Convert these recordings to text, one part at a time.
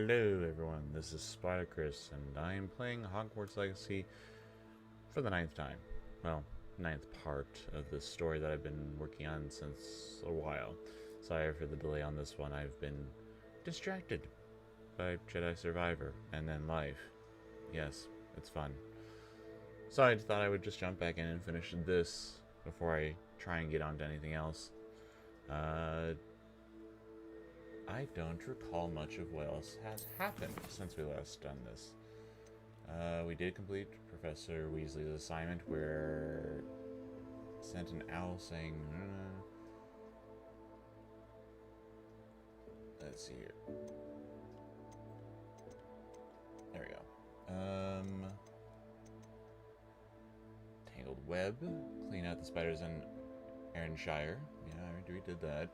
Hello everyone, this is SpartaChris, and I am playing Hogwarts Legacy for the 9th time. Well, 9th part of this story that I've been working on since a while. Sorry for the delay on this one. I've been distracted by Jedi Survivor and then life. Yes, it's fun. So I thought I would just jump back in and finish this before I try and get on to anything else. I don't recall much of what else has happened since we last done this. We did complete Professor Weasley's assignment where sent an owl saying, let's see here. There we go. Tangled web, clean out the spiders in Erinshire. Yeah, we did that.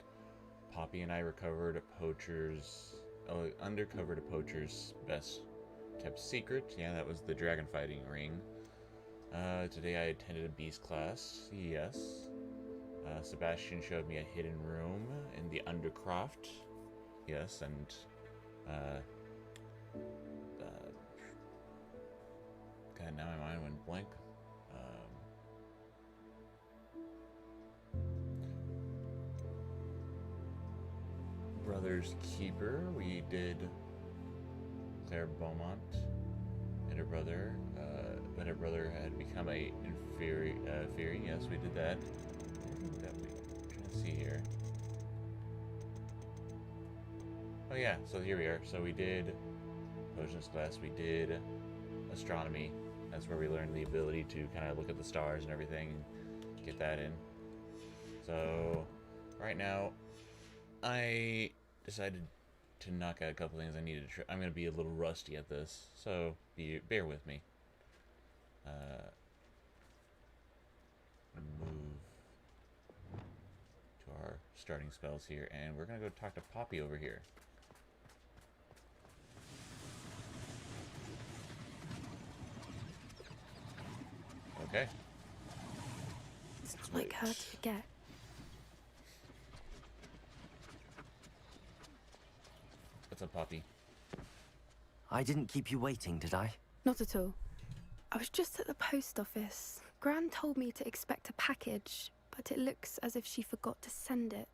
Poppy and I uncovered a poacher's best kept secret. Yeah, that was the dragon fighting ring. Today I attended a beast class. Yes. Sebastian showed me a hidden room in the Undercroft. Yes, and God, now my mind went blank. Brother's Keeper, we did Claire Beaumont and her brother, but her brother had become a Fury. Yes, we did that. I'm trying to see here. Oh yeah, so here we are. So we did Potions class, we did Astronomy. That's where we learned the ability to kind of look at the stars and everything and get that in. So right now, I decided to knock out a couple things I needed to I'm going to be a little rusty at this, so bear with me. Move to our starting spells here, and we're going to go talk to Poppy over here. Okay. It's like her to forget. What's up, Poppy? I didn't keep you waiting, did I? Not at all. I was just at the post office. Gran told me to expect a package, but it looks as if she forgot to send it.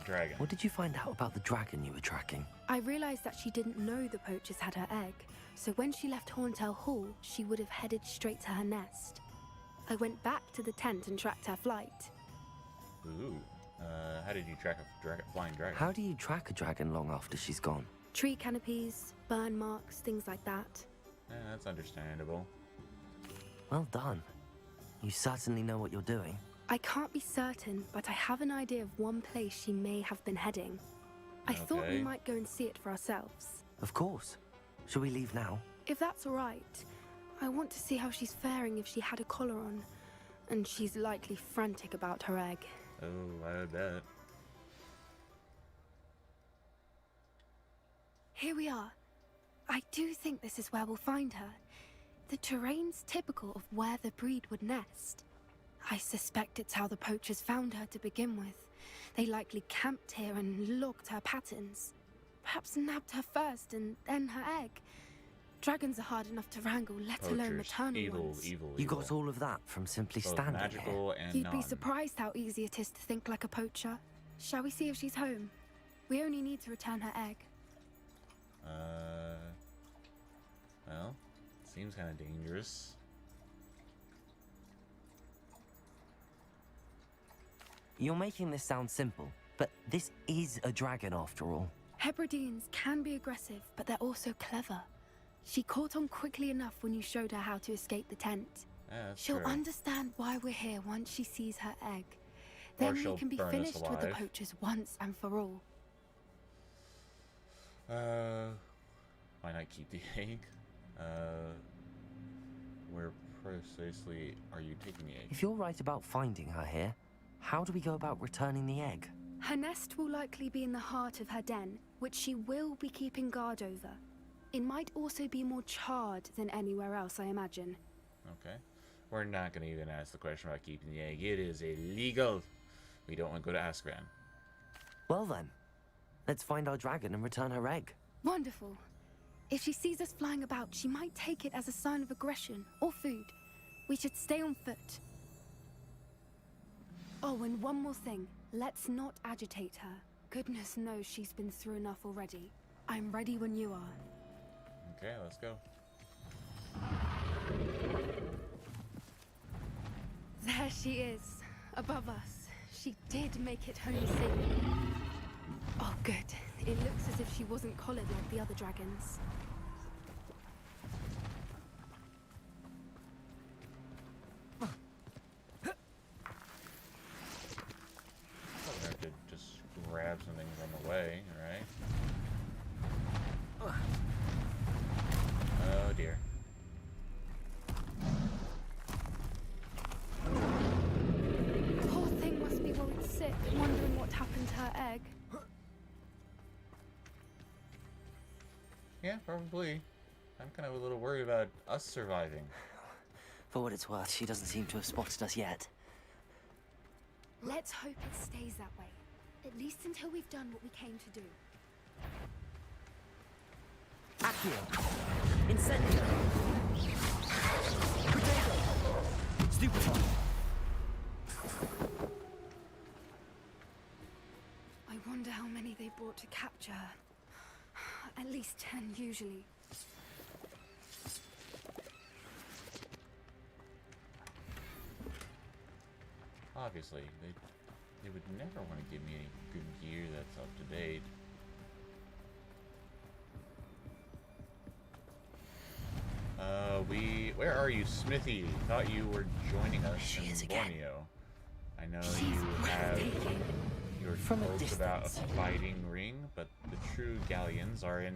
Dragon. What did you find out about the dragon you were tracking? I realized that she didn't know the poachers had her egg, so when she left Horntail Hall, she would have headed straight to her nest. I went back to the tent and tracked her flight. Ooh. How did you track a flying dragon? How do you track a dragon long after she's gone? Tree canopies, burn marks, things like that. That's understandable. Well done. You certainly know what you're doing. I can't be certain, but I have an idea of one place she may have been heading. I thought we might go and see it for ourselves. Of course. Shall we leave now? If that's all right. I want to see how she's faring if she had a collar on. And she's likely frantic about her egg. Oh, I bet. Here we are. I do think this is where we'll find her. The terrain's typical of where the breed would nest. I suspect it's how the poachers found her to begin with. They likely camped here and logged her patterns. Perhaps nabbed her first and then her egg. Dragons are hard enough to wrangle, let alone maternal ones. Evil. You got all of that from simply Both standing magical here. and You'd be surprised how easy it is to think like a poacher. Shall we see if she's home? We only need to return her egg. Well, seems kind of dangerous. You're making this sound simple, but this is a dragon after all. Hebrideans can be aggressive, but they're also clever. She caught on quickly enough when you showed her how to escape the tent. Yeah, that's She'll true. understand why we're here once she sees her egg. Then we can be finished with the poachers once and for all. Why not keep the egg? Where precisely are you taking the egg? If you're right about finding her here, how do we go about returning the egg? Her nest will likely be in the heart of her den, which she will be keeping guard over. It might also be more charred than anywhere else, I imagine. Okay. We're not going to even ask the question about keeping the egg. It is illegal. We don't want to go to Azkaban. Well then, let's find our dragon and return her egg. Wonderful. If she sees us flying about, she might take it as a sign of aggression or food. We should stay on foot. Oh, and one more thing. Let's not agitate her. Goodness knows she's been through enough already. I'm ready when you are. Okay, let's go. There she is, above us. She did make it home safely. Oh, good. It looks as if she wasn't collared like the other dragons. I could just grab something from the way, right? Oh dear. Poor thing must be worried sick, wondering what happened to her egg. Yeah, probably. I'm kind of a little worried about us surviving. For what it's worth, she doesn't seem to have spotted us yet. Let's hope it stays that way. At least until we've done what we came to do. Accio! Incendio! Potato! Stupefy! I wonder how many they brought to capture her. At least 10 usually. Obviously, they would never want to give me any good gear that's up to date. Where are you, Smithy? Thought you were joining us She in is again. Borneo. I know She's you have breathtaking. your From a hopes about a distance. fighting ring, but the true galleons are in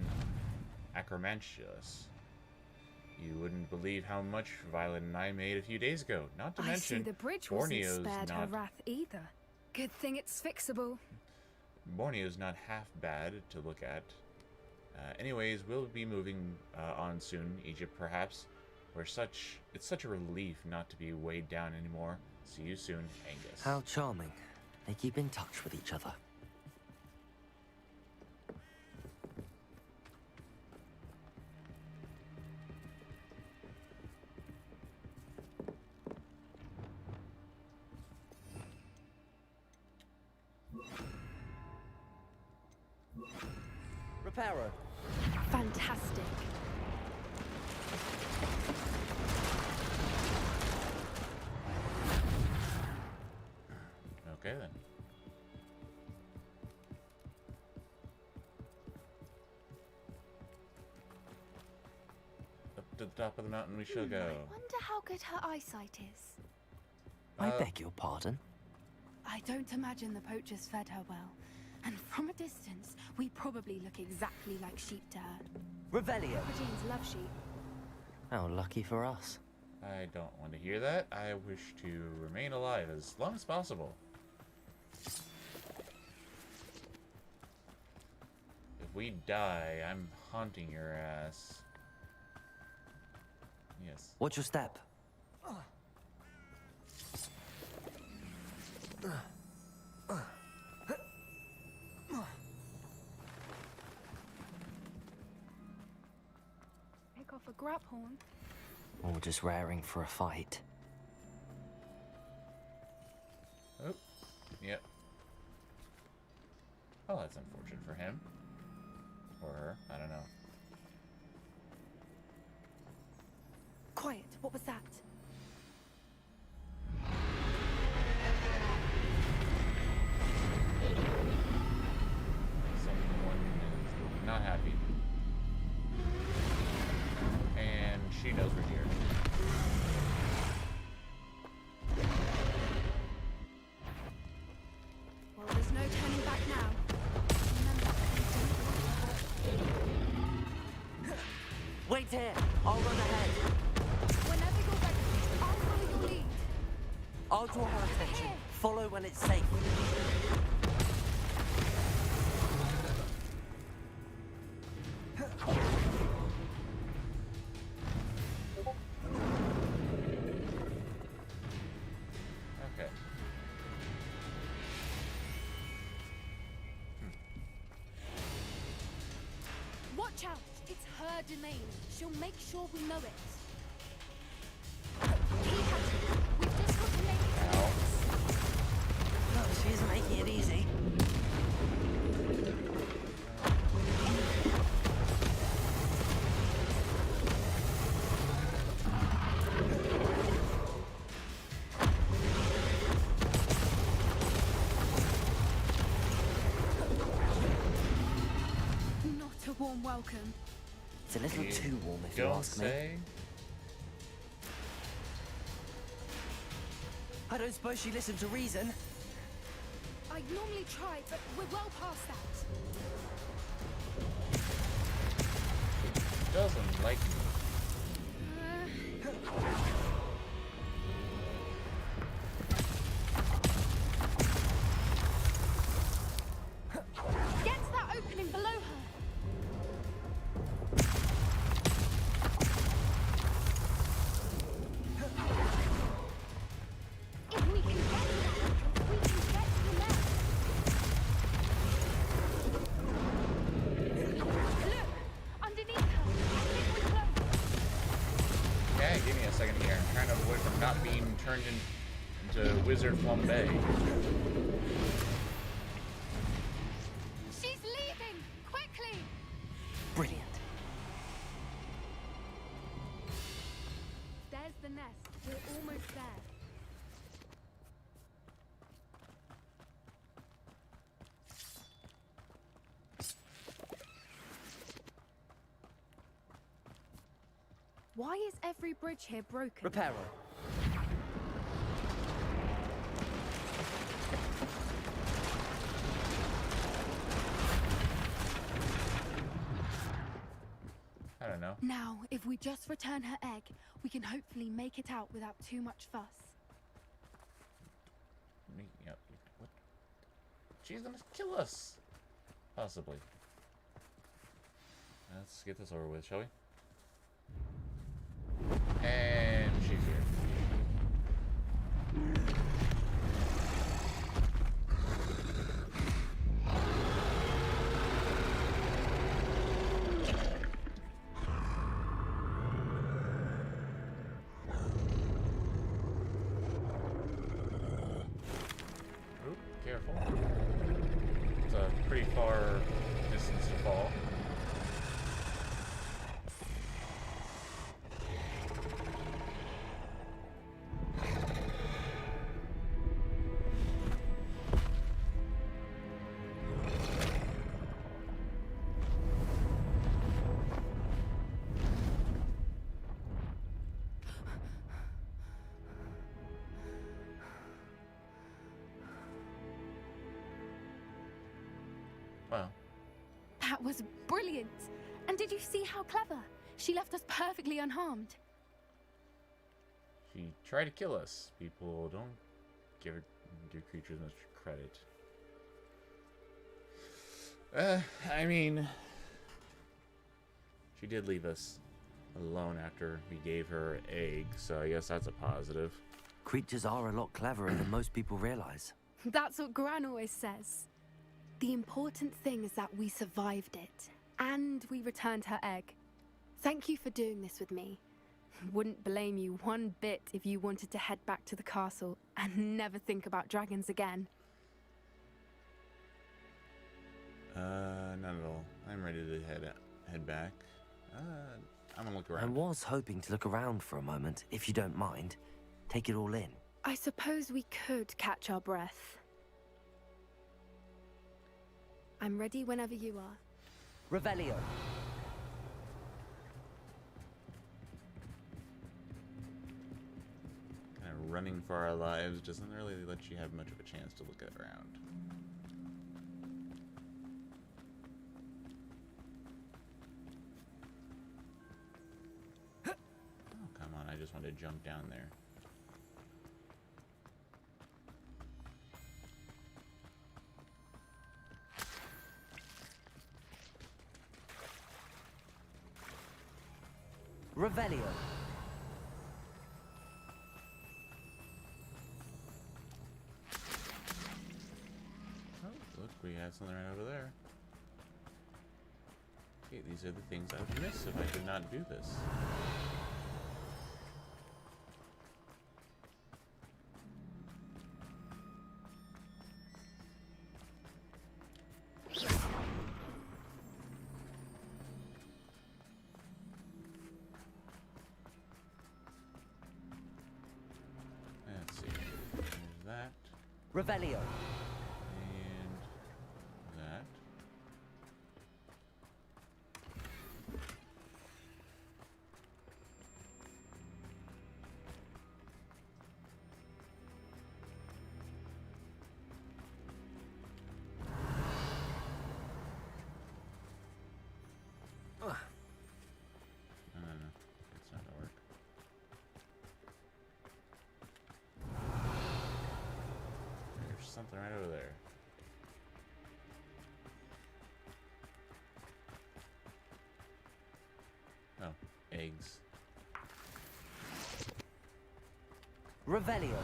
Acromantius. You wouldn't believe how much Violet and I made a few days ago. Not to I see mention, the bridge wasn't Borneo's spared her not wrath either. Good thing it's fixable. Borneo's not half bad to look at. Anyways, we'll be moving on soon. Egypt, perhaps. It's such a relief not to be weighed down anymore. See you soon, Angus. How charming. They keep in touch with each other. Reparo. Fantastic. Okay then. Up to the top of the mountain we shall go. I wonder how good her eyesight is. I beg your pardon. I don't imagine the poachers fed her well. And from a distance, we probably look exactly like sheep to her. Revelio. Aubergines love sheep. How lucky for us. I don't want to hear that. I wish to remain alive as long as possible. If we die, I'm haunting your ass. Yes. Watch your step. Pick off a grab horn. Or just raring for a fight. Oh, yep. Oh, that's unfortunate for him. Or her, I don't know. Quiet, what was that? Someone is not happy. And she knows we're here. Well, there's no turning back now. Remember, Wait here! I'll run ahead. whenever you're ready, I'll follow your lead. I'll draw her attention. Here. Follow when it's safe. Okay. Watch out! It's her her domain. She'll make sure we know it. We've just got to make it. Ow. Look, she isn't making it easy. Not a warm welcome. It's a little You too warm, if you Don't ask me. say. I don't suppose she listened to reason. I'd normally try, but we're well past that. Doesn't like me. Get to that opening below her. If we can get to that, we can get to the nest. Look, underneath her. I think we're close. Yeah, give me a second here. I'm trying to avoid from not being turned into Wizard Flambe. She's leaving! Quickly! Brilliant. There's the nest. We're almost there. Why is every bridge here broken? Reparo. I don't know. Now, if we just return her egg, we can hopefully make it out without too much fuss. What? She's gonna kill us. Possibly. Let's get this over with, shall we? And she's here. Oop, careful. It's a pretty far distance to fall. Well, That was brilliant! And did you see how clever? She left us perfectly unharmed. she tried to kill us. People don't give creatures much credit. I mean, she did leave us alone after we gave her egg, so I guess that's a positive. Creatures are a lot cleverer than most people realize. That's what Gran always says. The important thing is that we survived it, and we returned her egg. Thank you for doing this with me. Wouldn't blame you one bit if you wanted to head back to the castle and never think about dragons again. Not at all. I'm ready to head back. I'm gonna look I around. was hoping to look around for a moment, if you don't mind. Take it all in. I suppose we could catch our breath. I'm ready whenever you are. Revelio. Kind of running for our lives doesn't really let you have much of a chance to look around. Oh, come on. I just want to jump down there. Revelio. Oh, look, we have something right over there. Okay, these are the things I would miss if I did not do this. Let's see. There's that. Revelio. And that. No. It's not gonna work. There's something right over there. Oh, eggs. Revelio.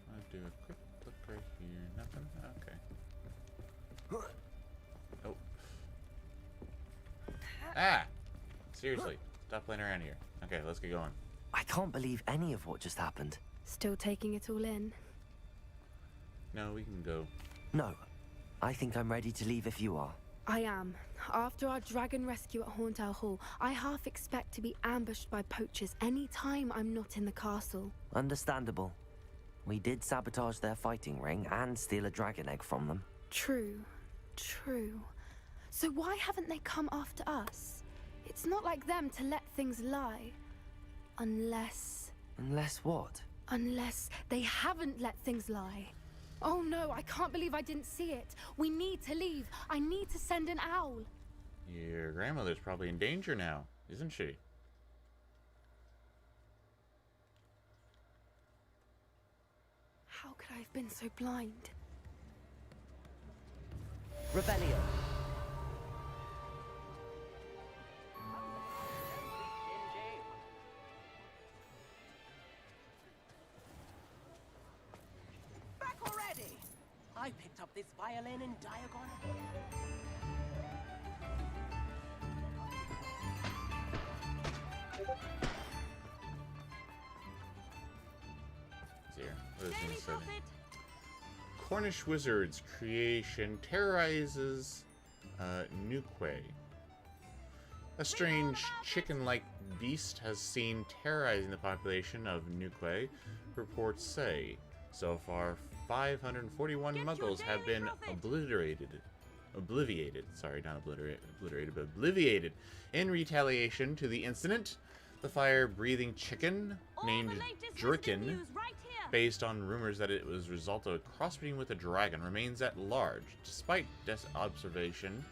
I'll do a quick look right here. Nothing? Okay. Oh. Ah! Seriously, stop playing around here. Okay, let's get going. I can't believe any of what just happened. Still taking it all in. No, we can go. No, I think I'm ready to leave if you are. I am. After our dragon rescue at Hauntow Hall, I half expect to be ambushed by poachers any time I'm not in the castle. Understandable. We did sabotage their fighting ring and steal a dragon egg from them. True. So why haven't they come after us? It's not like them to let things lie. Unless What? Unless they haven't let things lie. Oh no, I can't believe I didn't see it. We need to leave. I need to send an owl. Your grandmother's probably in danger now, isn't she? How could I have been so blind? Revelio. Back already! I picked up this violin in Diagon. Here, what does it say? Cornish wizard's creation terrorizes Nuque. A strange chicken-like beast has seen terrorizing the population of Nuque, reports say. So far, 541 muggles have been obliviated, sorry, not obliterated, but obliviated in retaliation to the incident. The fire-breathing chicken, named Juriken, based on rumors that it was a result of a crossbreeding with a dragon, remains at large, despite observation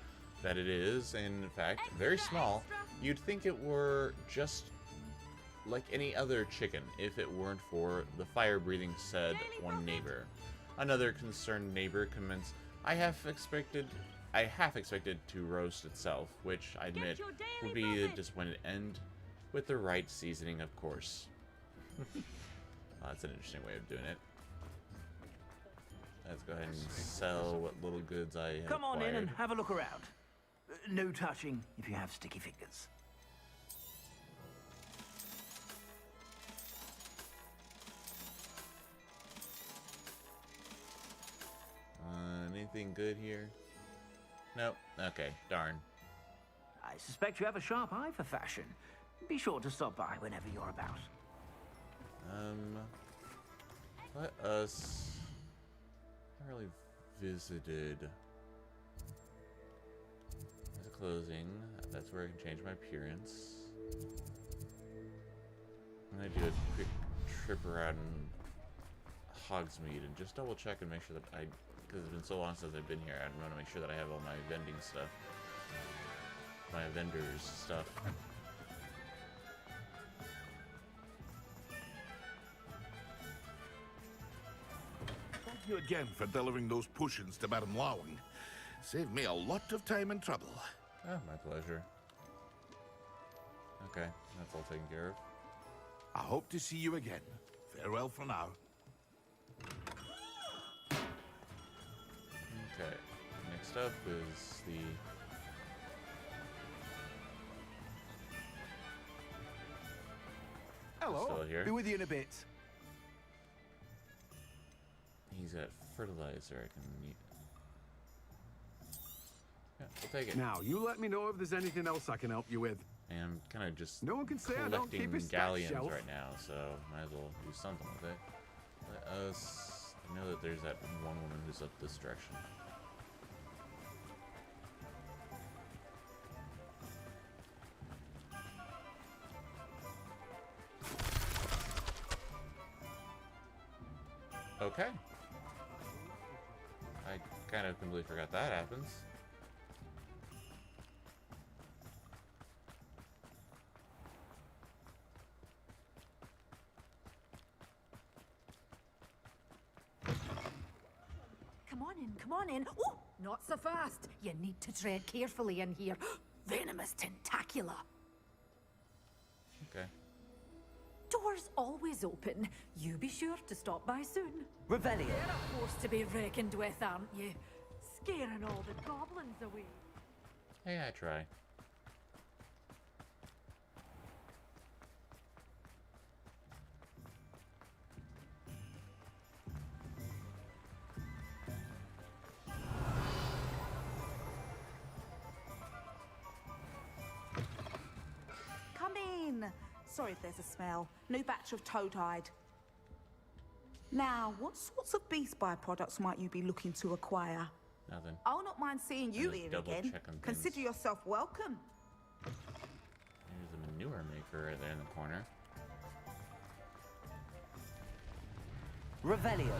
that it is, in fact, very small. You'd think it were just like any other chicken if it weren't for the fire-breathing said one neighbor. Another concerned neighbor comments, I half expected to roast itself, which I admit would be a disappointed end, with the right seasoning, of course. That's an interesting way of doing it. Let's go ahead and sell what little goods I have Come on in and acquired. have a look around. No touching if you have sticky fingers. Anything good here? Nope. Okay, darn. I suspect you have a sharp eye for fashion. Be sure to stop by whenever you're about. Let us... I haven't really visited... There's a closing. That's where I can change my appearance. I'm gonna do a quick trip around Hogsmeade and just double check and make sure that I... Because it's been so long since I've been here, I want to make sure that I have all my vending stuff. My vendors stuff. Thank you again for delivering those potions to Madame Lowing. Saved me a lot of time and trouble. Oh, my pleasure. Okay, that's all taken care of. I hope to see you again. Farewell for now. Okay, next up is the... Hello. Still here. Be with you in a bit. He's got fertilizer I can use. Yeah, we'll take it. Now, you let me know if there's anything else I can help you with. And I'm kind of just No one can say I don't keep collecting a stat galleons shelf. right now, so might as well do something with it. Let us... I know that there's that one woman who's up this direction. Okay. I kind of completely forgot that happens. Come on in. Oh, not so fast. You need to tread carefully in here. Venomous tentacula. Okay. Doors always open. You be sure to stop by soon. Revelio. You're a force to be reckoned with, aren't you? Scaring all the goblins away. Hey, I try. Come in. Sorry if there's a smell. New batch of toad-hide. Now, what sorts of beast byproducts might you be looking to acquire? Nothing. I'll not mind seeing you Just here double again. check on Consider things. yourself welcome. There's a manure maker right there in the corner. Revelio.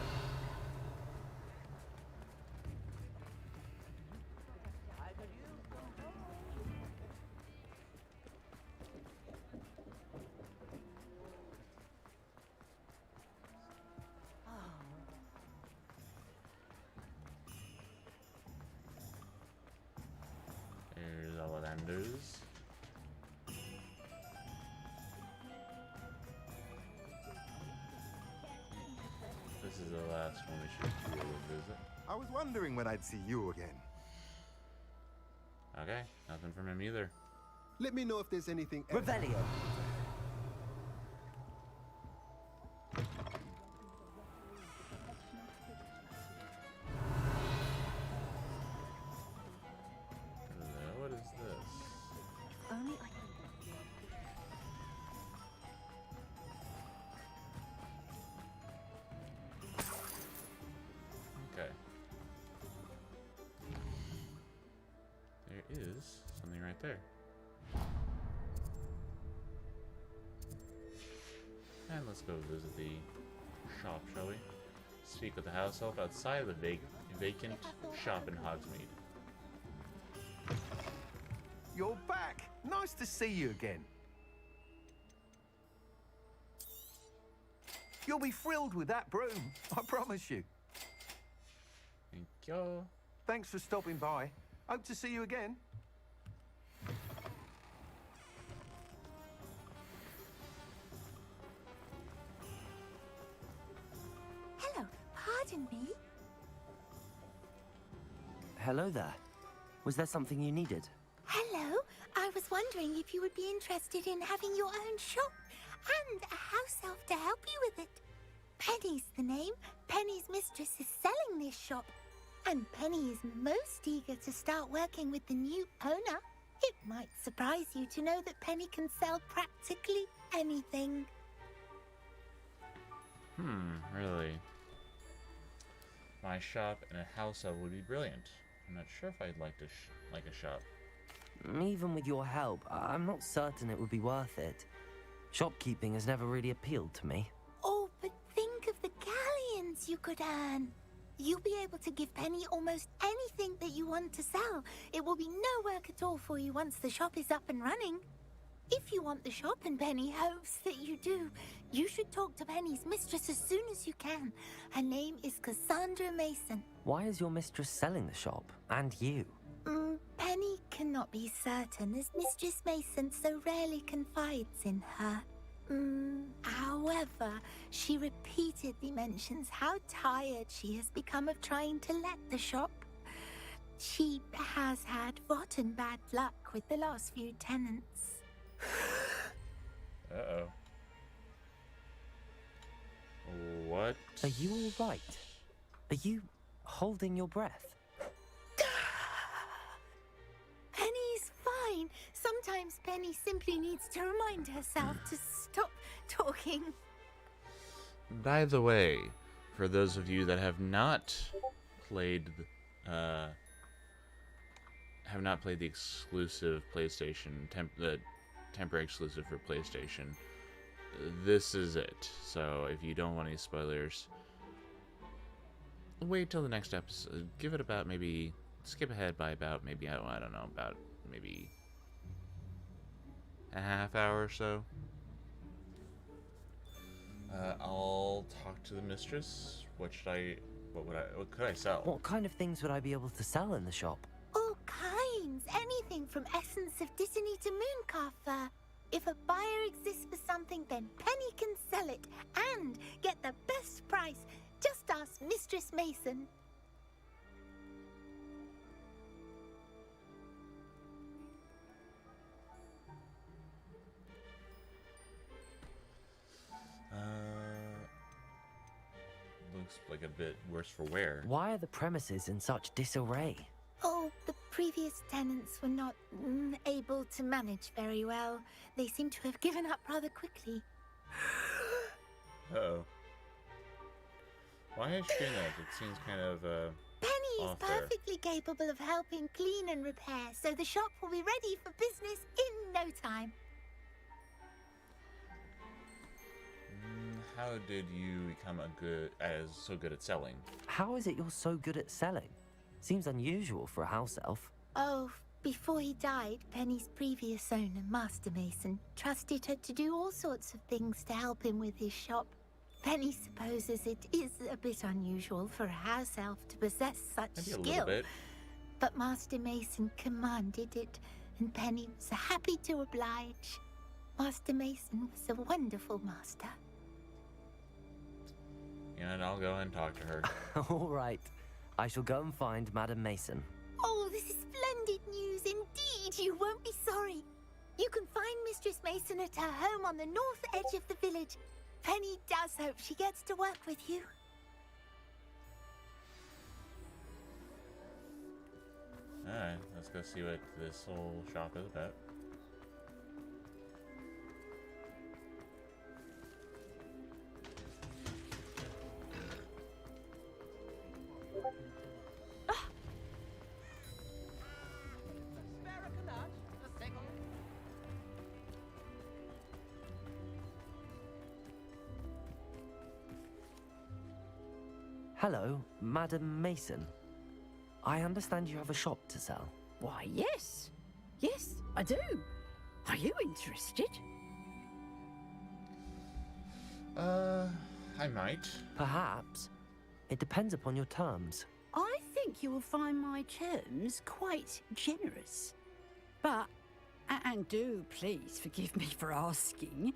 There's Alanders. This is the last one we should do a visit. I was wondering when I'd see you again. Okay, nothing from him either. Let me know if there's anything else. Revelio. What is this? Only I Okay. There is something right there. And let's go visit the shop, shall we? Speak with the house elf outside of the vacant shop in Hogsmeade. You're back. Nice to see you again. You'll be thrilled with that broom, I promise you. Thank you. Thanks for stopping by. Hope to see you again. Hello, pardon me. Hello there. Was there something you needed? Hello, I was wondering if you would be interested in having your own shop and a house elf to help you with it. Penny's the name. Penny's mistress is selling this shop. And Penny is most eager to start working with the new owner. It might surprise you to know that Penny can sell practically anything. Really? My shop and a house elf would be brilliant. I'm not sure if I'd like to like a shop. Even with your help, I'm not certain it would be worth it. Shopkeeping has never really appealed to me. Oh, but think of the galleons you could earn. You'll be able to give Penny almost anything that you want to sell. It will be no work at all for you once the shop is up and running. If you want the shop and Penny hopes that you do, you should talk to Penny's mistress as soon as you can. Her name is Cassandra Mason. Why is your mistress selling the shop? And you? Penny cannot be certain as Mistress Mason so rarely confides in her. However, she repeatedly mentions how tired she has become of trying to let the shop. She has had rotten bad luck with the last few tenants. Uh-oh. What? Are you all right? Are you holding your breath? Penny's fine. Sometimes Penny simply needs to remind herself to stop talking. By the way, for those of you that have not played, the exclusive PlayStation, the temporary exclusive for PlayStation, this is it. So if you don't want any spoilers, wait till the next episode. Give it about maybe, skip ahead by about maybe, I don't know, about maybe a half hour or so. I'll talk to the mistress. What could I sell? What kind of things would I be able to sell in the shop? All kinds. Anything from essence of Disney to Mooncalf fur. If a buyer exists for something, then Penny can sell it and get the best price. Just ask Mistress Mason. Looks like a bit worse for wear. Why are the premises in such disarray? Oh, the previous tenants were not able to manage very well. They seem to have given up rather quickly. Uh-oh. Why is she doing that? It seems kind of, Penny is off there. perfectly capable of helping clean and repair, so the shop will be ready for business in no time. How did you become so good at selling? How is it you're so good at selling? Seems unusual for a house elf. Oh, before he died, Penny's previous owner, Master Mason, trusted her to do all sorts of things to help him with his shop. Penny supposes it is a bit unusual for a house elf to possess such Maybe a skill. little bit. But Master Mason commanded it, and Penny was happy to oblige. Master Mason was a wonderful master. And I'll go and talk to her. All right. I shall go and find Madam Mason. Oh, this is splendid news indeed. You won't be sorry. You can find Mistress Mason at her home on the north edge of the village. Penny does hope she gets to work with you. Alright, let's go see what this whole shop is about. Hello, Madam Mason. I understand you have a shop to sell. Why, yes. Yes, I do. Are you interested? I might. Perhaps. It depends upon your terms. I think you will find my terms quite generous. But, and do please forgive me for asking,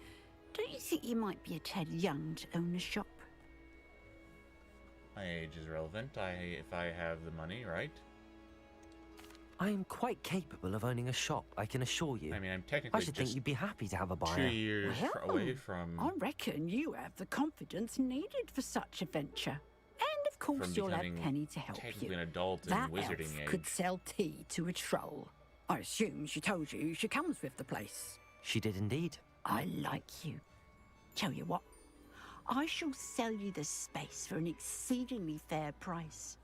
don't you think you might be a tad young to own a shop? My age is relevant. If I have the money, right? I am quite capable of owning a shop, I can assure you. I mean, I'm technically I should think just you'd be happy to have a buyer. 2 years Well, away from I reckon you have the confidence needed for such a venture. And of course from you'll have becoming Penny to help technically you. an adult in That wizarding elf age. could sell tea to a troll. I assume she told you she comes with the place. She did indeed. I like you. Tell you what, I shall sell you the space for an exceedingly fair price.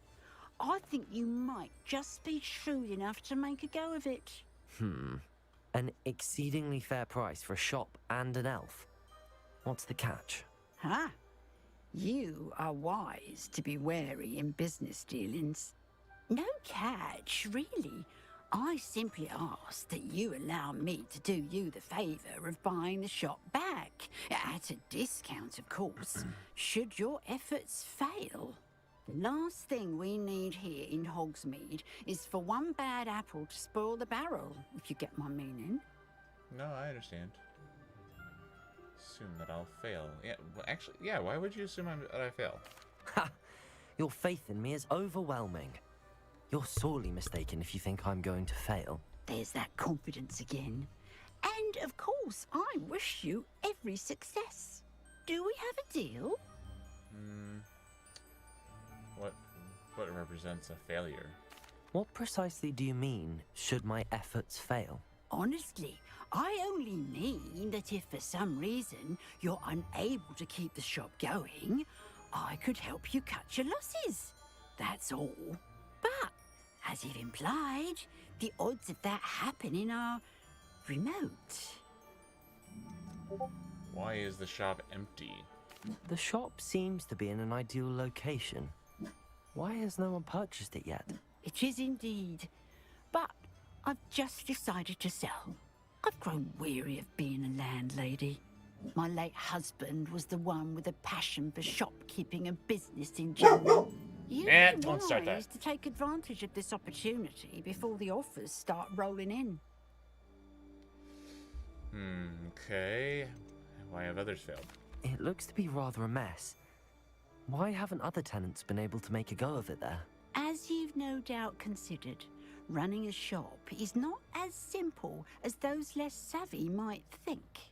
I think you might just be shrewd enough to make a go of it. An exceedingly fair price for a shop and an elf. What's the catch? Huh? You are wise to be wary in business dealings. No catch, really. I simply ask that you allow me to do you the favour of buying the shop back. At a discount, of course, should your efforts fail. The last thing we need here in Hogsmeade is for one bad apple to spoil the barrel, if you get my meaning. No, I understand. assume that I'll fail. Yeah, well, actually, yeah, why would you assume that I fail? Ha! Your faith in me is overwhelming. You're sorely mistaken if you think I'm going to fail. There's that confidence again. And of course, I wish you every success. Do we have a deal? What represents a failure? What precisely do you mean, should my efforts fail? Honestly, I only mean that if for some reason you're unable to keep the shop going, I could help you cut your losses. That's all. But, as you've implied, the odds of that happening are remote. Why is the shop empty? The shop seems to be in an ideal location. Why has no one purchased it yet? It is indeed. But I've just decided to sell. I've grown weary of being a landlady. My late husband was the one with a passion for shopkeeping and business in general. You'd be don't start that. wise to take advantage of this opportunity before the offers start rolling in. Okay. Why have others failed? It looks to be rather a mess. Why haven't other tenants been able to make a go of it there? As you've no doubt considered, running a shop is not as simple as those less savvy might think.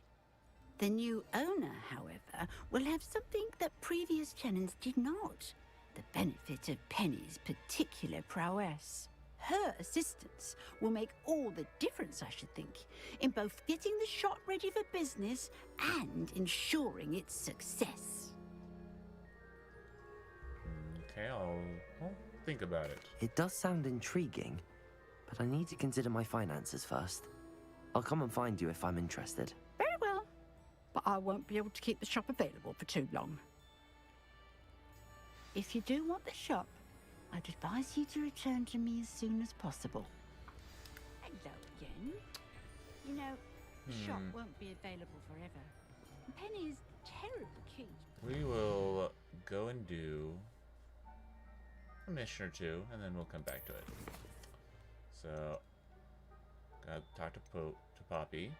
The new owner, however, will have something that previous tenants did not. The benefit of Penny's particular prowess. Her assistance will make all the difference, I should think, in both getting the shop ready for business and ensuring its success. Okay, I'll think about it. It does sound intriguing, but I need to consider my finances first. I'll come and find you if I'm interested. Very well, but I won't be able to keep the shop available for too long. If you do want the shop, I'd advise you to return to me as soon as possible. Hello again. You know, the shop won't be available forever. Penny is terribly cute. We will go and do a mission or two, and then we'll come back to it. So, gotta talk to Poppy.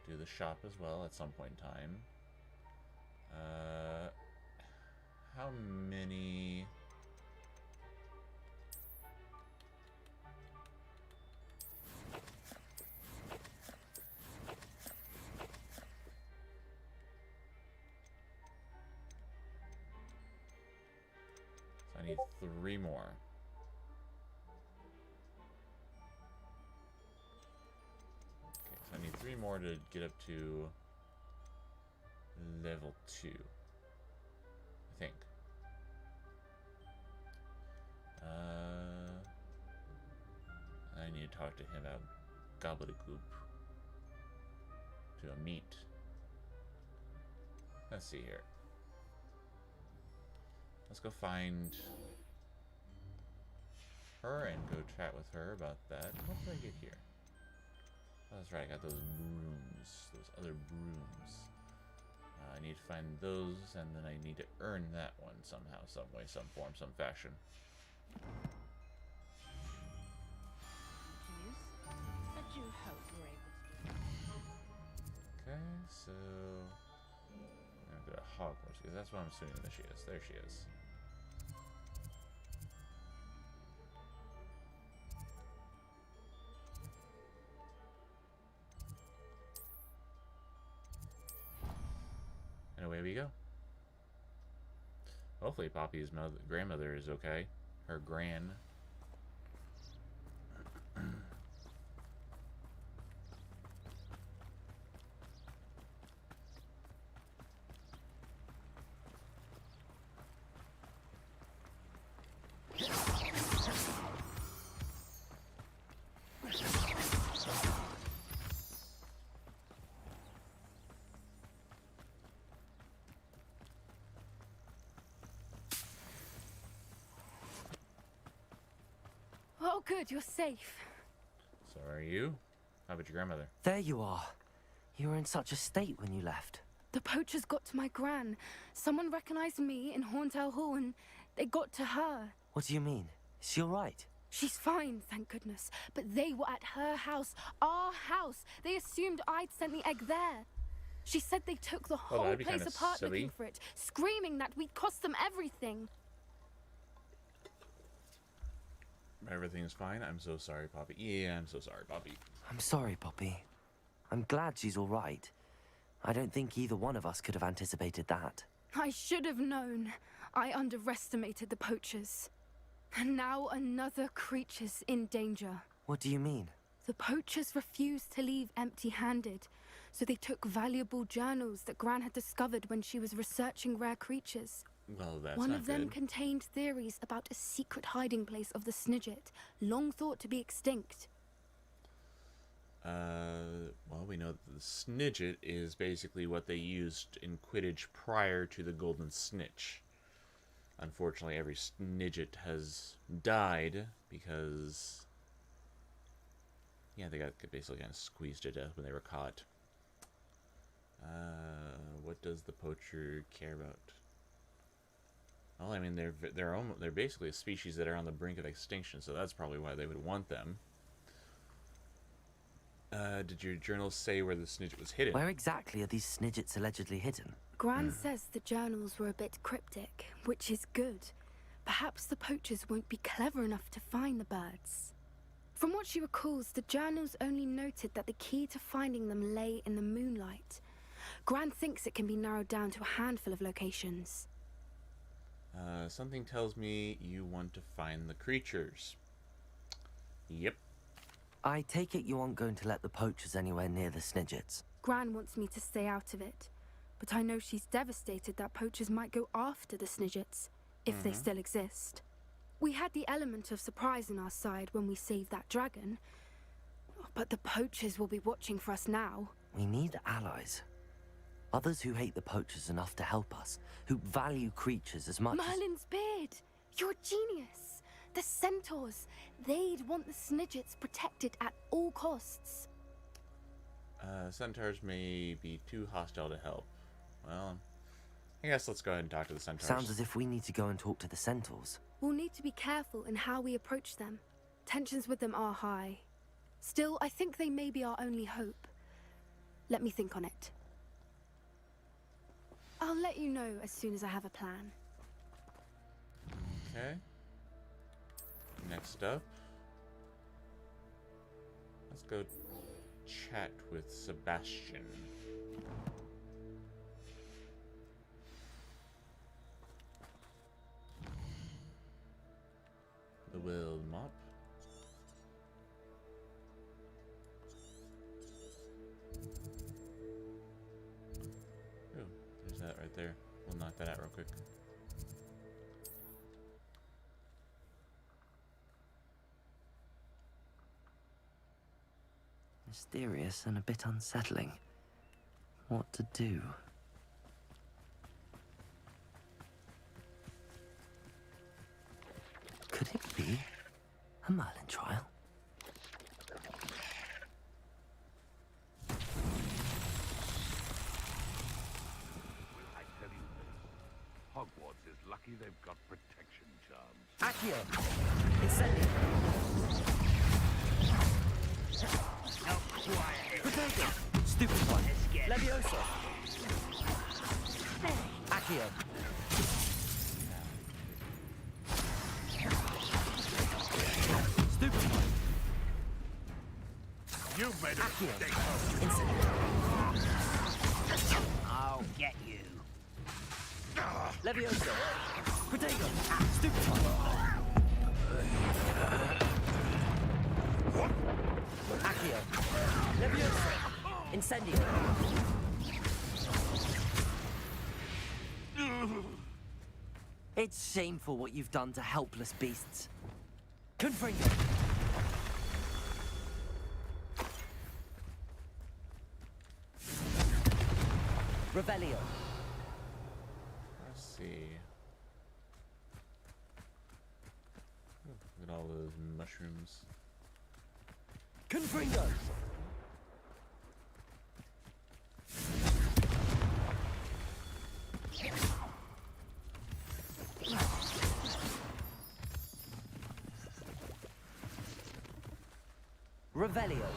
Do the shop as well at some point in time. How many... I need 3 more. Okay, so I need 3 more to get up to level 2. I think. I need to talk to him about gobbledygook. To a meet. Let's see here. Let's go find her and go chat with her about that. What did I get here? Oh, that's right, I got those brooms. Those other brooms. I need to find those, and then I need to earn that one somehow, some way, some form, some fashion. I do hope we're able to do that. Okay, so I'm gonna go to Hogwarts because that's what I'm assuming that she is. There she is. And away we go. Hopefully Poppy's grandmother is okay. Her gran. Oh, good, you're safe. So are you? How about your grandmother? There you are. You were in such a state when you left. The poachers got to my gran. Someone recognized me in Horndale Hall and they got to her. What do you mean? Is she all right? She's fine, thank goodness. But they were at her house, our house. They assumed I'd sent the egg there. She said they took the Well, whole that'd be place kinda apart silly. looking for it, screaming that we'd cost them everything. Everything's fine. I'm so sorry, Poppy. Yeah, I'm so sorry, Poppy. I'm sorry, Poppy. I'm glad she's all right. I don't think either one of us could have anticipated that. I should have known. I underestimated the poachers. And now another creature's in danger. What do you mean? The poachers refused to leave empty-handed, so they took valuable journals that Gran had discovered when she was researching rare creatures. Well, that's One not of them good. contained theories about a secret hiding place of the Snidget, long thought to be extinct. Well, we know that the Snidget is basically what they used in Quidditch prior to the Golden Snitch. Unfortunately, every Snidget has died because... yeah, they got basically kind of squeezed to death when they were caught. What does the poacher care about? Well, I mean, they're basically a species that are on the brink of extinction, so that's probably why they would want them. Did your journals say where the Snidget was hidden? Where exactly are these Snidgets allegedly hidden? Gran says the journals were a bit cryptic, which is good. Perhaps the poachers won't be clever enough to find the birds. From what she recalls, the journals only noted that the key to finding them lay in the moonlight. Gran thinks it can be narrowed down to a handful of locations. Something tells me you want to find the creatures. Yep. I take it you aren't going to let the poachers anywhere near the Snidgets. Gran wants me to stay out of it, but I know she's devastated that poachers might go after the Snidgets, if they still exist. We had the element of surprise on our side when we saved that dragon, but the poachers will be watching for us now. We need allies. Others who hate the poachers enough to help us, who value creatures as much as... Merlin's beard! You're a genius! The centaurs! They'd want the Snidgets protected at all costs. Centaurs may be too hostile to help. Well, I guess let's go ahead and talk to the centaurs. Sounds as if we need to go and talk to the centaurs. We'll need to be careful in how we approach them. Tensions with them are high. Still, I think they may be our only hope. Let me think on it. I'll let you know as soon as I have a plan. Okay. Next up, let's go chat with Sebastian. The Will Mop. Ooh, there's that right there. We'll knock that out real quick. Mysterious and a bit unsettling. What to do? Could it be a Merlin trial? I tell you this, Hogwarts is lucky they've got protection charms. Accio! Incendio! No quiet. Potato! Stupid one! Leviosa! Accio! Stupid one! You've made a Accio! mistake. Incendio! I'll get you. Leviosa! Potato! Stupid one! Accio! Leviosa! Incendio! It's shameful what you've done to helpless beasts. Confringo! Revelio! Let's see. Ooh, look at all those mushrooms. Confringo! Revelio!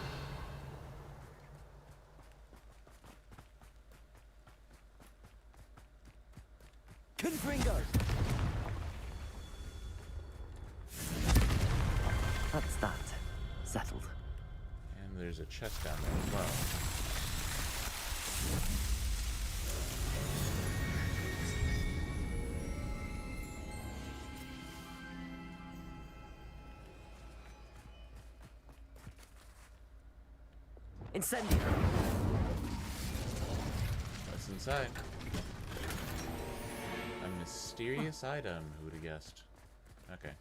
And there's a chest down there as well. Incendio! What's inside? A mysterious item. Who would have guessed? Okay.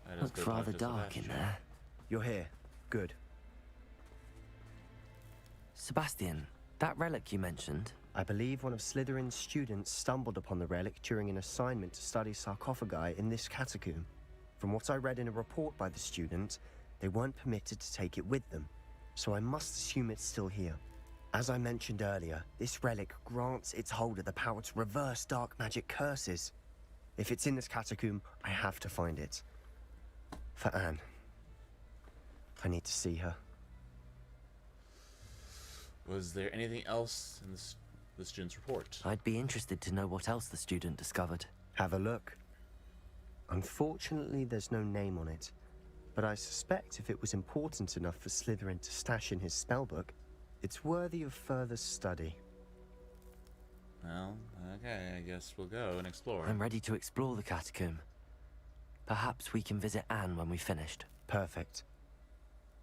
Let us Looks go talk rather to dark in Sebastian. there. You're here. Good. Sebastian, that relic you mentioned, I believe one of Slytherin's students stumbled upon the relic during an assignment to study sarcophagi in this catacomb. From what I read in a report by the student, they weren't permitted to take it with them, so I must assume it's still here. As I mentioned earlier, this relic grants its holder the power to reverse dark magic curses. If it's in this catacomb, I have to find it. For Anne. I need to see her. Was there anything else in the student's report? I'd be interested to know what else the student discovered. Have a look. Unfortunately, there's no name on it, but I suspect if it was important enough for Slytherin to stash in his spellbook, it's worthy of further study. Well, okay, I guess we'll go and explore. I'm ready to explore the catacomb. Perhaps we can visit Anne when we've finished. Perfect.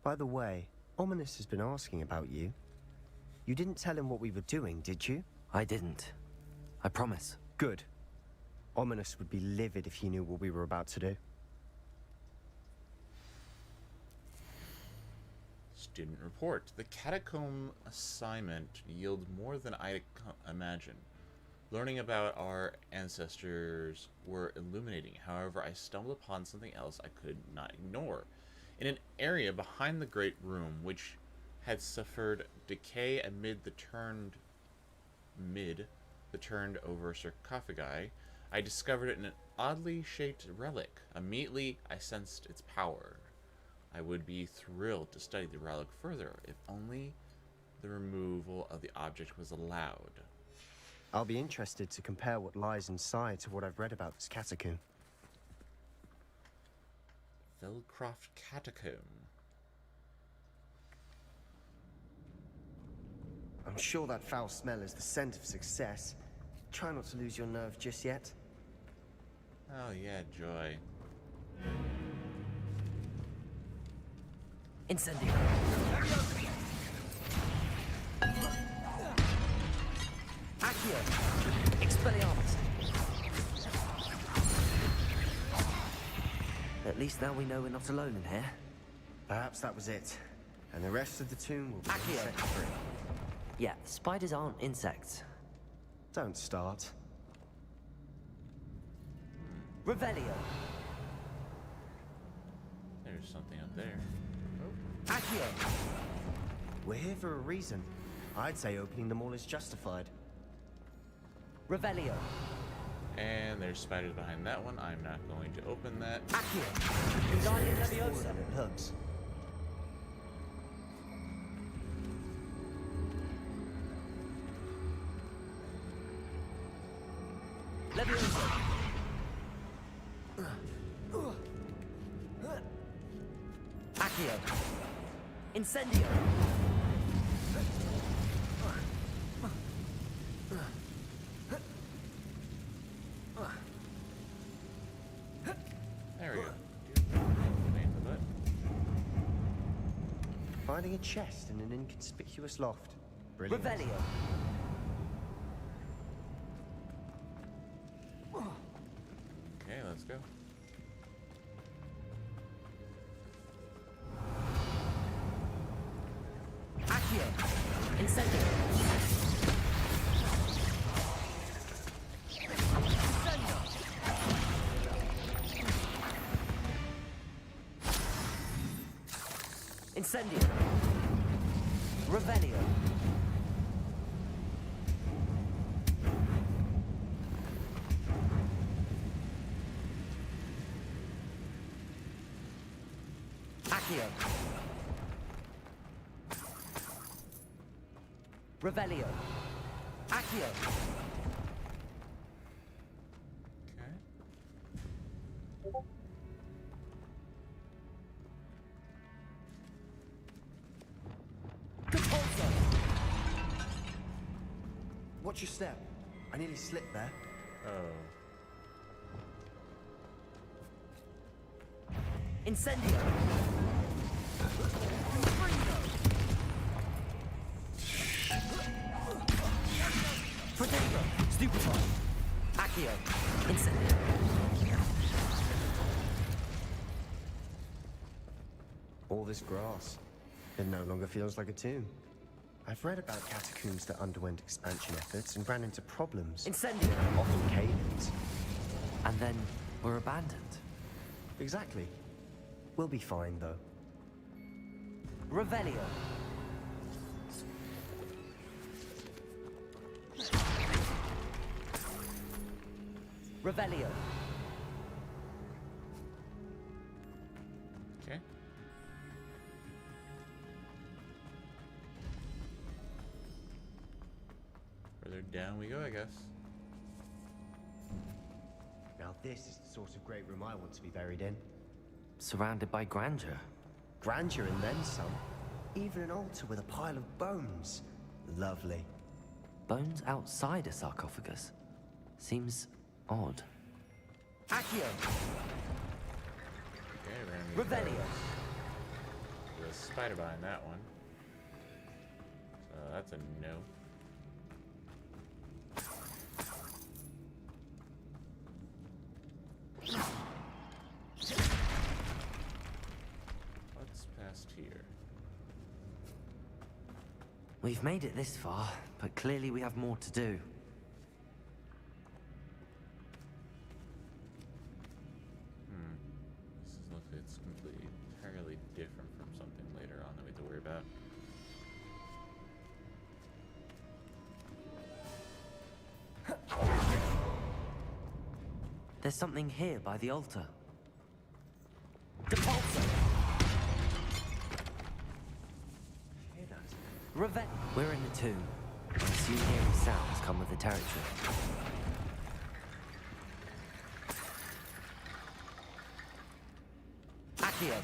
By the way, Ominous has been asking about you. You didn't tell him what we were doing, did you? I didn't. I promise. Good. Ominous would be livid if he knew what we were about to do. Student report. The catacomb assignment yielded more than I imagined. Learning about our ancestors were illuminating. However, I stumbled upon something else I could not ignore. In an area behind the great room, which had suffered decay amid the turned over sarcophagi, I discovered an oddly shaped relic. Immediately, I sensed its power. I would be thrilled to study the relic further, if only the removal of the object was allowed. I'll be interested to compare what lies inside to what I've read about this catacomb. Velcroft Catacomb. I'm sure that foul smell is the scent of success. Try not to lose your nerve just yet. Oh yeah, joy. Incendio! Accio! Expelliarmus! At least now we know we're not alone in here. Perhaps that was it. And the rest of the tomb will be Accio! set free. Yeah, spiders aren't insects. Don't start. Revelio! There's something up there. Accio! We're here for a reason. I'd say opening them all is justified. Revelio! And there's spiders behind that one. I'm not going to open that. Accio! Wingardium Leviosa! It hurts. Leviosa! Accio! Incendio! There we go. Pain in the butt. Finding a chest in an inconspicuous loft. Brilliant. Revelio! Okay, let's go. Accio! Incendio! Incendio! Revelio! Accio! Revelio! Accio! Okay. Watch your step. I nearly slipped there. Oh. Incendio! Protego! Stupefy! Accio! Incendio! All this grass. It no longer feels like a tomb. I've read about catacombs that underwent expansion efforts and ran into problems. Incendio! Often cave-ins. And then were abandoned. Exactly. We'll be fine, though. Revelio! Revelio! Okay. Further down we go, I guess. Now this is the sort of great room I want to be buried in. Surrounded by grandeur. Grandeur and then some. Even an altar with a pile of bones. Lovely. Bones outside a sarcophagus. Seems odd. Accio! Okay, we're gonna Revelio! There's a spider behind that one. So that's a no. What's past here? We've made it this far, but clearly we have more to do. This is looks like it's completely entirely different from something later on that we have to worry about. There's something here by the altar. Depulso! Hear that? We're in the tomb. I assume hearing sounds come with the territory. Accio!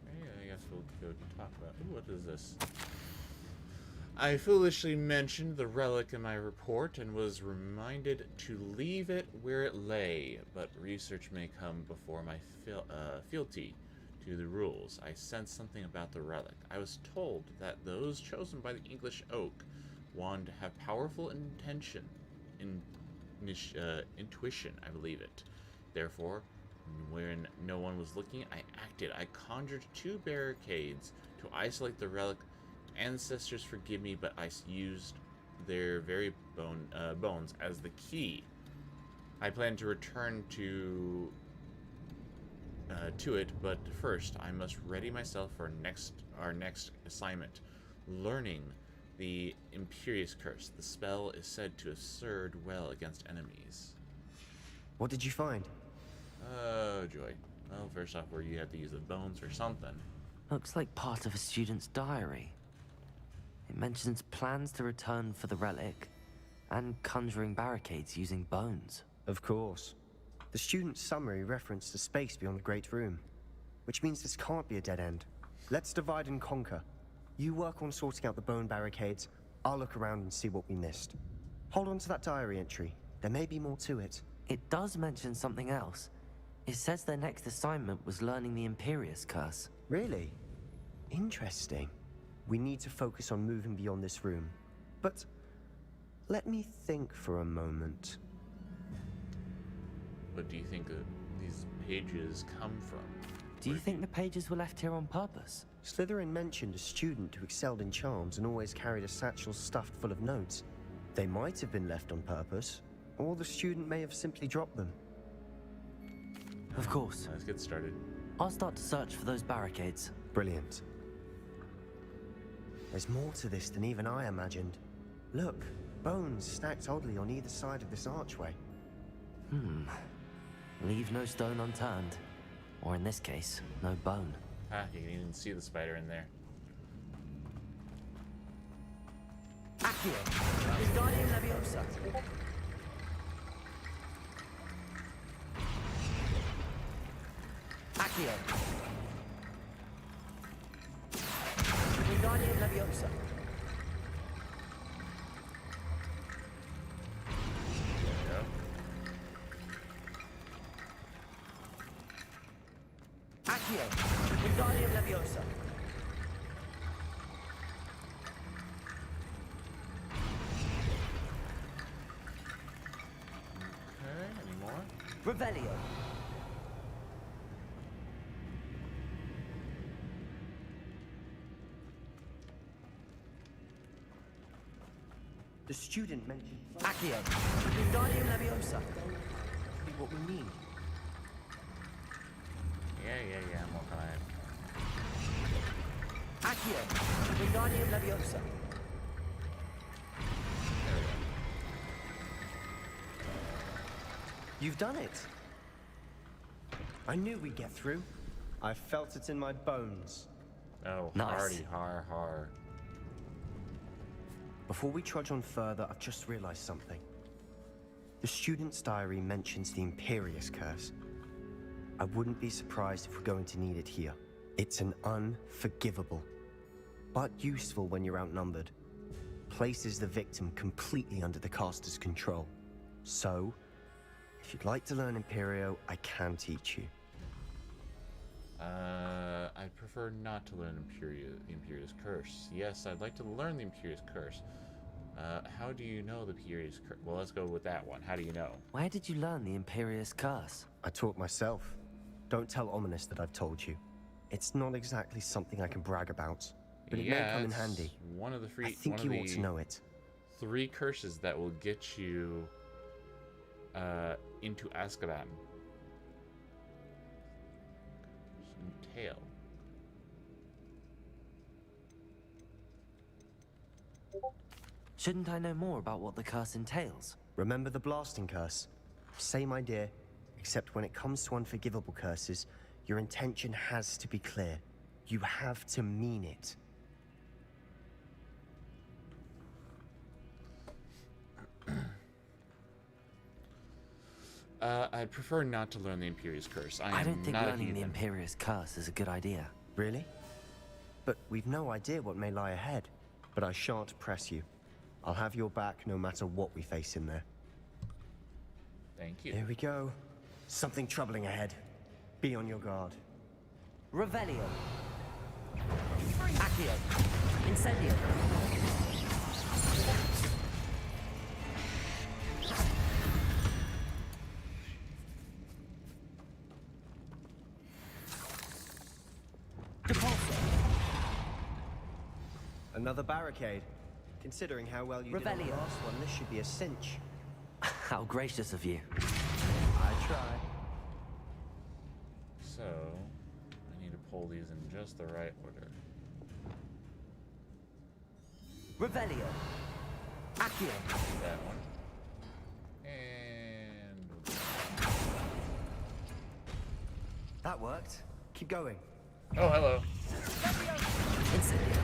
I guess we'll go talk about. Ooh, what is this? I foolishly mentioned the relic in my report and was reminded to leave it where it lay, but research may come before my fealty to the rules. I sensed something about the relic. I was told that those chosen by the English oak wand have powerful intuition, I believe it. Therefore, when no one was looking, I acted. I conjured 2 barricades to isolate the relic. Ancestors forgive me, but I used their very bones as the key. I plan to return to it, but first I must ready myself for our next assignment. Learning the Imperious Curse. The spell is said to assert well against enemies. What did you find? Oh, joy. Well, first off, where you have to use the bones or something. Looks like part of a student's diary. It mentions plans to return for the relic and conjuring barricades using bones. Of course. The student's summary referenced a space beyond the Great Room, which means this can't be a dead end. Let's divide and conquer. You work on sorting out the bone barricades. I'll look around and see what we missed. Hold on to that diary entry. There may be more to it. It does mention something else. It says their next assignment was learning the Imperious Curse. Really? Interesting. We need to focus on moving beyond this room. But let me think for a moment. What do you think these pages come from? Do you think the pages were left here on purpose? Slytherin mentioned a student who excelled in charms and always carried a satchel stuffed full of notes. They might have been left on purpose, or the student may have simply dropped them. Of course. Let's get started. I'll start to search for those barricades. Brilliant. There's more to this than even I imagined. Look, bones stacked oddly on either side of this archway. Leave no stone unturned. Or in this case, no bone. Ah, you can even see the spider in there. Accio! Wingardium Leviosa! Accio! Accio. Wingardium Leviosa. Okay, any more? Revelio. The student mentioned Accio. Wingardium Leviosa. be what we need. Yeah, I'm working on it. Accio. Wingardium Leviosa. There we go. You've done it. I knew we'd get through. I felt it in my bones. Oh, Nice. hardy, har. Before we trudge on further, I've just realized something. The student's diary mentions the Imperious Curse. I wouldn't be surprised if we're going to need it here. It's an unforgivable, but useful when you're outnumbered. Places the victim completely under the caster's control. So, if you'd like to learn Imperio, I can teach you. I'd prefer not to learn the Imperious Curse. Yes, I'd like to learn the Imperious Curse. How do you know the Imperious Curse? Well, let's go with that one. How do you know? Where did you learn the Imperious Curse? I taught myself. Don't tell Ominous that I've told you. It's not exactly something I can brag about, but it may come in it's handy. One of the I think you ought to know it. 3 curses that will get you into Azkaban. Tail. Shouldn't I know more about what the curse entails? Remember the blasting curse? Same idea, except when it comes to unforgivable curses, your intention has to be clear. You have to mean it. I'd prefer not to learn the Imperious Curse. I don't think not a learning the heathen. Imperious Curse is a good idea. Really? But we've no idea what may lie ahead. But I shan't press you. I'll have your back no matter what we face in there. Thank you. Here we go. Something troubling ahead. Be on your guard. Revelio. Accio. Incendio. Depulso. Another barricade. Considering how well you did on the Revelio. last one, this should be a cinch. How gracious of you. I try. So, I need to pull these in just the right order. Revelio. Accio. That one. And... That worked. Keep going. Oh, hello. Incendio.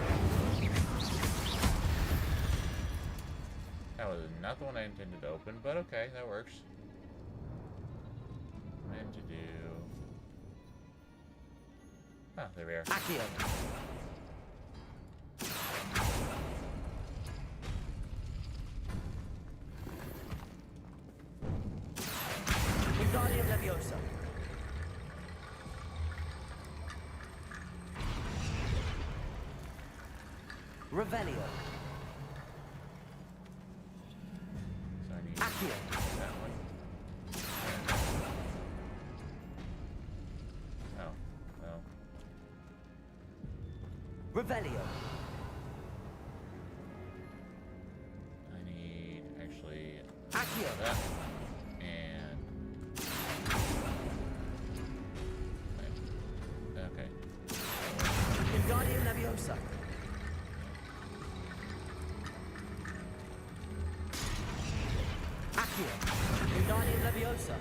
That was not the one I intended to open, but okay, that works. Meant to do... Ah, there we are. Accio. Wingardium Leviosa. Revelio. So I need Accio. that one. And... Oh, well. Revelio. I need actually Accio. that and okay. Wingardium Leviosa. Accio. Wingardium Leviosa.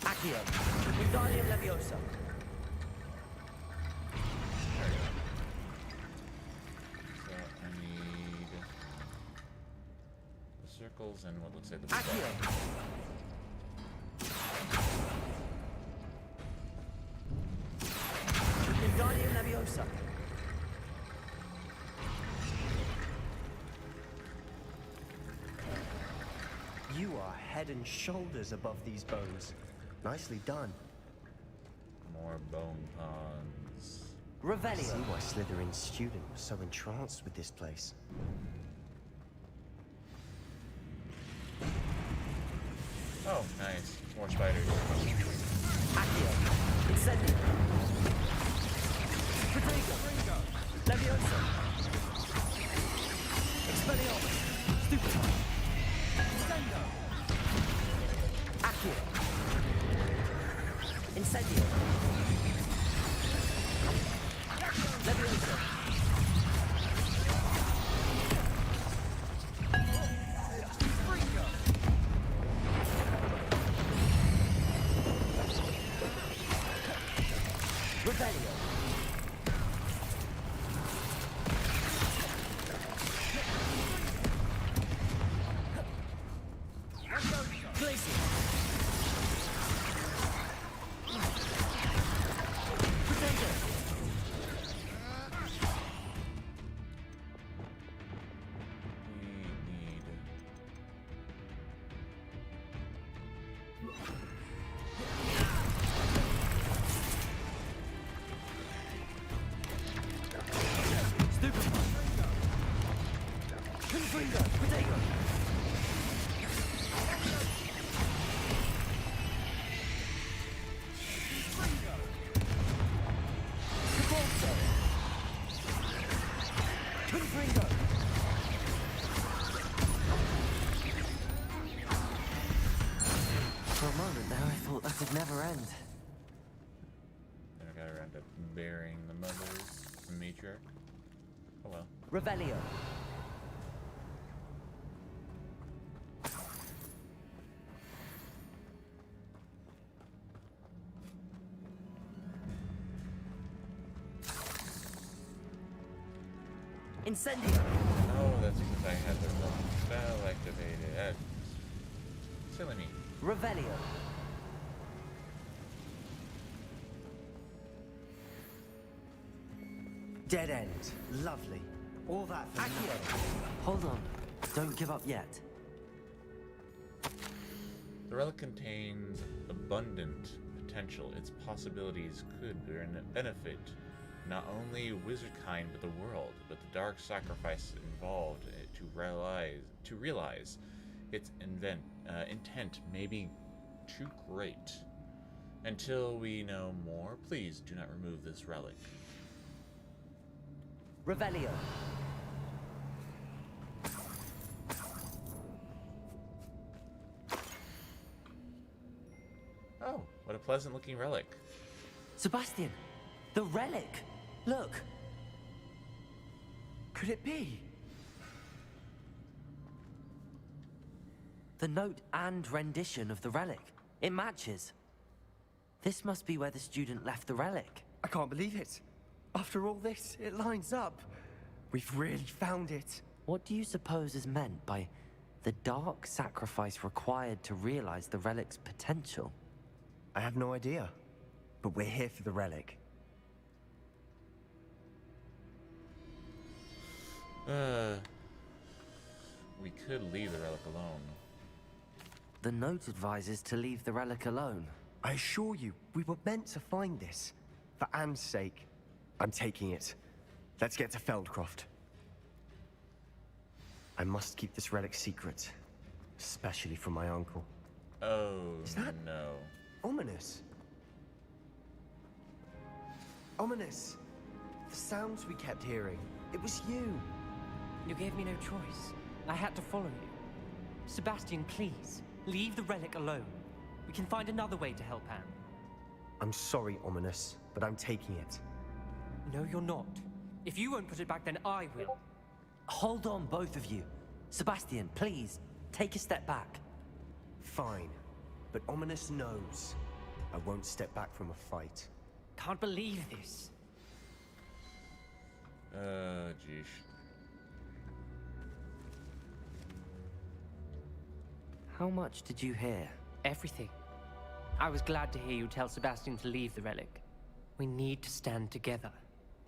Accio. Wingardium Leviosa. There we go. So I need the circles and what looks like the Accio. Wingardium Leviosa. You are head and shoulders above these bones. Nicely done. More bone puns. I Revelio. see why Slytherin's student was so entranced with this place. Oh, nice. More spiders. Accio. Incendio. Protego. Levioso. Expelliarmus. Stupefy. Incendio. Accio. Incendio. Levioso. Revelio. Glacier. Potato. Confringo. Potato. Cabalso. Confringo. For a moment there, I thought that could never end. Then I gotta end up burying the mother's matriarch. Oh well. Revelio. Incendio. Oh, that's because I had the wrong spell activated. Silly me. Revelio. Dead end. Lovely. All that for Accio. Hold on. Don't give up yet. The relic contains abundant potential. Its possibilities could benefit not only wizardkind but the world. But the dark sacrifice involved to realize its intent may be too great. Until we know more, please do not remove this relic. Revelio. Oh, what a pleasant looking relic. Sebastian, the relic. Look. Could it be? The note and rendition of the relic. It matches. This must be where the student left the relic. I can't believe it. After all this, it lines up. We've really found it. What do you suppose is meant by the dark sacrifice required to realize the relic's potential? I have no idea. But we're here for the relic. We could leave the relic alone. The note advises to leave the relic alone. I assure you, we were meant to find this. For Anne's sake. I'm taking it. Let's get to Feldcroft. I must keep this relic secret. Especially from my uncle. Oh, Is that no. Ominous? Ominous! The sounds we kept hearing. It was you. You gave me no choice. I had to follow you. Sebastian, please, leave the relic alone. We can find another way to help Anne. I'm sorry, Ominous, but I'm taking it. No, you're not. If you won't put it back, then I will. Hold on, both of you. Sebastian, please, take a step back. Fine. But Ominous knows. I won't step back from a fight. Can't believe this. Jeesh. How much did you hear? Everything. I was glad to hear you tell Sebastian to leave the relic. We need to stand together.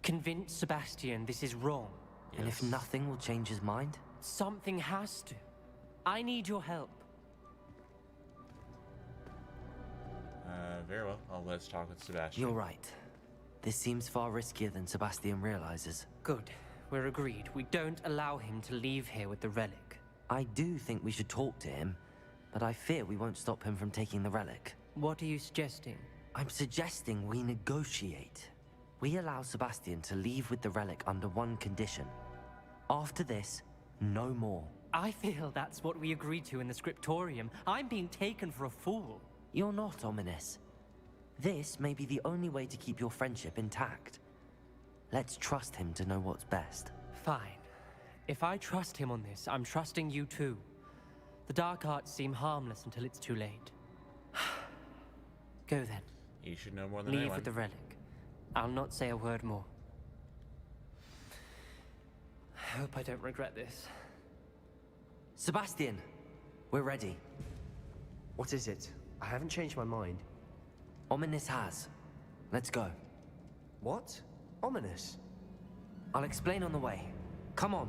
Convince Sebastian this is wrong. And if nothing will change his mind? Something has to. I need your help. Very well. Let's talk with Sebastian. You're right. This seems far riskier than Sebastian realizes. Good. We're agreed. We don't allow him to leave here with the relic. I do think we should talk to him, but I fear we won't stop him from taking the relic. What are you suggesting? I'm suggesting we negotiate. We allow Sebastian to leave with the relic under one condition. After this, no more. I feel that's what we agreed to in the scriptorium. I'm being taken for a fool. You're not, Ominous. This may be the only way to keep your friendship intact. Let's trust him to know what's best. Fine. If I trust him on this, I'm trusting you too. The dark arts seem harmless until it's too late. Go then. You should know more than Leave anyone. with the relic. I'll not say a word more. I hope I don't regret this. Sebastian, we're ready. What is it? I haven't changed my mind. Ominous has. Let's go. What? Ominous? I'll explain on the way. Come on.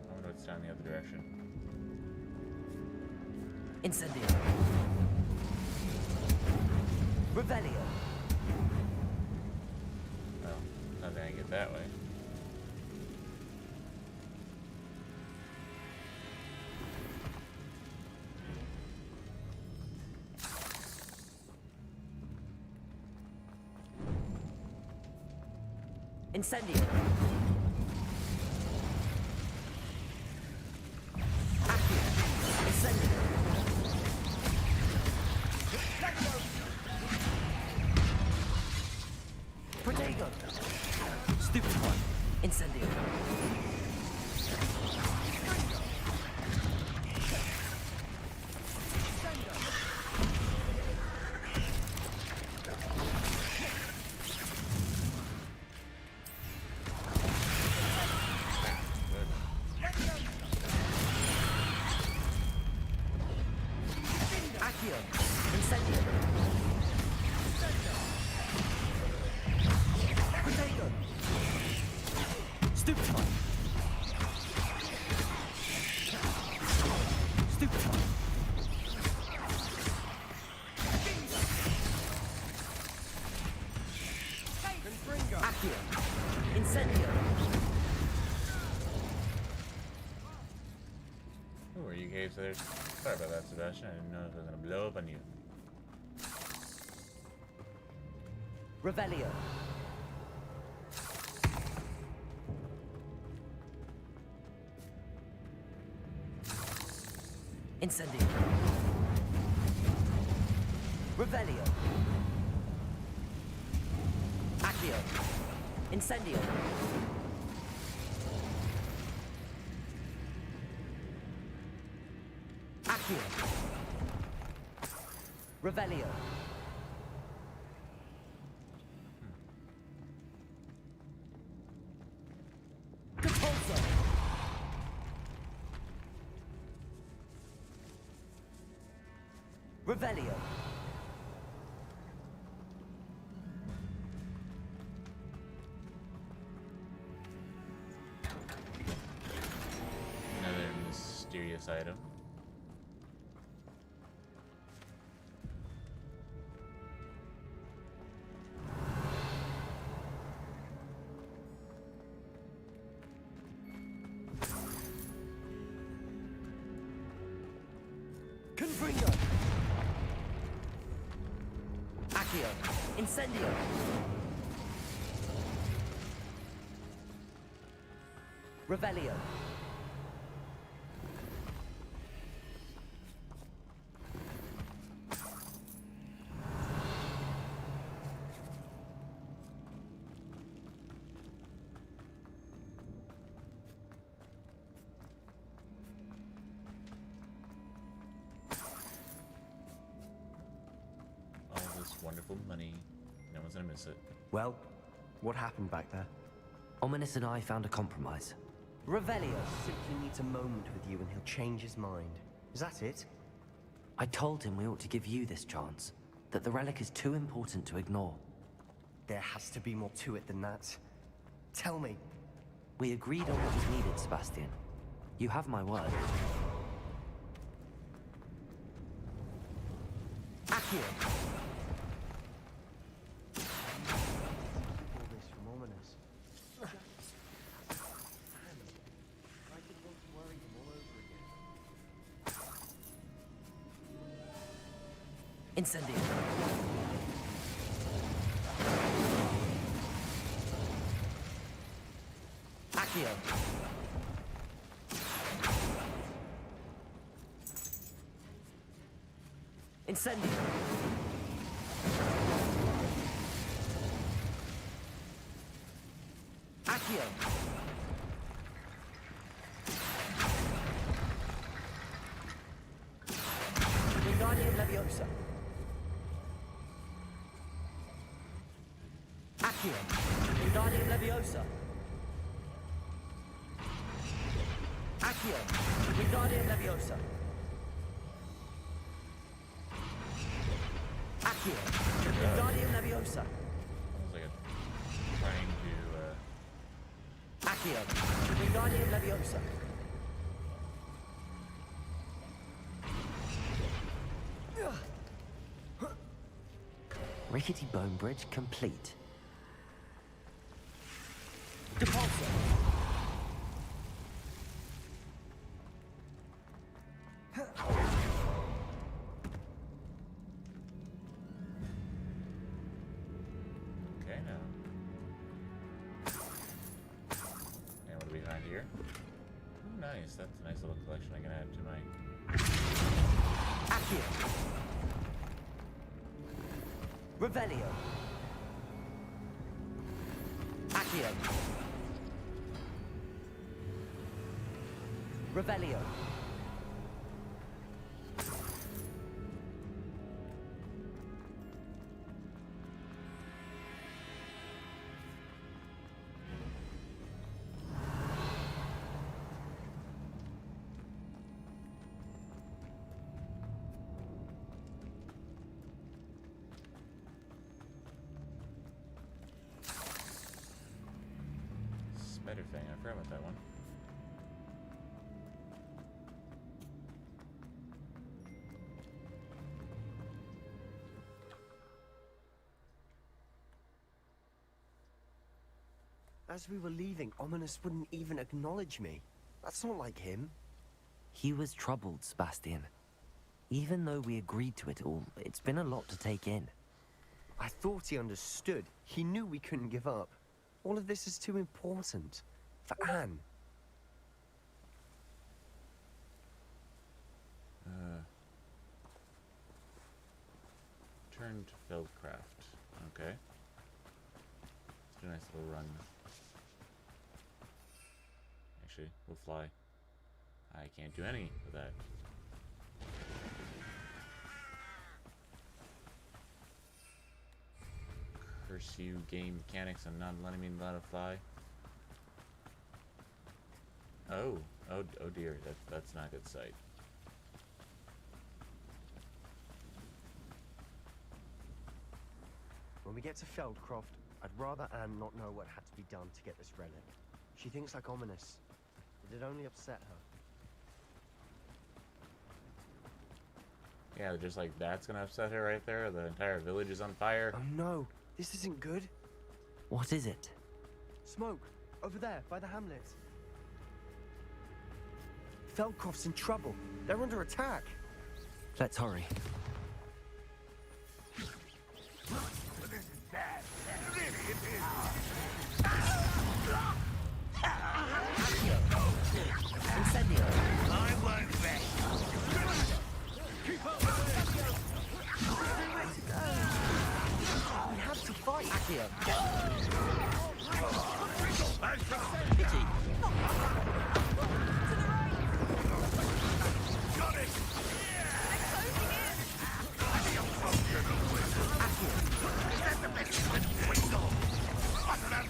I wonder what's down the other direction. Incendio. Revelio. Well, nothing I get that way. Incendio. Incendio. Protego. Stupid one. Incendio. Accio. Incendio. Protego. Stupid one. Stupid one. Accio. Incendio. Who are you caves there? Sorry about that, Sebastian. I didn't know if it was gonna blow up on you. Revelio. Incendio. Revelio. Accio. Incendio. Accio. Revelio. Capulso. Revelio. Another mysterious item. Confringo. Accio. Incendio. Revelio. All this wonderful money. No one's gonna miss it. Well, what happened back there? Ominous and I found a compromise. Revelio. Simply needs a moment with you and he'll change his mind. Is that it? I told him we ought to give you this chance. that the relic is too important to ignore. There has to be more to it than that. Tell me. We agreed on what was needed, Sebastian. You have my word. Accio! All this from Ominous. I could want to worry him all over again. Incendio. Accio. Incendio. Accio. Wingardium Leviosa. Accio. Wingardium Leviosa. Accio. Wingardium Leviosa. Accio. Wingardium Leviosa. Sounds like I'm trying to, Accio. Wingardium Leviosa. Rickety bone bridge complete. Depulsor. Okay, now. And what do we find here? Ooh, nice. That's a nice little collection I can add to my... Accio. Revelio. Accio. Revelio. Spider Fang, I forgot about that one. As we were leaving, Ominous wouldn't even acknowledge me. That's not like him. He was troubled, Sebastian. Even though we agreed to it all, it's been a lot to take in. I thought he understood. He knew we couldn't give up. All of this is too important. For Anne. Turn to Feldcraft. Okay. Let's do a nice little run. Actually, we'll fly. I can't do any of that. Curse you, game mechanics, and not letting me let it fly. Oh dear, that's not a good sight. When we get to Feldcroft, I'd rather Anne not know what had to be done to get this relic. She thinks like Ominous. It'd only upset her. Yeah, just like that's gonna upset her right there. The entire village is on fire. Oh no, this isn't good. What is it? Smoke, over there, by the hamlet. Feldcroft's in trouble. They're under attack. Let's hurry. Incendio. I won't rest. Keep up. We have to fight. Accio. Pity. Got it. Is that the best you can do? I don't have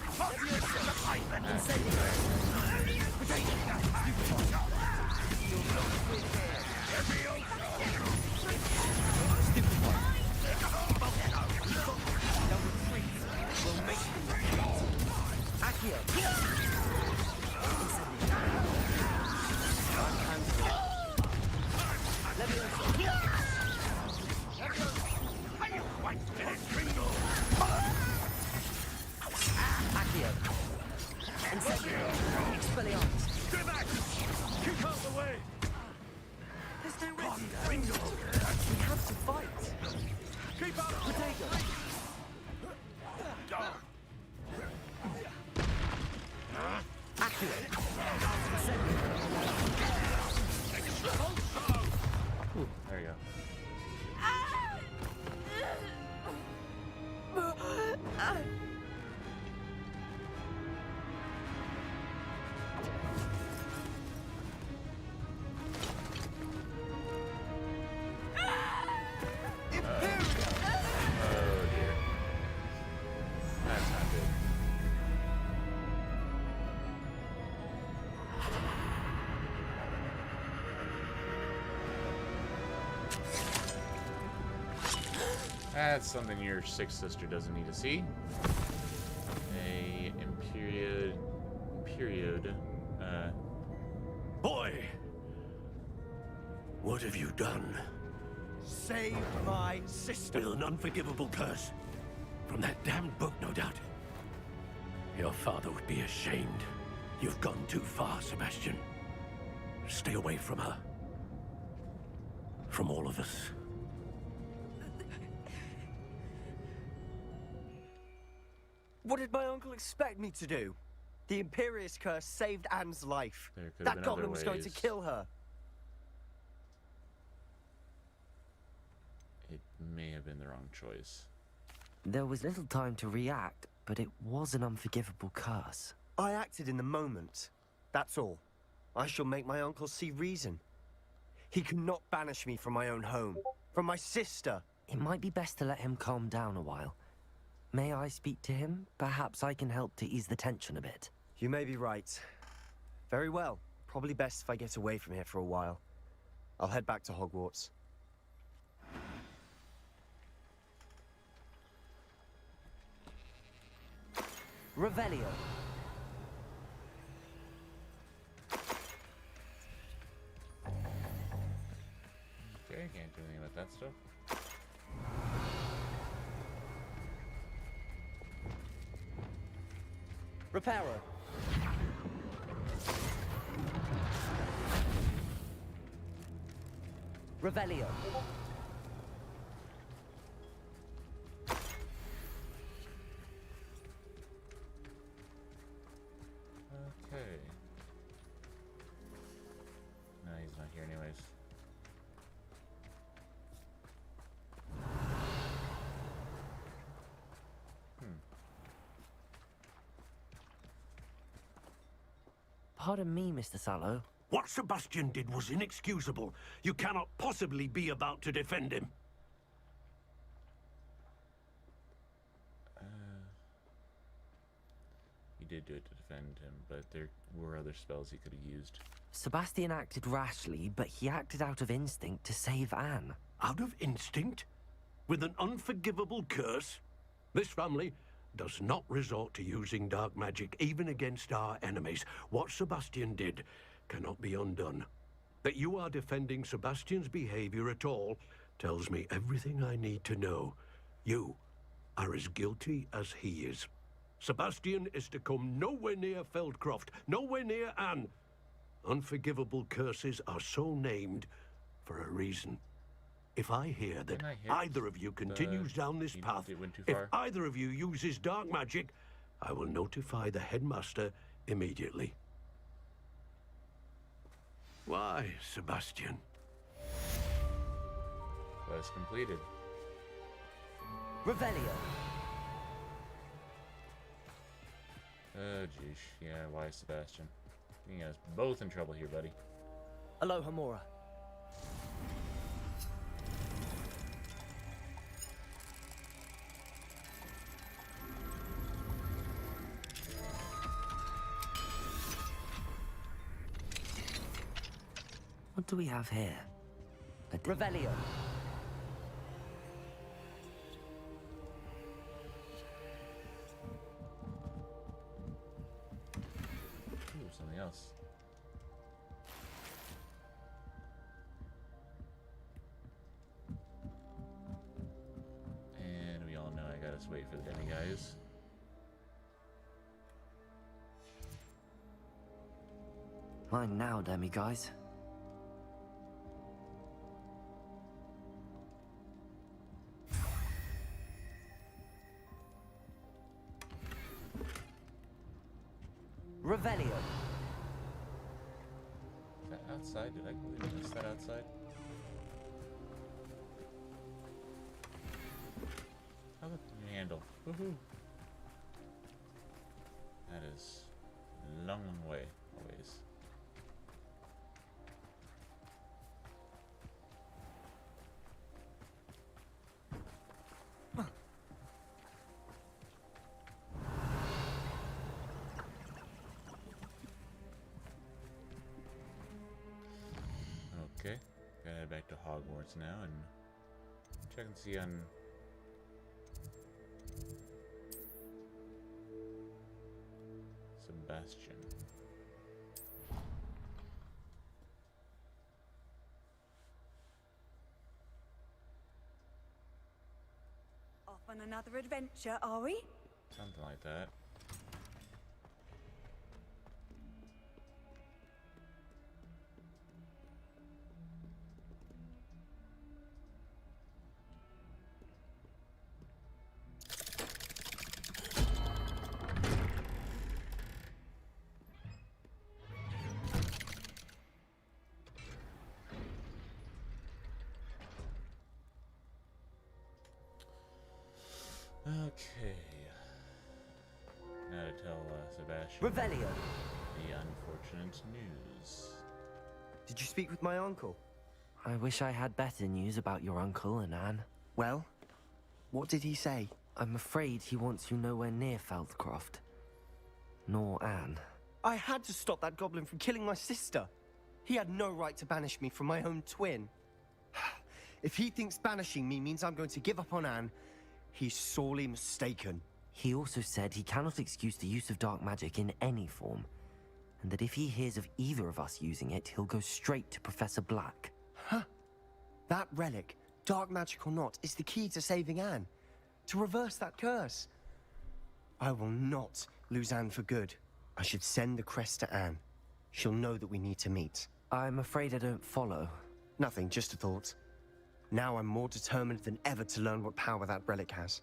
Bingo! We have to fight! Keep up! Potato! Accurate! Ooh, there you go. Oh dear. That's not good. That's something your sixth sister doesn't need to see. A period. Boy! What have you done? Save my sister! With an unforgivable curse. From that damned book, no doubt. Your father would be ashamed. You've gone too far, Sebastian. Stay away from her. From all of us. What did my uncle expect me to do? The Imperious curse saved Anne's life. There could have That been goblin other was going to ways. kill her. It may have been the wrong choice. There was little time to react, but it was an unforgivable curse. I acted in the moment. That's all. I shall make my uncle see reason. He cannot banish me from my own home. From my sister. It might be best to let him calm down a while. May I speak to him? Perhaps I can help to ease the tension a bit. You may be right. Very well. Probably best if I get away from here for a while. I'll head back to Hogwarts. Revelio. Okay, can't do anything about that stuff. Reparo. Revelio. Okay. No, he's not here anyways. Pardon me, Mr. Sallow. What Sebastian did was inexcusable. You cannot possibly be about to defend him. He did do it to defend him, but there were other spells he could have used. Sebastian acted rashly, but he acted out of instinct to save Anne. Out of instinct? With an unforgivable curse? This family does not resort to using dark magic even against our enemies. What Sebastian did cannot be undone. That you are defending Sebastian's behavior at all tells me everything I need to know. You are as guilty as he is. Sebastian is to come nowhere near Feldcroft, nowhere near Anne. Unforgivable curses are so named for a reason. If I hear that either of you continues down this path, if either of you uses dark magic, I will notify the headmaster immediately. Why, Sebastian? Quest completed. Revelio. Oh, jeez. Yeah, why, Sebastian? You guys both in trouble here, buddy. Aloha Mora. What do we have here? Revelio. Ooh, something else. And we all know I gotta wait for the demiguys. Mine now, demi guys. Revelio. Is that outside? Did I completely miss that outside? Oh, look, new handle. Woohoo! That is a long, long way, always. Okay, gotta head back to Hogwarts now and check and see on Sebastian. Off on another adventure, are we? Something like that. Okay. Now to tell Sebastian Revelio. the unfortunate news. Did you speak with my uncle? I wish I had better news about your uncle and Anne. Well, what did he say? I'm afraid he wants you nowhere near Feldcroft. Nor Anne. I had to stop that goblin from killing my sister. He had no right to banish me from my own twin. If he thinks banishing me means I'm going to give up on Anne, he's sorely mistaken. He also said he cannot excuse the use of dark magic in any form, and that if he hears of either of us using it, he'll go straight to Professor Black. Huh? That relic, dark magic or not, is the key to saving Anne. To reverse that curse. I will not lose Anne for good. I should send the crest to Anne. She'll know that we need to meet. I'm afraid I don't follow. Nothing, just a thought. Now I'm more determined than ever to learn what power that relic has.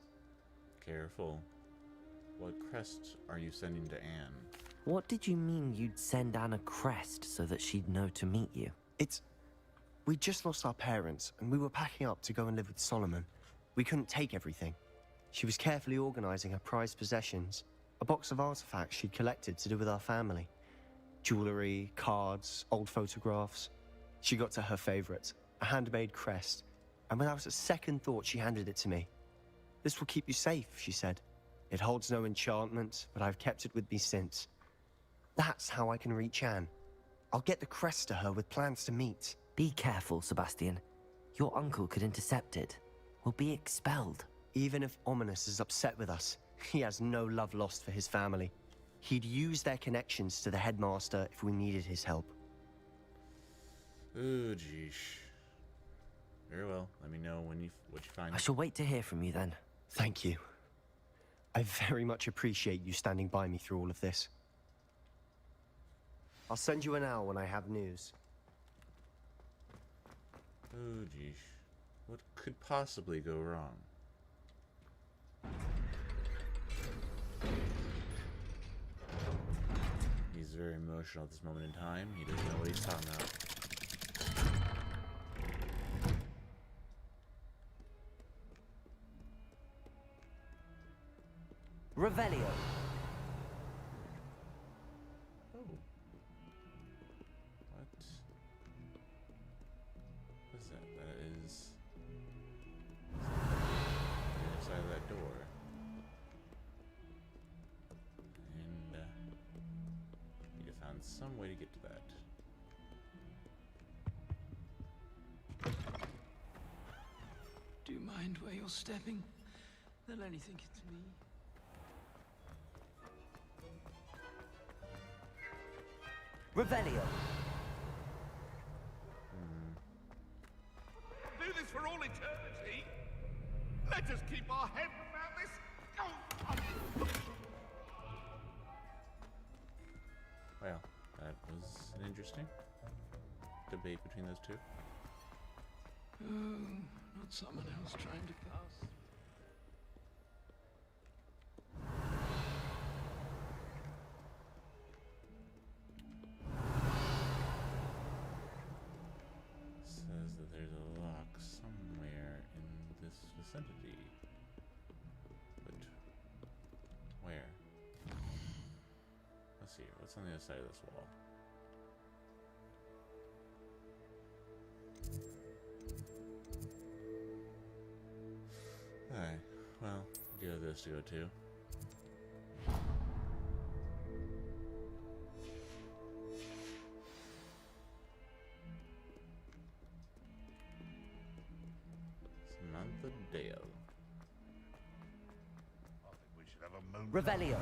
Careful. What crest are you sending to Anne? What did you mean you'd send Anne a crest so that she'd know to meet you? We just lost our parents, and we were packing up to go and live with Solomon. We couldn't take everything. She was carefully organizing her prized possessions, a box of artifacts she'd collected to do with our family. Jewelry, cards, old photographs. She got to her favorite, a handmade crest, and without a second thought, she handed it to me. This will keep you safe, she said. It holds no enchantment, but I've kept it with me since. That's how I can reach Anne. I'll get the crest to her with plans to meet. Be careful, Sebastian. Your uncle could intercept it. We'll be expelled. Even if Ominous is upset with us, he has no love lost for his family. He'd use their connections to the headmaster if we needed his help. Oh, geesh. Very well. Let me know what you find. I shall wait to hear from you then. Thank you. I very much appreciate you standing by me through all of this. I'll send you an owl when I have news. Oh, geesh. What could possibly go wrong? He's very emotional at this moment in time. He doesn't know what he's talking about. Revelio. Oh. What? What's that? That is the other side of that door. And need to find some way to get to that. Do you mind where you're stepping? They'll only think it's me. Revelio. Do this for all eternity. Let us keep our heads around this. Well, that was an interesting debate between those two. Oh, not someone else trying to pass. Let's see, what's on the other side of this wall? Alright, well, do have this to go to. Samantha Dale. I think we should have a moon. Revelio.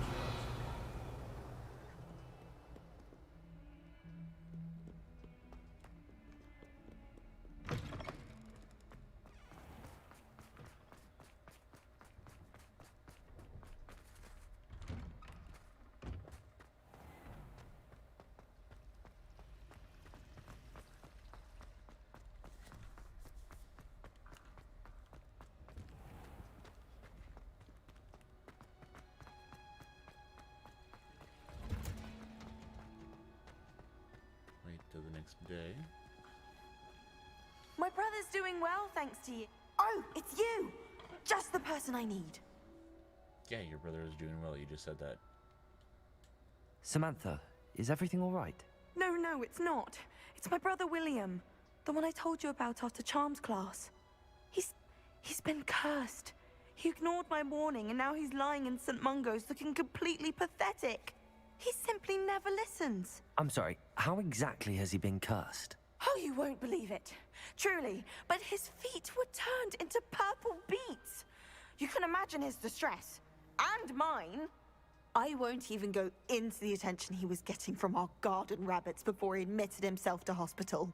Wait till the next day. My brother's doing well, thanks to you. Oh, it's you! Just the person I need. Yeah, your brother is doing well. You just said that. Samantha, is everything all right? No, it's not. It's my brother William. The one I told you about after Charms class. He's been cursed. He ignored my warning and now he's lying in St. Mungo's looking completely pathetic. He simply never listens. I'm sorry, how exactly has he been cursed? Oh, you won't believe it. Truly, but his feet were turned into purple beets. You can imagine his distress. And mine. I won't even go into the attention he was getting from our garden rabbits before he admitted himself to hospital.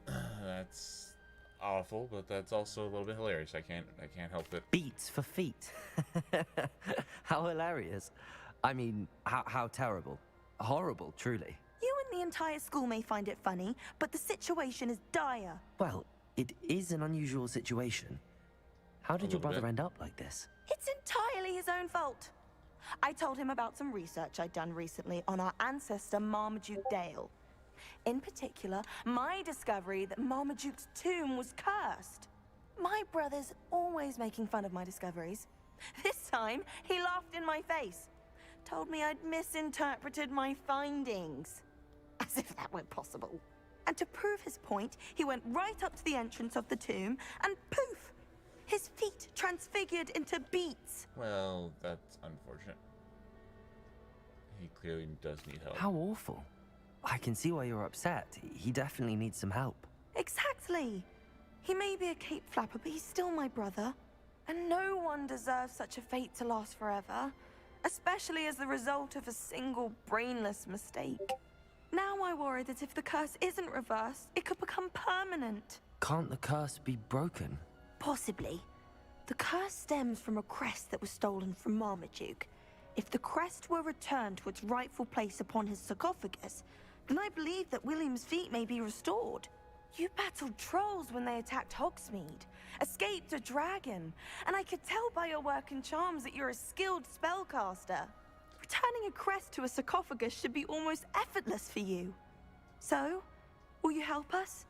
That's awful, but that's also a little bit hilarious. I can't help it. Beats for feet. How hilarious. I mean, how terrible. Horrible, truly. You and the entire school may find it funny, but the situation is dire. Well, it is an unusual situation. How did your brother end up like this? It's entirely his own fault. I told him about some research I'd done recently on our ancestor Marmaduke Dale. In particular, my discovery that Marmaduke's tomb was cursed. My brother's always making fun of my discoveries. This time, he laughed in my face. Told me I'd misinterpreted my findings. As if that were possible. And to prove his point, he went right up to the entrance of the tomb and poof! His feet transfigured into beets. Well, that's unfortunate. He clearly does need help. How awful. I can see why you're upset. He definitely needs some help. Exactly. He may be a cape flapper, but he's still my brother. And no one deserves such a fate to last forever. Especially as the result of a single brainless mistake. Now I worry that if the curse isn't reversed, it could become permanent. Can't the curse be broken? Possibly. The curse stems from a crest that was stolen from Marmaduke. If the crest were returned to its rightful place upon his sarcophagus, then I believe that William's feet may be restored. You battled trolls when they attacked Hogsmeade, escaped a dragon, and I could tell by your work and charms that you're a skilled spellcaster. Returning a crest to a sarcophagus should be almost effortless for you. So, will you help us?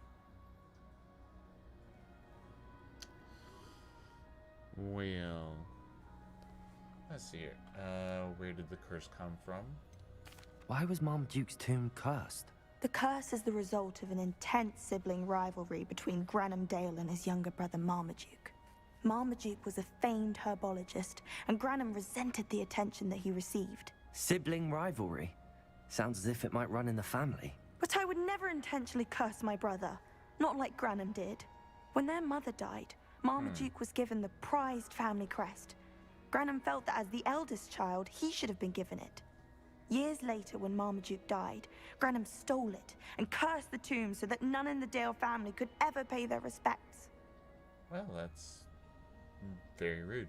Well, let's see here. Where did the curse come from? Why was Marmaduke's tomb cursed? The curse is the result of an intense sibling rivalry between Granham Dale and his younger brother Marmaduke. Marmaduke was a famed herbologist, and Granham resented the attention that he received. Sibling rivalry? Sounds as if it might run in the family. But I would never intentionally curse my brother, not like Granham did. When their mother died, Marmaduke was given the prized family crest. Granham felt that as the eldest child, he should have been given it. Years later, when Marmaduke died, Granham stole it and cursed the tomb so that none in the Dale family could ever pay their respects. Well, that's very rude.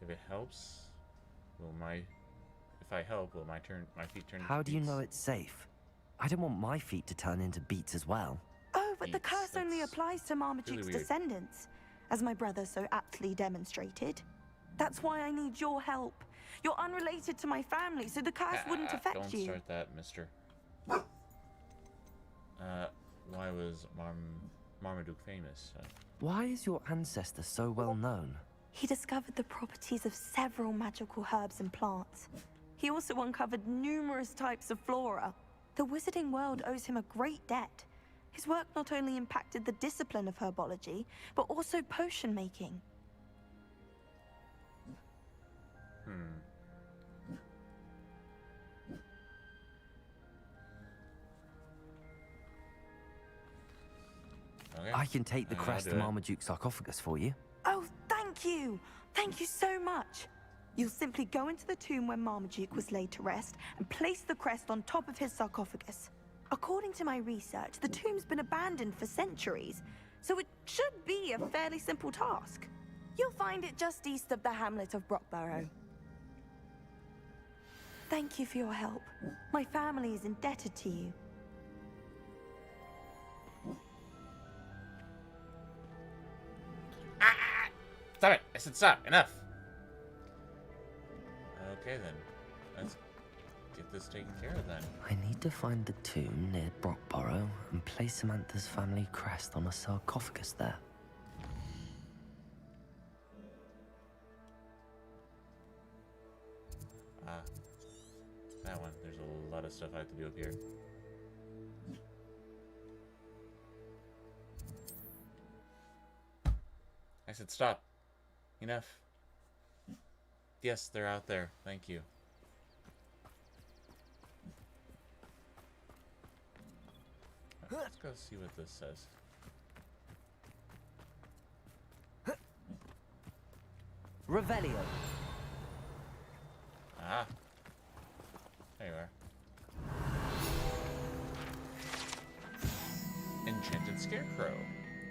If it helps, if I help, will my feet turn into How do you beets? know it's safe? I don't want my feet to turn into beets as well. Oh, but the Beets, curse only that's applies to Marmaduke's really weird. descendants, as my brother so aptly demonstrated. That's why I need your help. You're unrelated to my family, so the curse wouldn't affect don't you. start that, mister. Why was Marmaduke famous. Why is your ancestor so well known? He discovered the properties of several magical herbs and plants. He also uncovered numerous types of flora. The wizarding world owes him a great debt. His work not only impacted the discipline of herbology, but also potion making. Okay. I can take the crest I'll to do it. Marmaduke's sarcophagus for you. Oh, thank you! Thank you so much! You'll simply go into the tomb where Marmaduke was laid to rest and place the crest on top of his sarcophagus. According to my research, the tomb's been abandoned for centuries, so it should be a fairly simple task. You'll find it just east of the hamlet of Brockborough. Thank you for your help. My family is indebted to you. Stop it! I said stop! Enough! Okay then. Let's get this taken care of then. I need to find the tomb near Brockborough and place Samantha's family crest on a sarcophagus there. Ah. That one. There's a lot of stuff I have to do up here. I said stop. Enough. Yes, they're out there. Thank you. Let's go see what this says. Revelio. Ah. There you are. Enchanted Scarecrow.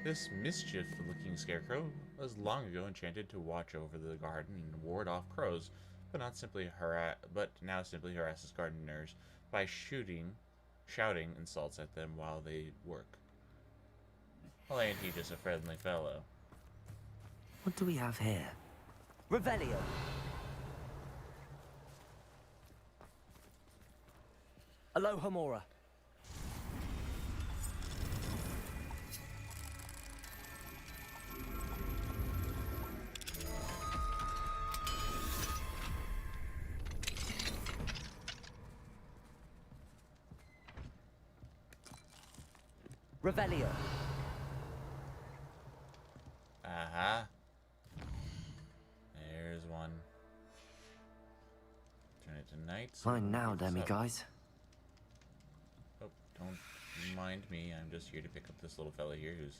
This mischief-looking scarecrow was long ago enchanted to watch over the garden and ward off crows, but now simply harasses gardeners by shouting insults at them while they work. Well, ain't he just a friendly fellow? What do we have here? Revelio. Alohomora. Revelio. Aha. There's one. Turn it to night. Fine now, guys. Oh, don't mind me. I'm just here to pick up this little fella here who's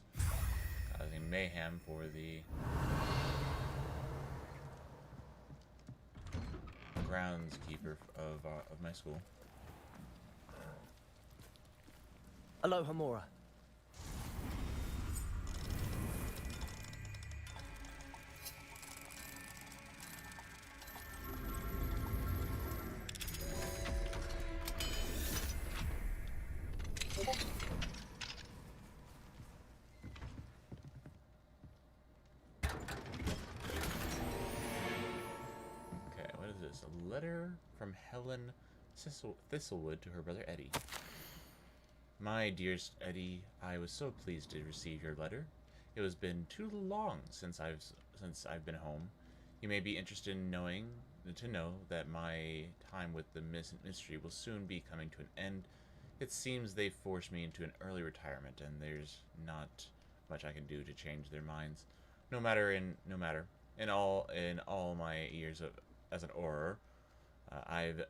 causing mayhem for the groundskeeper of my school. Alohomora. A letter from Helen Thistlewood to her brother Eddie. My dearest Eddie, I was so pleased to receive your letter. It has been too long since I've been home. You may be interested in to know that my time with the mystery will soon be coming to an end. It seems they forced me into an early retirement, and there's not much I can do to change their minds. No matter in all my years as an Auror, I've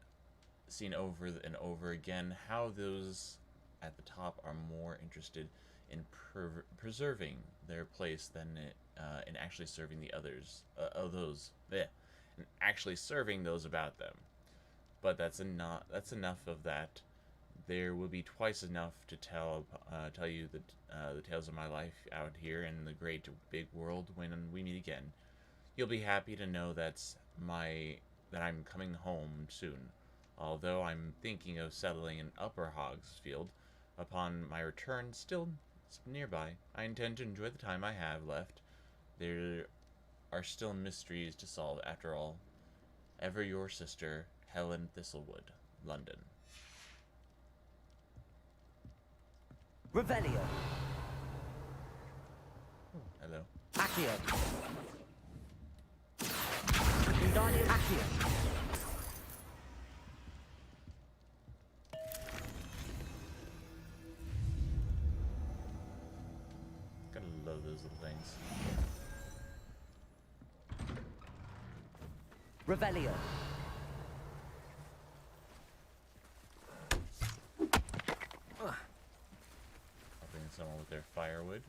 seen over and over again how those at the top are more interested in preserving their place than in actually serving the others, and actually serving those about them. But that's enough of that. There will be twice enough to tell you the tales of my life out here in the great big world when we meet again. You'll be happy to know that I'm coming home soon. Although I'm thinking of settling in Upper Hogsfield upon my return, still nearby. I intend to enjoy the time I have left. There are still mysteries to solve after all. Ever your sister, Helen Thistlewood, London. Revelio. Hello. Accio. Wingardium Accio. Gotta love those little things. Revelio. Helping someone with their firewood.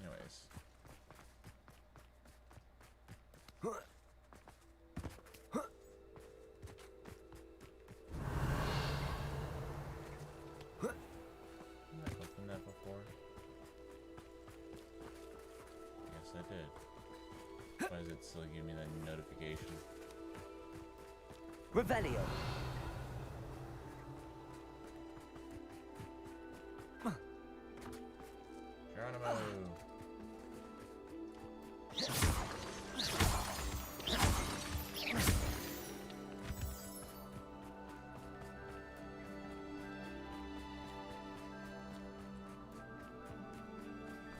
Anyways. Have I opened that before? Yes, I did. Why is it still giving me that notification? Revelio. Geronimo!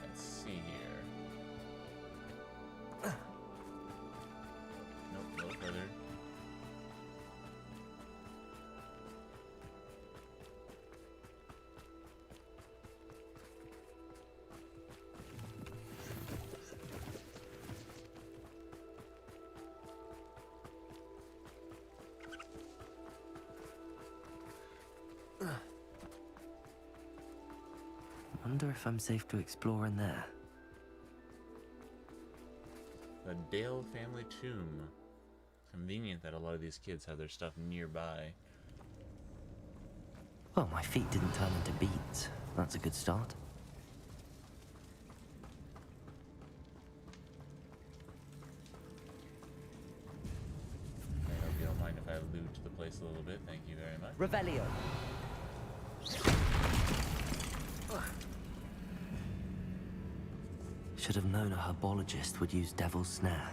Let's see here. Nope, no further. Wonder if I'm safe to explore in there. The Dale family tomb. Convenient that a lot of these kids have their stuff nearby. Well, my feet didn't turn into beads. That's a good start. I hope you don't mind if I allude to the place a little bit. Thank you very much. Revelio. Should have known a herbologist would use Devil's Snare.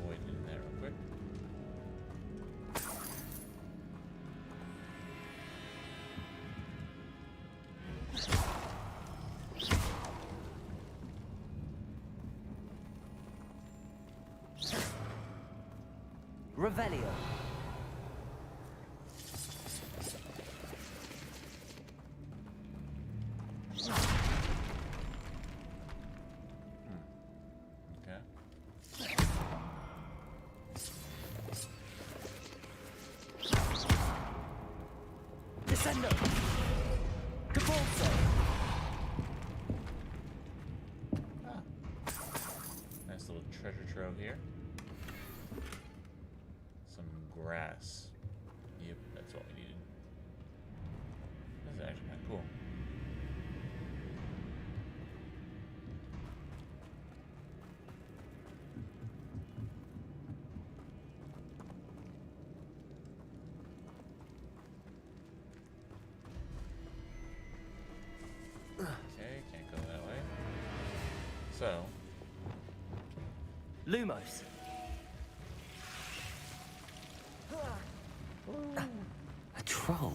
Void in there real quick. Revelio. Okay. Descendo. Capulso. Nice little treasure trove here. Some grass. Yep, that's what we needed. This is actually kind of cool. Okay, can't go that way. So, Lumos. A troll?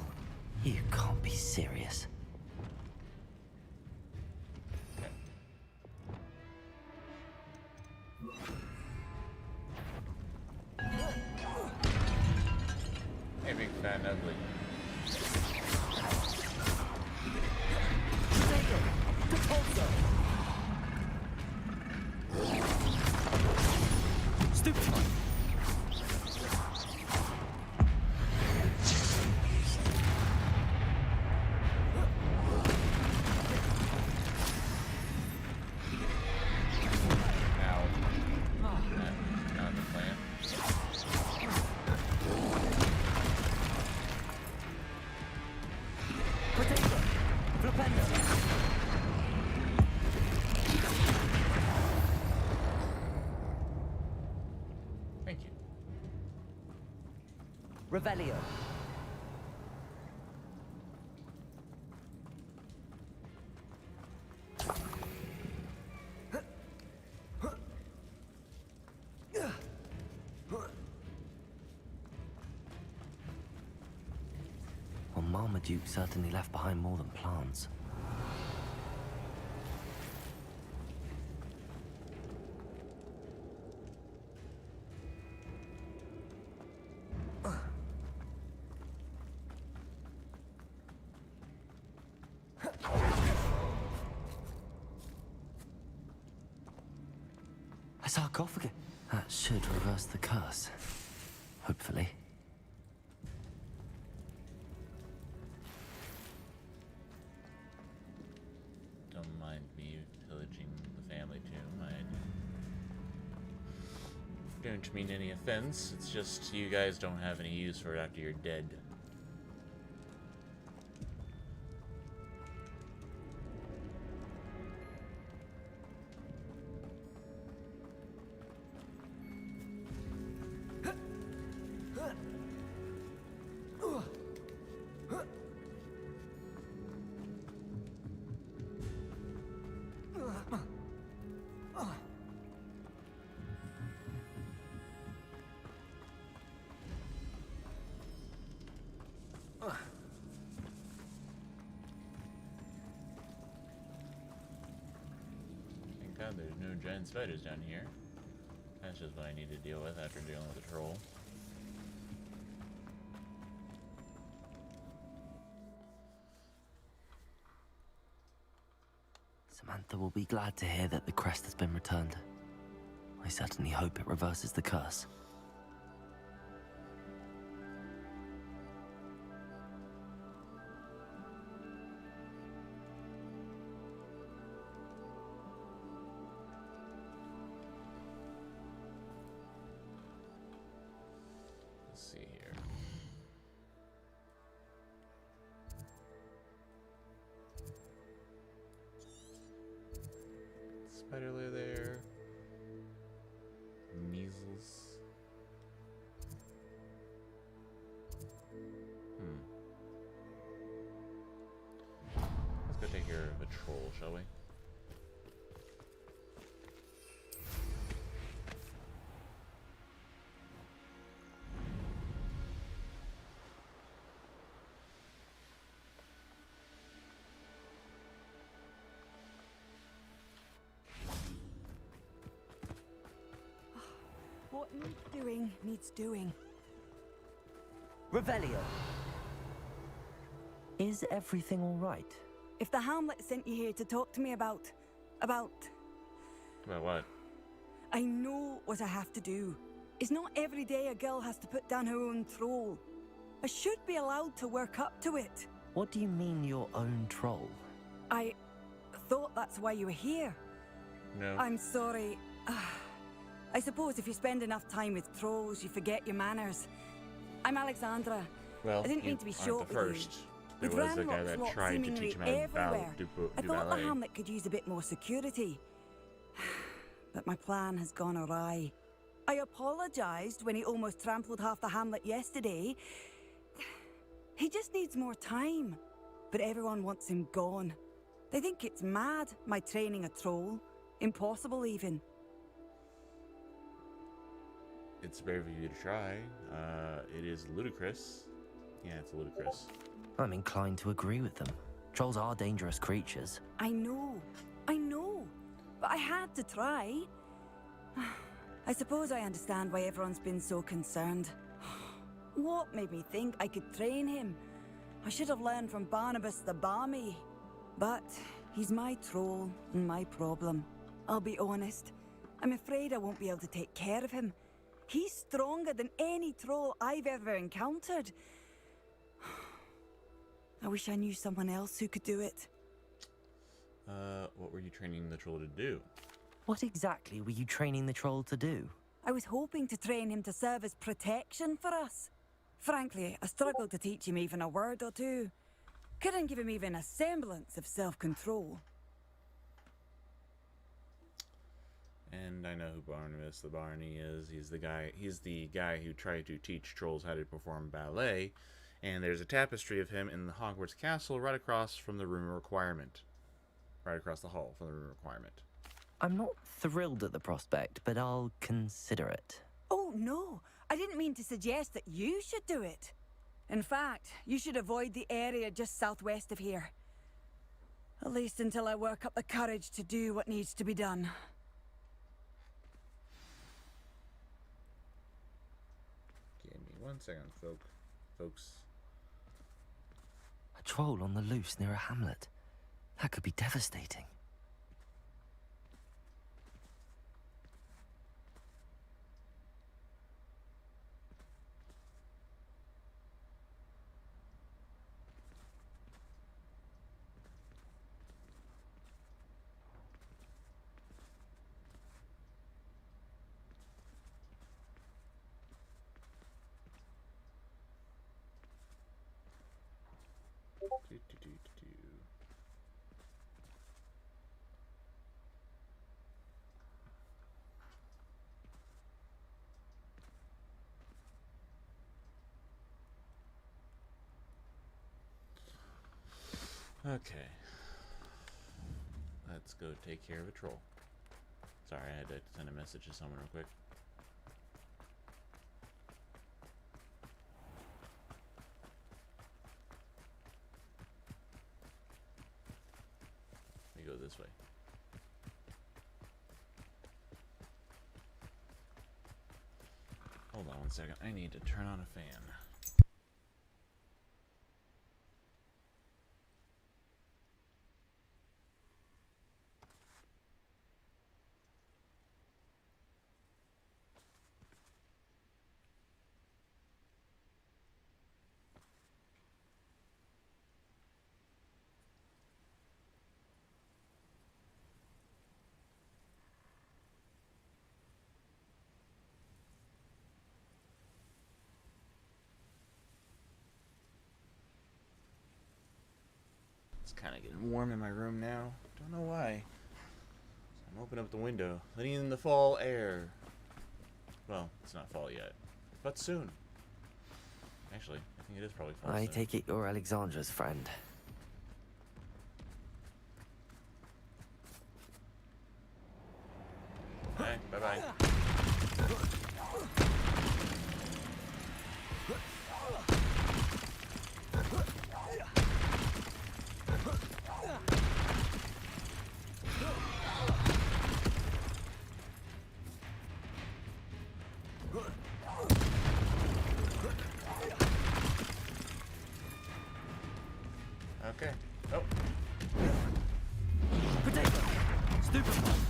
You can't be serious. hey, big fat and ugly. Stupefy. Ow. That's not the plan. Revelio. Well, Marmaduke certainly left behind more than plants. A sarcophagus. That should reverse the curse. Hopefully. Don't mind me pillaging the family tomb. I don't mean any offense. It's just you guys don't have any use for it after you're dead. Thank God there's no giant spiders down here. That's just what I need to deal with after dealing with the troll. Samantha will be glad to hear that the crest has been returned. I certainly hope it reverses the curse. Let's see here. Spider layer there. Measles. Let's go take care of a troll, shall we? What needs doing needs doing. Revelio. Is everything all right? If the Hamlet sent you here to talk to me about... About what? I know what I have to do. It's not every day a girl has to put down her own troll. I should be allowed to work up to it. What do you mean, your own troll? I thought that's why you were here. No. I'm sorry. I suppose if you spend enough time with trolls, you forget your manners. I'm Alexandra. Well, I didn't you mean to be aren't short the with first. you. There was a guy that tried to teach him how to everywhere. I do thought the ballet. Hamlet could use a bit more security. But my plan has gone awry. I apologized when he almost trampled half the Hamlet yesterday. He just needs more time. But everyone wants him gone. They think it's mad, my training a troll. Impossible, even. It's brave of you to try. It is ludicrous. Yeah, it's ludicrous. I'm inclined to agree with them. Trolls are dangerous creatures. I know. But I had to try. I suppose I understand why everyone's been so concerned. What made me think I could train him? I should have learned from Barnabas the Barmy. But he's my troll and my problem. I'll be honest. I'm afraid I won't be able to take care of him. He's stronger than any troll I've ever encountered. I wish I knew someone else who could do it. What were you training the troll to do? What exactly were you training the troll to do? I was hoping to train him to serve as protection for us. Frankly, I struggled to teach him even a word or two. Couldn't give him even a semblance of self-control. And I know who Barnabas the Barney is. He's the guy who tried to teach trolls how to perform ballet. And there's a tapestry of him in the Hogwarts castle right across from the room of requirement. Right across the hall from the room of requirement. I'm not thrilled at the prospect, but I'll consider it. Oh, no. I didn't mean to suggest that you should do it. In fact, you should avoid the area just southwest of here. At least until I work up the courage to do what needs to be done. Give me 1 second, folks. A troll on the loose near a hamlet. That could be devastating. Okay. Let's go take care of a troll. Sorry, I had to send a message to someone real quick. Let me go this way. Hold on 1 second. I need to turn on a fan. It's kind of getting warm in my room now. Don't know why. So I'm opening up the window, letting in the fall air. Well, it's not fall yet, but soon. Actually, I think it is probably fall I soon. take it you're Alexandra's friend. Okay, bye-bye. Okay. Oh. Potato! Stupid one!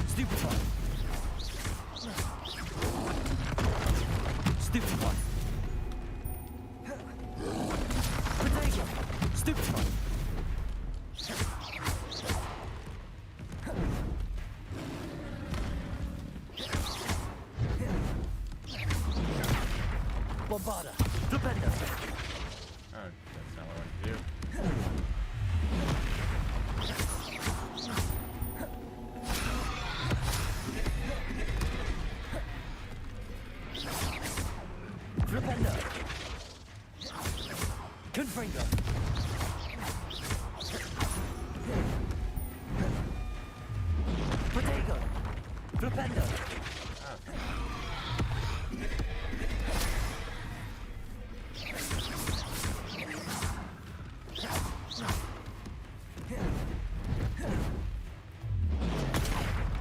Stupid one! Stupid one! Potato! Stupid one! Bombarda! Flipendo! Oh, that's not what I wanted to do. Flipendo! Confringo! Potato! Flipendo!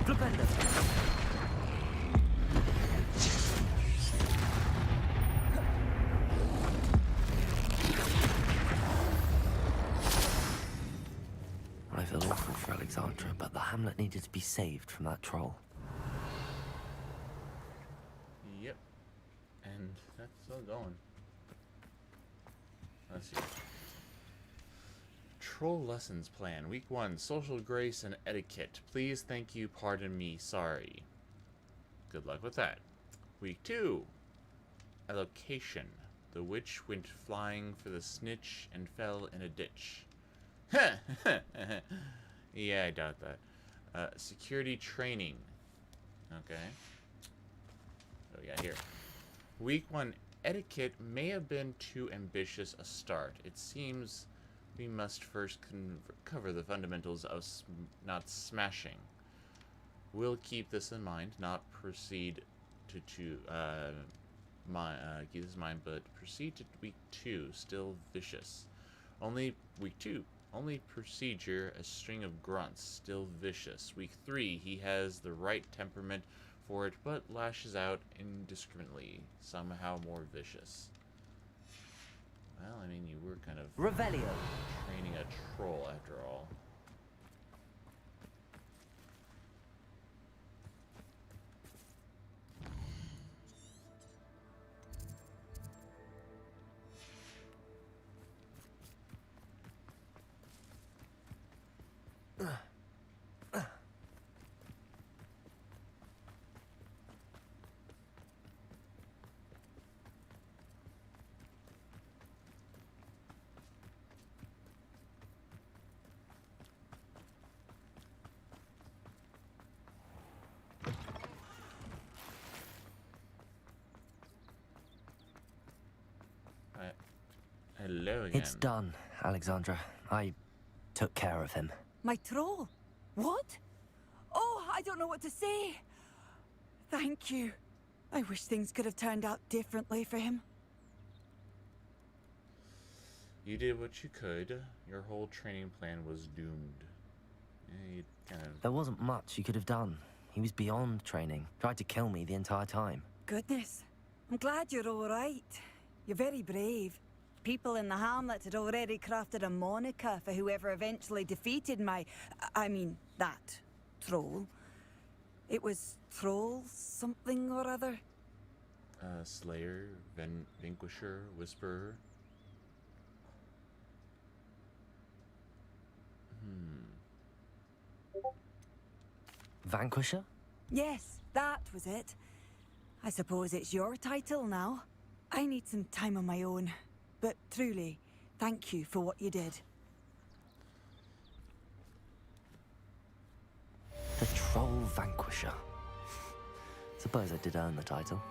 Flipendo! I feel awful for Alexandra, but the hamlet needed to be saved from that troll. Yep. And that's still going. Let's see. Troll lessons plan. Week 1. Social grace and etiquette. Please, thank you, pardon me, sorry. Good luck with that. Week 2. A location. The witch went flying for the snitch and fell in a ditch. Yeah, I doubt that. Security training. Okay. Oh yeah, here. Week 1. Etiquette may have been too ambitious a start. It seems we must first cover the fundamentals of not smashing. We'll keep this in mind, not proceed to keep this in mind, but proceed to week 2, still vicious. Only week 2, only procedure, a string of grunts, still vicious. Week 3, he has the right temperament for it, but lashes out indiscriminately, somehow more vicious. Well, I mean, you were kind of Revelio. Training a troll after all. Hello again. It's done, Alexandra. I took care of him. My troll? What? Oh, I don't know what to say. Thank you. I wish things could have turned out differently for him. You did what you could. Your whole training plan was doomed. You kind of... There wasn't much you could have done. He was beyond training. Tried to kill me the entire time. Goodness. I'm glad you're all right. You're very brave. People in the hamlet had already crafted a moniker for whoever eventually defeated that troll. It was Troll something or other. Slayer, Vanquisher, Whisperer. Vanquisher? Yes, that was it. I suppose it's your title now. I need some time on my own. But truly, thank you for what you did. The Troll Vanquisher. Suppose I did earn the title.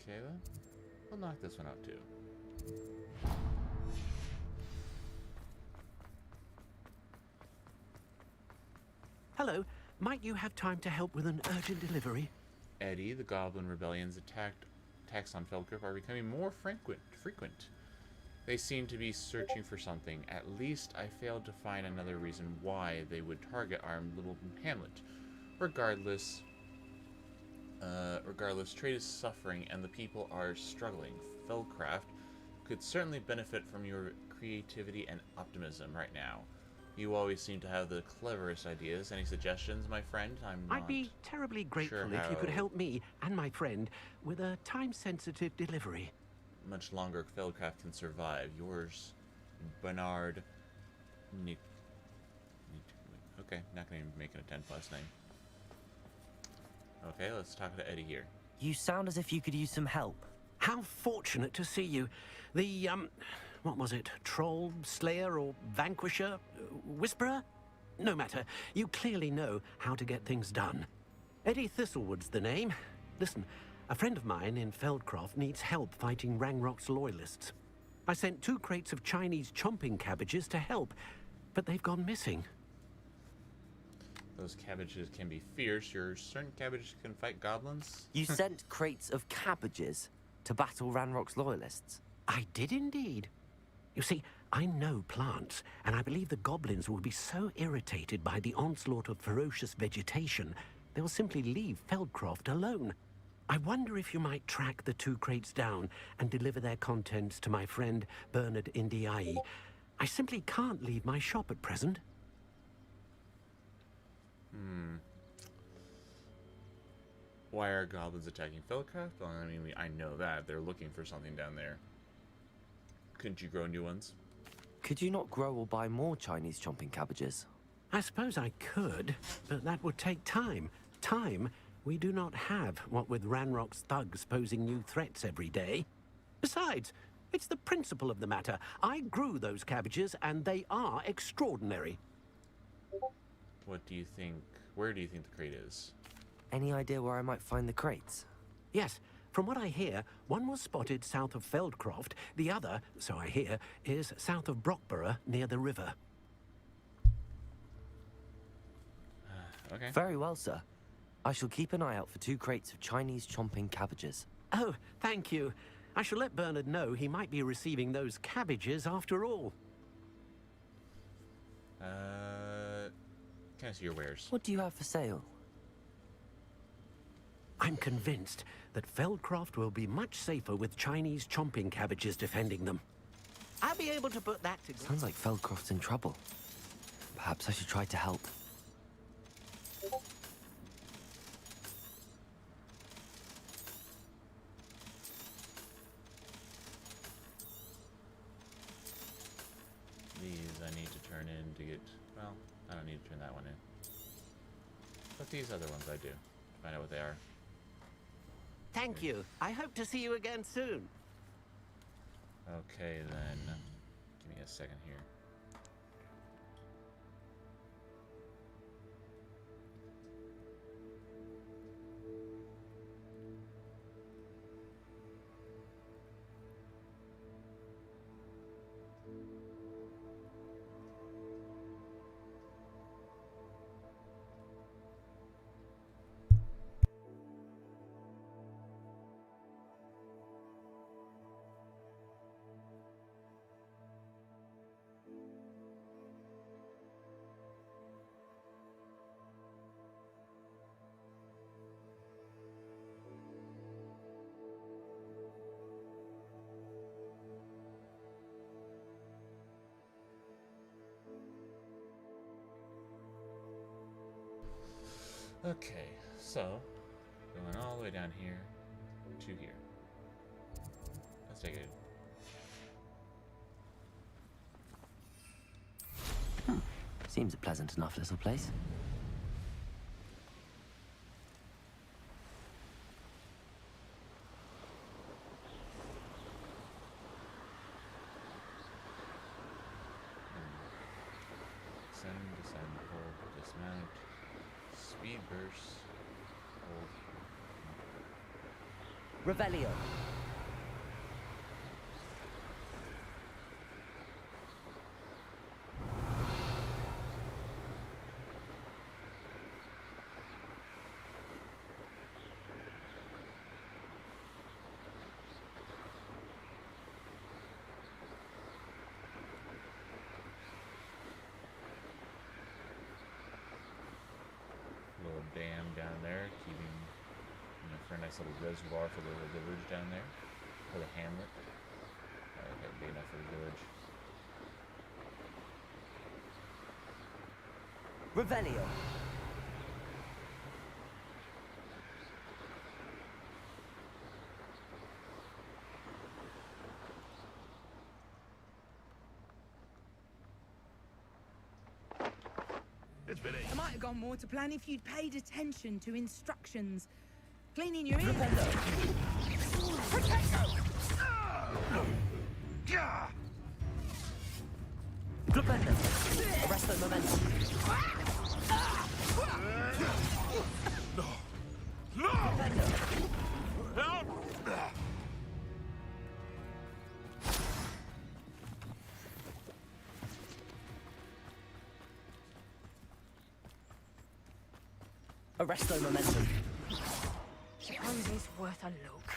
Okay then. We'll knock this one out too. Hello. Might you have time to help with an urgent delivery? Eddie, the Goblin Rebellion's attacks on Feldcroft are becoming more frequent. They seem to be searching for something. At least I failed to find another reason why they would target our little hamlet. Regardless, trade is suffering and the people are struggling. Feldcroft could certainly benefit from your creativity and optimism right now. You always seem to have the cleverest ideas. Any suggestions, my friend? I'd be terribly grateful sure if you could help me and my friend with a time-sensitive delivery. Much longer Feldcraft can survive. Yours, Bernard. Okay, not gonna make it a 10+ name. Okay, let's talk to Eddie here. You sound as if you could use some help. How fortunate to see you. The, what was it? Troll, Slayer, or Vanquisher? Whisperer? No matter. You clearly know how to get things done. Eddie Thistlewood's the name. Listen, a friend of mine in Feldcroft needs help fighting Rangrock's loyalists. I sent 2 crates of Chinese chomping cabbages to help, but they've gone missing. Those cabbages can be fierce. Your certain cabbages can fight goblins? You sent crates of cabbages to battle Ranrock's loyalists? I did indeed. You see, I know plants, and I believe the goblins will be so irritated by the onslaught of ferocious vegetation, they'll simply leave Feldcroft alone. I wonder if you might track the 2 crates down and deliver their contents to my friend Bernard Indiai. I simply can't leave my shop at present. Why are goblins attacking Feldcroft? Well, I mean, I know that. They're looking for something down there. Couldn't you grow new ones? Could you not grow or buy more Chinese chomping cabbages? I suppose I could, but that would take time. Time we do not have, what with Ranrock's thugs posing new threats every day. Besides, it's the principle of the matter. I grew those cabbages, and they are extraordinary. What do you think? Where do you think the crate is? Any idea where I might find the crates? Yes, from what I hear, one was spotted south of Feldcroft, the other, so I hear, is south of Brockborough near the river. Okay. Very well, sir. I shall keep an eye out for 2 crates of Chinese chomping cabbages. Oh, thank you. I shall let Bernard know he might be receiving those cabbages after all. Can I see your wares? What do you have for sale? I'm convinced that Feldcroft will be much safer with Chinese chomping cabbages defending them. I'll be able to put that together. Sounds like Feldcroft's in trouble. Perhaps I should try to help. These I need to turn in to get... Well, I don't need to turn that one in. But these other ones I do. Find out what they are. Thank you. I hope to see you again soon. Okay, then. Give me a second here. Okay, so going all the way down here to here. Let's take it. Seems a pleasant enough little place. Descend, hold, dismount, speed burst, hold. Revelio. Little dam down there, keeping, for a nice little reservoir for the village down there, or the hamlet. Okay, big enough for the village. Revelio. It might have gone more to plan if you'd paid attention to instructions. Cleaning your ears. Glupendo. Arrest the momentum. No! Help! Arresto momentum. Suppose it's worth a look.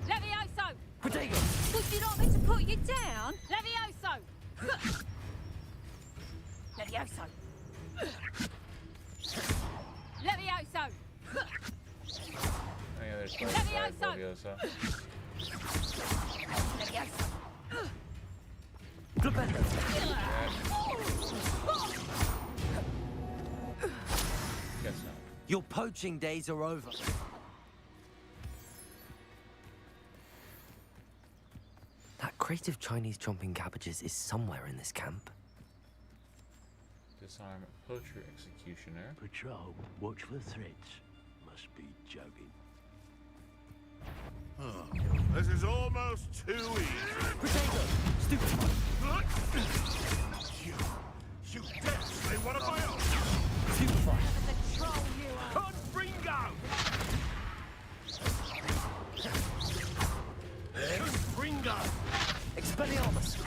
Levioso! Protego! Would you like me to put you down? Levioso! Levioso! Levioso! Oh yeah, there's Levioso! Levioso. Levioso! Glupendo. Guess not. Your poaching days are over. crate of Chinese chomping cabbages is somewhere in this camp. Disarm poacher executioner. Patrol, watch for threats. Must be joking. This is almost too easy. Potato! Stupid one! You dare say one of my own! Stupefy! Confringo! Confringo! Expelliarmus!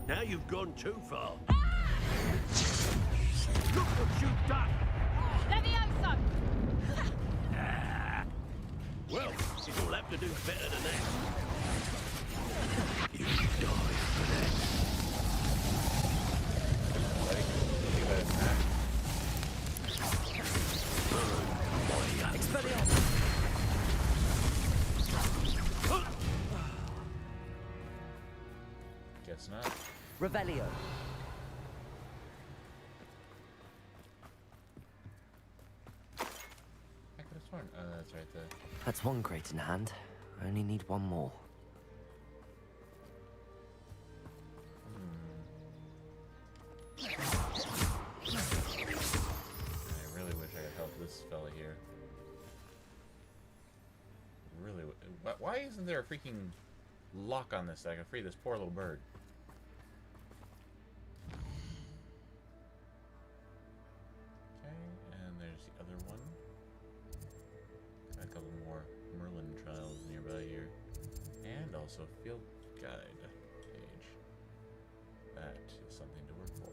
Now you've gone too far. Look what you've done! Levioso! Well, you'll have to do better than that. You die for that. Expelliarmus! Guess not. Revelio! I could have sworn. Oh, that's right there. That's one crate in hand. I only need one more. I really wish I could help this fella here. Really. Why isn't there a freaking lock on this so I can free this poor little bird? Okay, and there's the other one. Got a couple more Merlin trials nearby here. And also a field guide page. That is something to work for.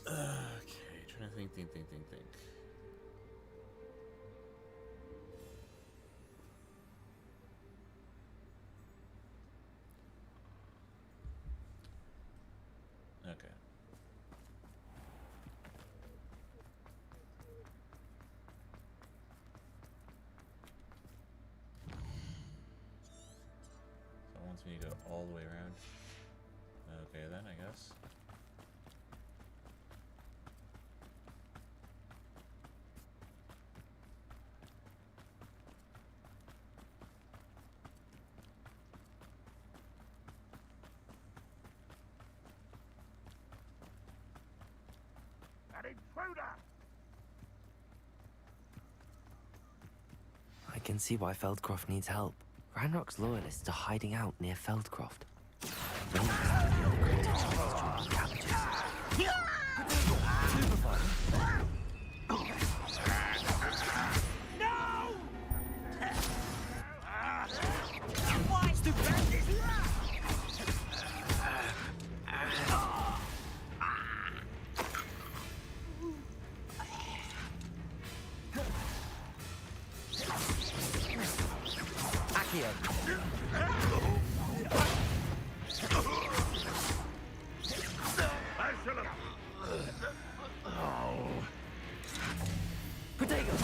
Okay, trying to think. Okay. So it wants me to go all the way around. Okay then, I guess. An intruder! I can see why Feldcroft needs help. Ranrock's loyalists are hiding out near Feldcroft. They must be the other crate of Chinese chomping cabbages. Why stupendous? Accio! Potato!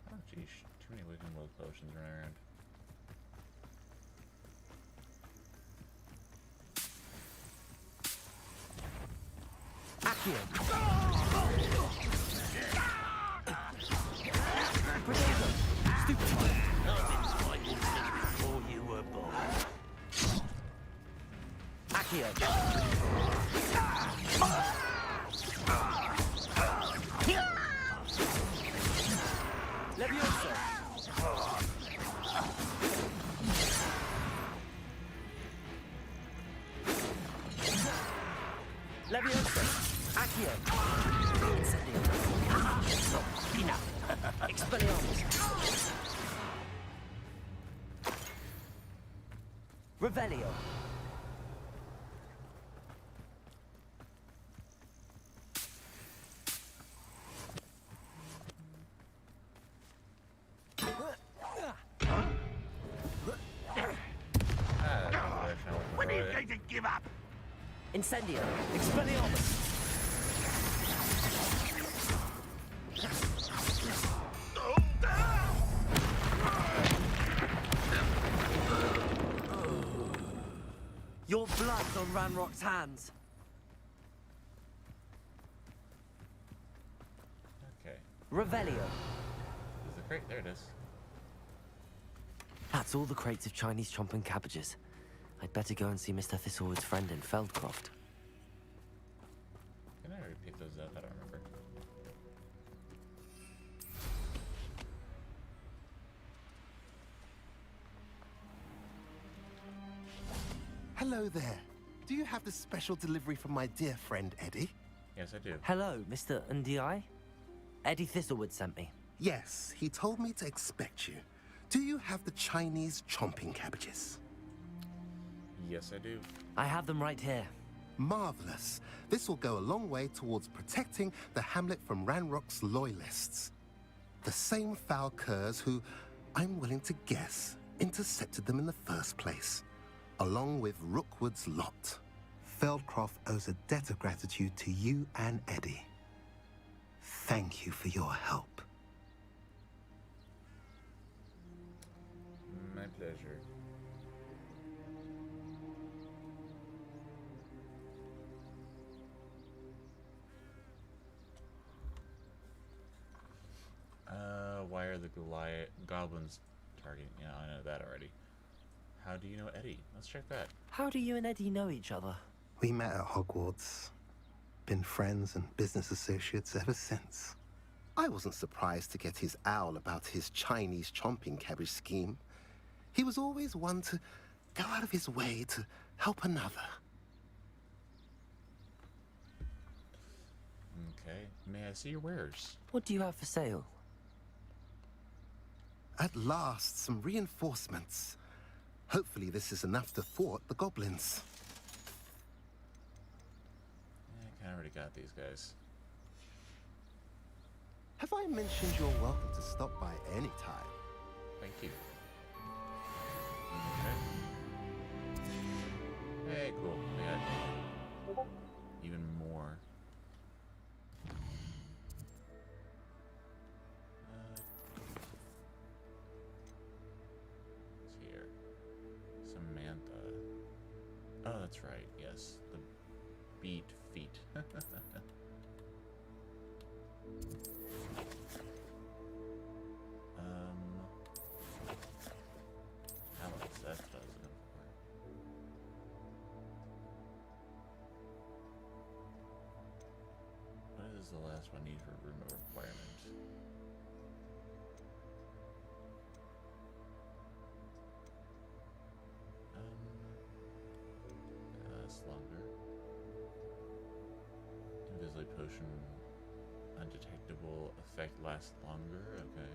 Oh geez, too many Wiccan Will potions running around. Accio! Before you were born. Accio! Levioso! Levioso! Accio! Incendio! Stop! Enough! Expelliarmus! Revelio! you give up? Incendio! Expelliarmus! Your blood's on Ranrock's hands. Okay. Revelio. There's the crate. There it is. That's all the crates of Chinese chomping cabbages. I'd better go and see Mr. Thistlewood's friend in Feldcroft. Can I repeat those up? I don't remember. Hello there. Do you have the special delivery from my dear friend Eddie? Yes, I do. Hello, Mr. Ndi. Eddie Thistlewood sent me. Yes, he told me to expect you. Do you have the Chinese chomping cabbages? Yes, I do. I have them right here. Marvelous. This will go a long way towards protecting the hamlet from Ranrock's loyalists. The same foul curs who, I'm willing to guess, intercepted them in the first place, along with Rookwood's lot. Feldcroft owes a debt of gratitude to you and Eddie. Thank you for your help. My pleasure. Why are the goblins targeting? Yeah, I know that already. How do you know Eddie? Let's check that. How do you and Eddie know each other? We met at Hogwarts. Been friends and business associates ever since. I wasn't surprised to get his owl about his Chinese chomping cabbage scheme. He was always one to go out of his way to help another. Okay. May I see your wares? What do you have for sale? At last, some reinforcements. Hopefully this is enough to thwart the goblins. Yeah, I kinda already got these guys. Have I mentioned you're welcome to stop by any time? Thank you. Okay. Hey, cool. We got even more. What's here? Samantha. Oh, that's right. Yes, the beat feet. Alex, that's what I was looking for. What is the last one needed for room of requirement? That's longer. Invisibility potion, undetectable effect lasts longer. Okay.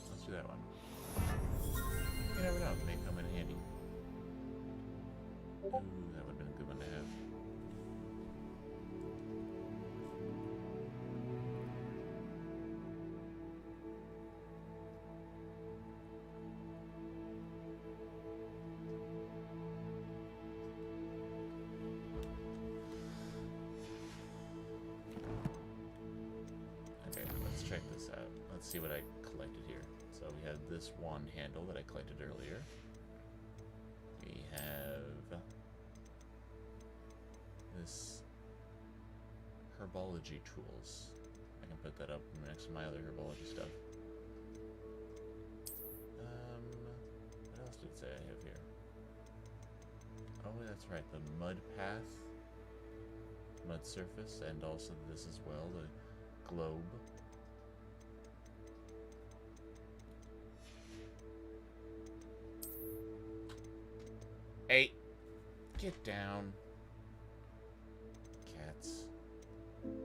Let's do that one. You never know, it may come in handy. Ooh, that would have been a good one to have. Okay, let's check this out. Let's see what I collected here. So we have this one handle that I collected earlier. We have this herbology tools. I can put that up next to my other herbology stuff. What else did it say I have here? Oh, that's right, the mud path, mud surface, and also this as well, the globe. Hey, get down. Cats.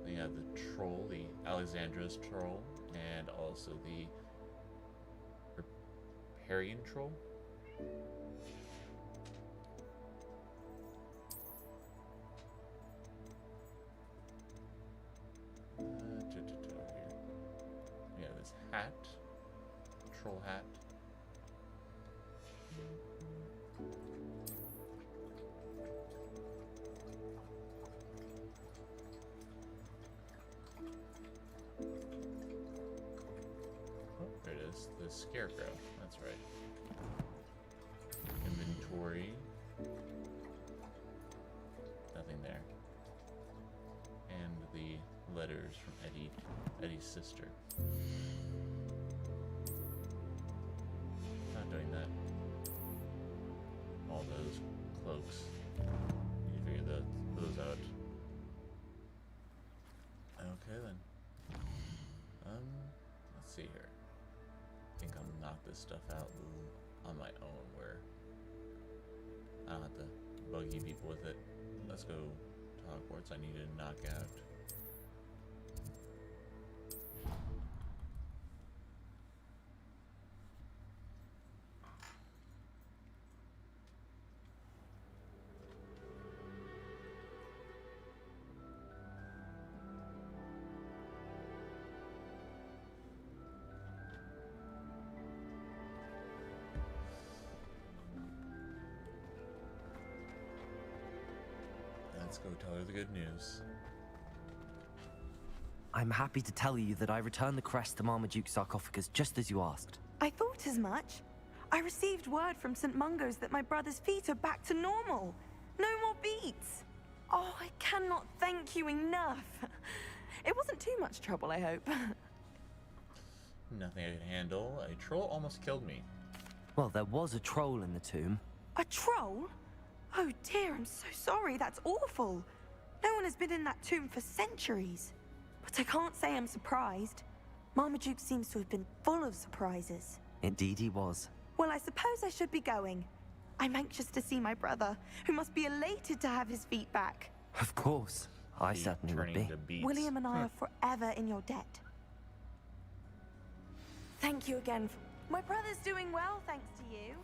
We have the troll, the Alexandra's troll, and also the Riparian troll. this? The scarecrow. That's right. Inventory. Nothing there. And the letters from Eddie's sister. Not doing that. All those cloaks. Need to figure those out. Okay then. Let's see here. I think I'll knock this stuff out on my own where I don't have to buggy people with it. Let's go to Hogwarts. I need to knock out. Let's go tell her the good news. I'm happy to tell you that I returned the crest to Marmaduke's sarcophagus just as you asked. I thought as much. I received word from St. Mungo's that my brother's feet are back to normal. No more beats. Oh, I cannot thank you enough. It wasn't too much trouble, I hope. Nothing I could handle. A troll almost killed me. Well, there was a troll in the tomb. A troll? Oh dear, I'm so sorry. That's awful. No one has been in that tomb for centuries. But I can't say I'm surprised. Marmaduke seems to have been full of surprises. Indeed he was. Well, I suppose I should be going. I'm anxious to see my brother, who must be elated to have his feet back. Of course. I certainly would be. William and I are forever in your debt. Thank you again. My brother's doing well, thanks to you.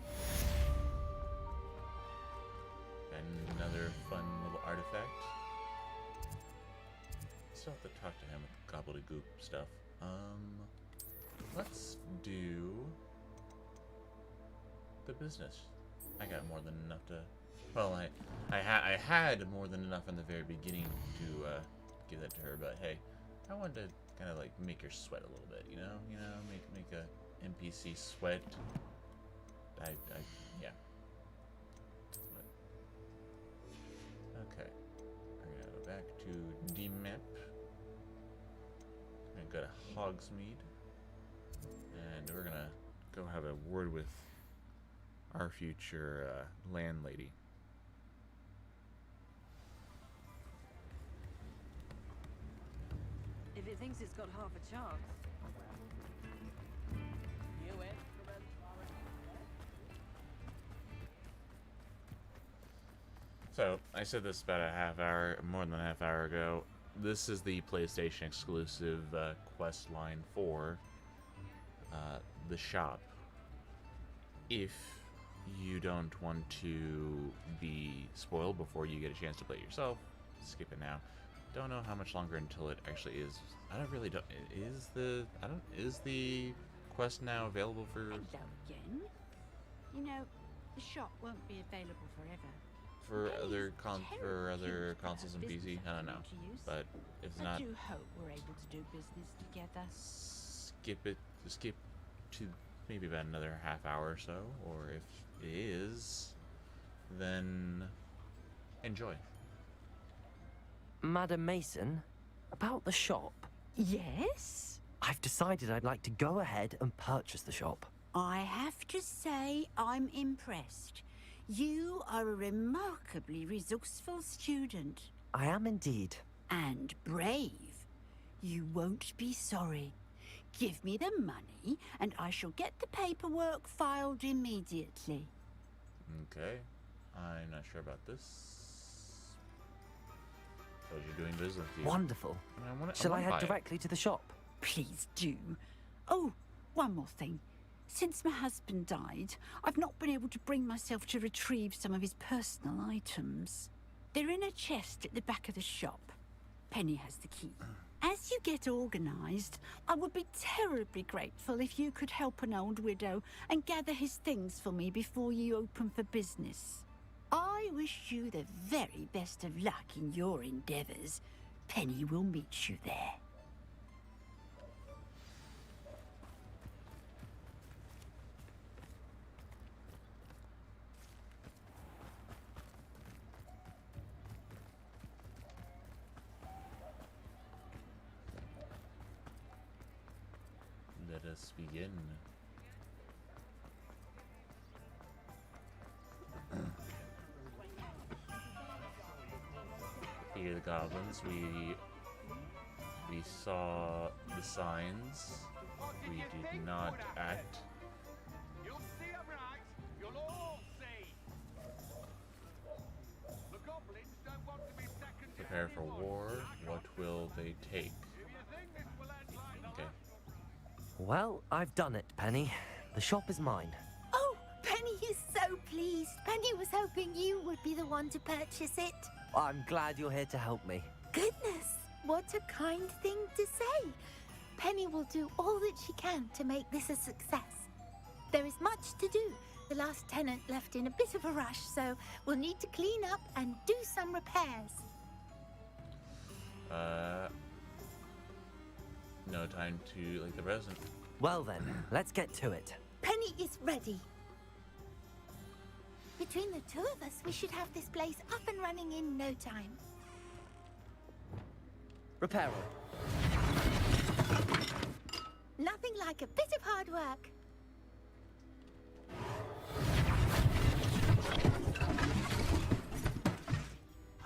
And another fun little artifact. Still have to talk to him with gobbledygook stuff. Let's do the business. I got more than enough to. Well, I had more than enough in the very beginning to give that to her. But hey, I wanted to kind of like make her sweat a little bit. You know, make a NPC sweat. Yeah. Okay, we're gonna go back to D-Map. We're gonna go to Hogsmeade, and we're gonna go have a word with our future landlady. If it thinks it's got half a chance. So, I said this about more than a half hour ago. This is the PlayStation exclusive quest line for the shop. If you don't want to be spoiled before you get a chance to play it yourself, skip it now. Don't know how much longer until it actually is. Is the quest now available for? Hello again. You know, the shop won't be available forever. For other consoles and PC, I don't know, but if I not, do hope we're able to do business together. Skip to maybe about another half hour or so, or if it is, then enjoy. Madam Mason, about the shop. Yes? I've decided I'd like to go ahead and purchase the shop. I have to say I'm impressed. You are a remarkably resourceful student. I am indeed. And brave. You won't be sorry. Give me the money, and I shall get the paperwork filed immediately. Okay. I'm not sure about this. Told you doing business with you. Wonderful. Shall I head directly to the shop? Please do. Oh, one more thing. Since my husband died, I've not been able to bring myself to retrieve some of his personal items. They're in a chest at the back of the shop. Penny has the key. As you get organised, I would be terribly grateful if you could help an old widow and gather his things for me before you open for business. I wish you the very best of luck in your endeavours. Penny will meet you there. us begin. Fear the goblins. We saw the signs. We did not act. You'll see 'em right. You'll all see. The goblins don't want to be second. Prepare for war. What will they take? Okay. Well, I've done it, Penny. The shop is mine. Oh, Penny is so pleased. Penny was hoping you would be the one to purchase it. I'm glad you're here to help me. Goodness, what a kind thing to say. Penny will do all that she can to make this a success. There is much to do. The last tenant left in a bit of a rush, so we'll need to clean up and do some repairs. No time to like the resident. Well then, let's get to it. Penny is ready. Between the two of us, we should have this place up and running in no time. Repair. Nothing like a bit of hard work.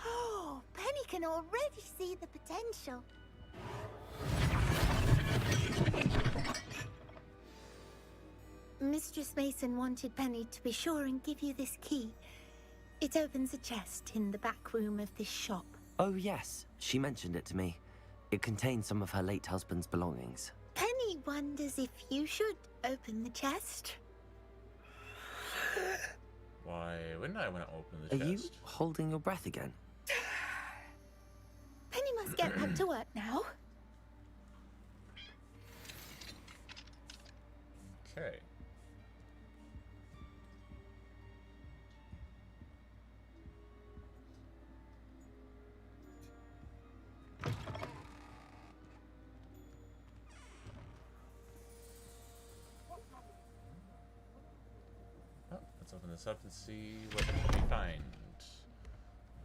Oh, Penny can already see the potential. Mistress Mason wanted Penny to be sure and give you this key. It opens a chest in the back room of this shop. Oh yes, she mentioned it to me. It contains some of her late husband's belongings. Penny wonders if you should open the chest. Why wouldn't I want to open the Are chest? you holding your breath again? Penny must get back to work now. Okay. Oh, let's open this up and see what we find.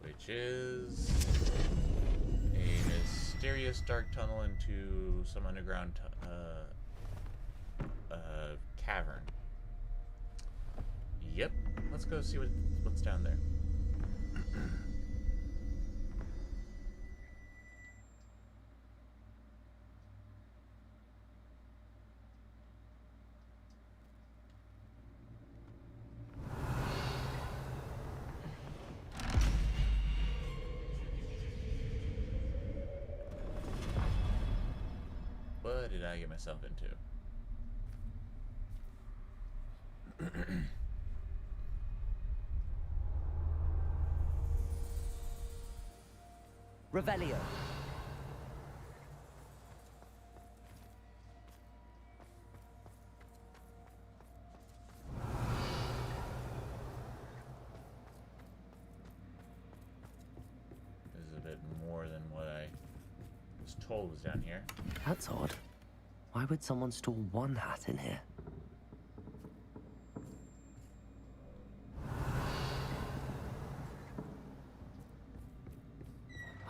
Which is a mysterious dark tunnel into some underground cavern. Yep, let's go see what's down there. What did I get myself into? Revelio. This is a bit more than what I was told was down here. That's odd. Why would someone store one hat in here?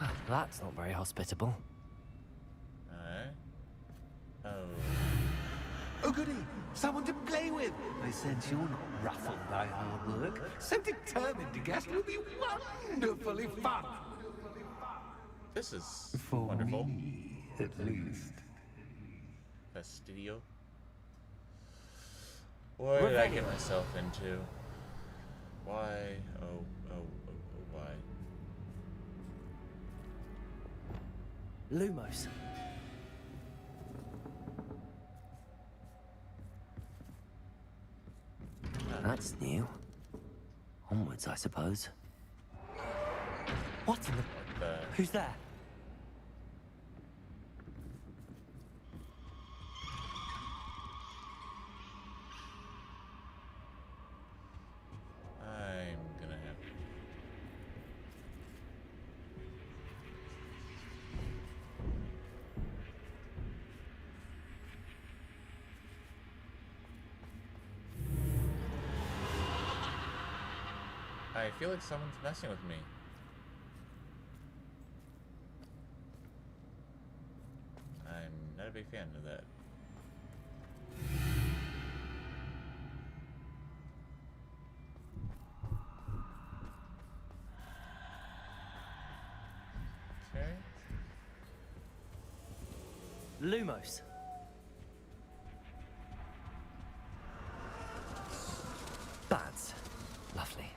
Well, that's not very hospitable. Oh. Oh, goody! Someone to play with! I sense you're not ruffled by hard work. So determined to guess will be wonderfully fun! This is For wonderful. me, at least. Fastidio. What did I get myself into? Why? Oh, why? Lumos. That's new. Onwards, I suppose. What in the... Who's there? I'm gonna have... I feel like someone's messing with me. I'm not a big fan of that. Lumos. Bats. Lovely.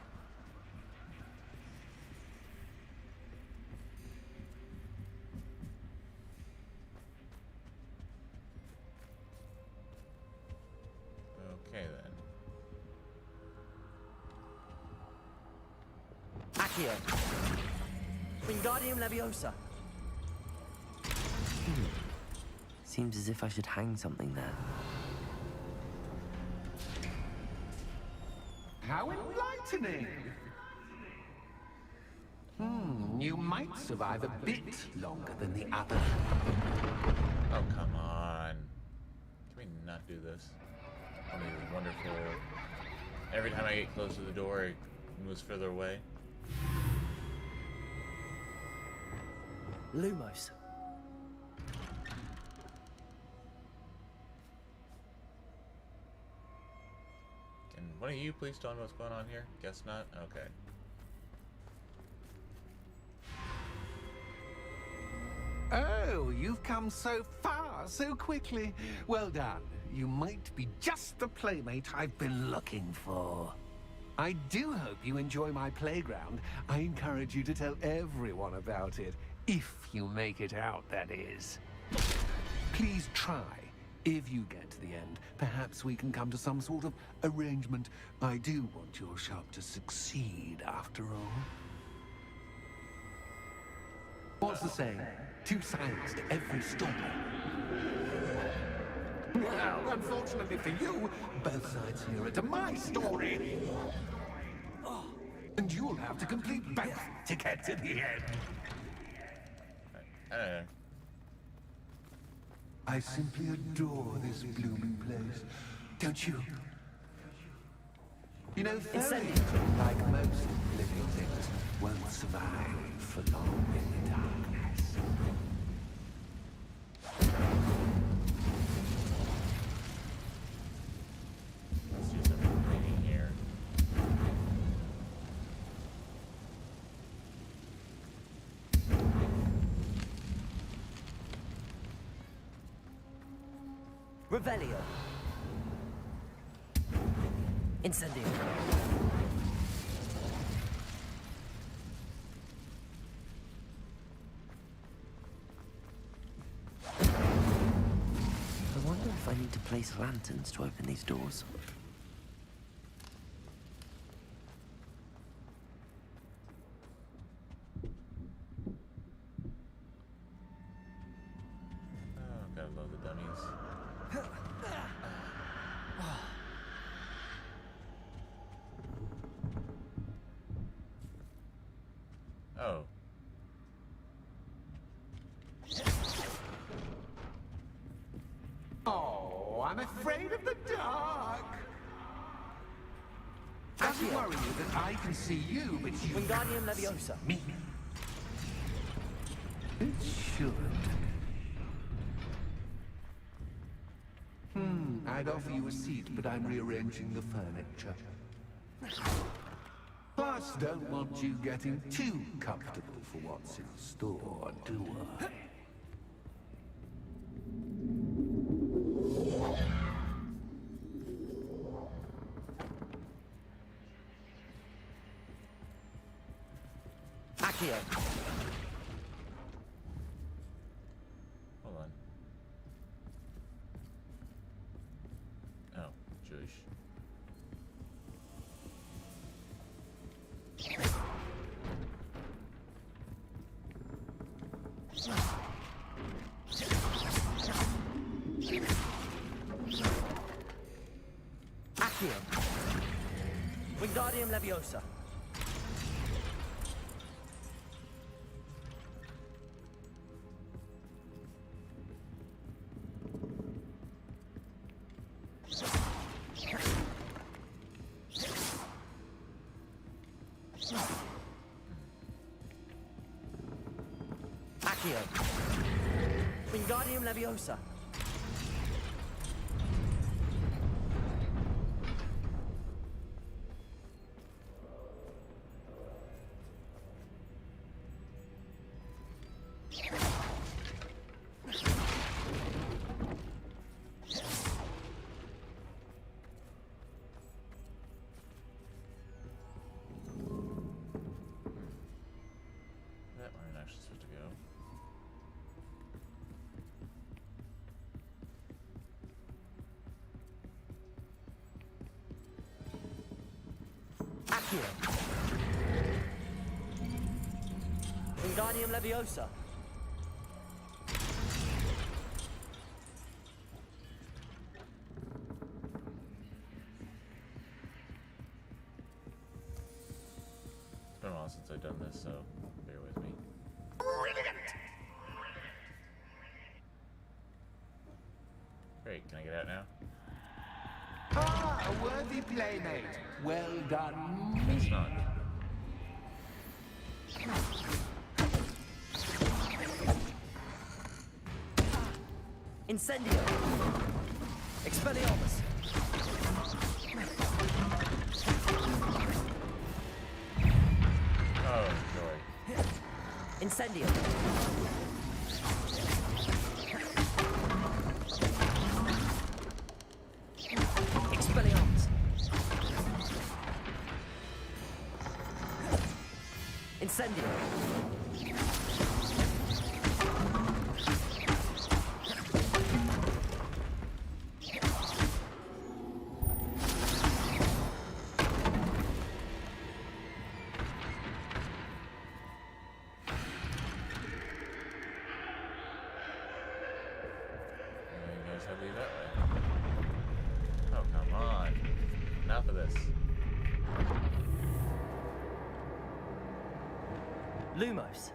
Okay then. Accio. Wingardium Leviosa. Seems as if I should hang something there. How enlightening! You might survive a bit longer than the other. Oh, come on. Can we not do this? Oh, this is wonderful. Every time I get close to the door, it moves further away. Lumos. Can one of you please tell me what's going on here? Guess not? Okay. Oh, you've come so far so quickly. Well done. You might be just the playmate I've been looking for. I do hope you enjoy my playground. I encourage you to tell everyone about it. If you make it out, that is. Please try. If you get to the end, perhaps we can come to some sort of arrangement. I do want your shop to succeed, after all. What's the saying? 2 sides to every story. Well, unfortunately for you, both sides here are to my story. And you'll have to complete both to get to the end. I simply adore this blooming place. Don't you? You know, fairies, like most living things, won't survive for long in the darkness. Let's do some cleaning here. Revelio. Incendio. I wonder if I need to place lanterns to open these doors. Oh, gotta love the dummies. Oh. Oh, I'm afraid of the dark. Doesn't worry you that I can see you, but you Wingardium can't see Leviosa. me. It should. I'd offer you a seat, but I'm rearranging the furniture. Plus, don't want you getting too comfortable for what's in store, do I? Accio. Hold on. Oh, Juice. Accio. Wingardium Leviosa. Accio. Wingardium Leviosa. Accio. Wingardium Leviosa. It's been a while since I've done this, so bear with me. Great, can I get out now? Ah, a worthy playmate. Well done. It's not. Incendio. Expelliarmus. Oh, joy. Incendio. Expelliarmus. Incendio. You guys have to leave that way. Oh, come on. Enough of this. Lumos.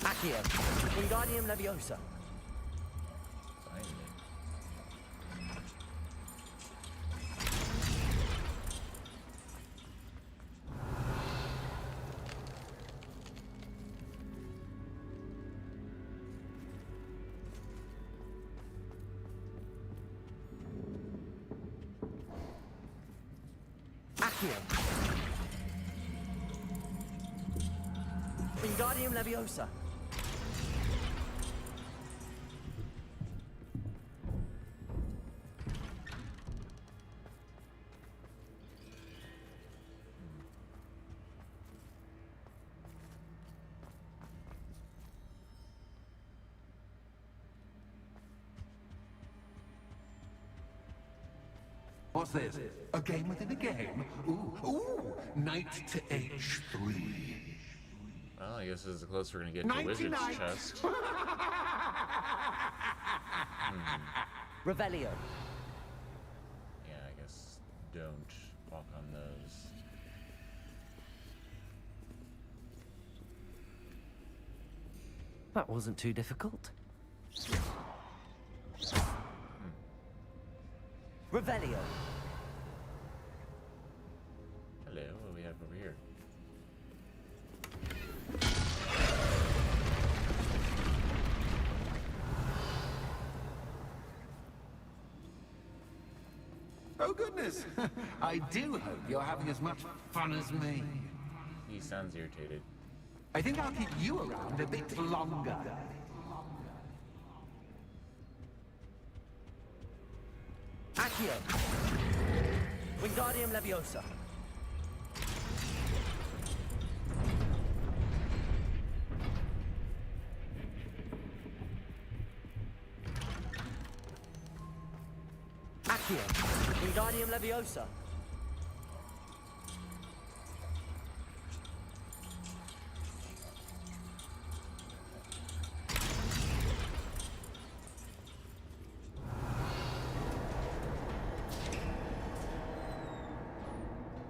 Accio. Wingardium Leviosa. Accio. Wingardium Leviosa. What's this? A game within a game? Ooh, knight to H3. Well, I guess this is the closest we're gonna get to Wizard's chest. Revelio. Yeah, I guess don't walk on those. That wasn't too difficult. Revelio. Hello, what do we have over here? Oh, goodness. I do hope you're having as much fun as me. He sounds irritated. I think I'll keep you around a bit longer. Accio. Wingardium Leviosa. Accio. Wingardium Leviosa.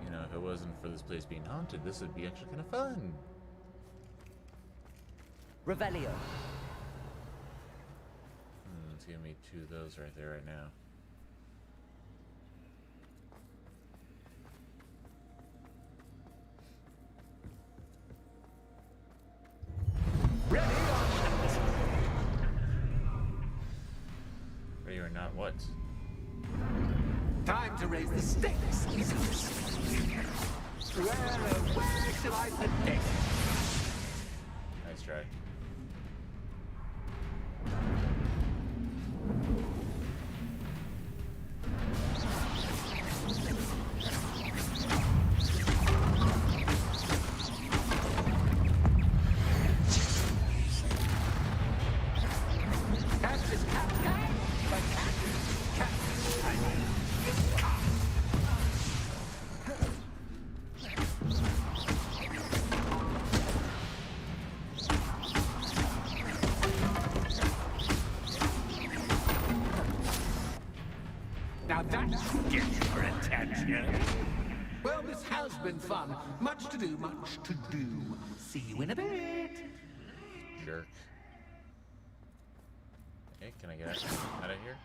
You know, if it wasn't for this place being haunted, this would be actually kind of fun. Revelio. It's giving me two of those right there right now. Ready or not what? Time to raise the stakes. Where shall I put it? Nice try. Now that gets your attention. Well, this has been fun. Much to do, much to do. See you in a bit. Jerk. Hey, can I get out of here?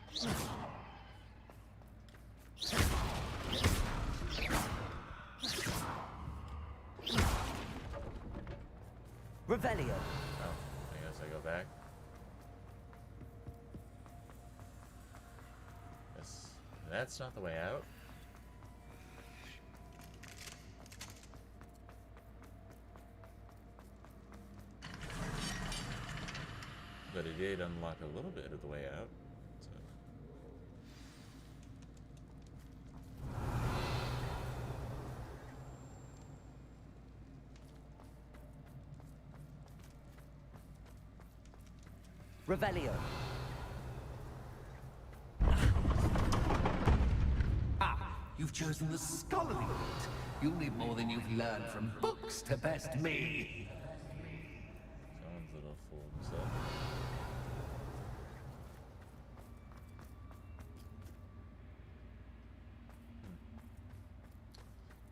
Revelio. Oh, I guess I go back. That's not the way out. But it did unlock a little bit of the way out. Revelio. You've chosen the scholarly route. You'll need more than you've learned from books to best me. Someone's a little fool of himself.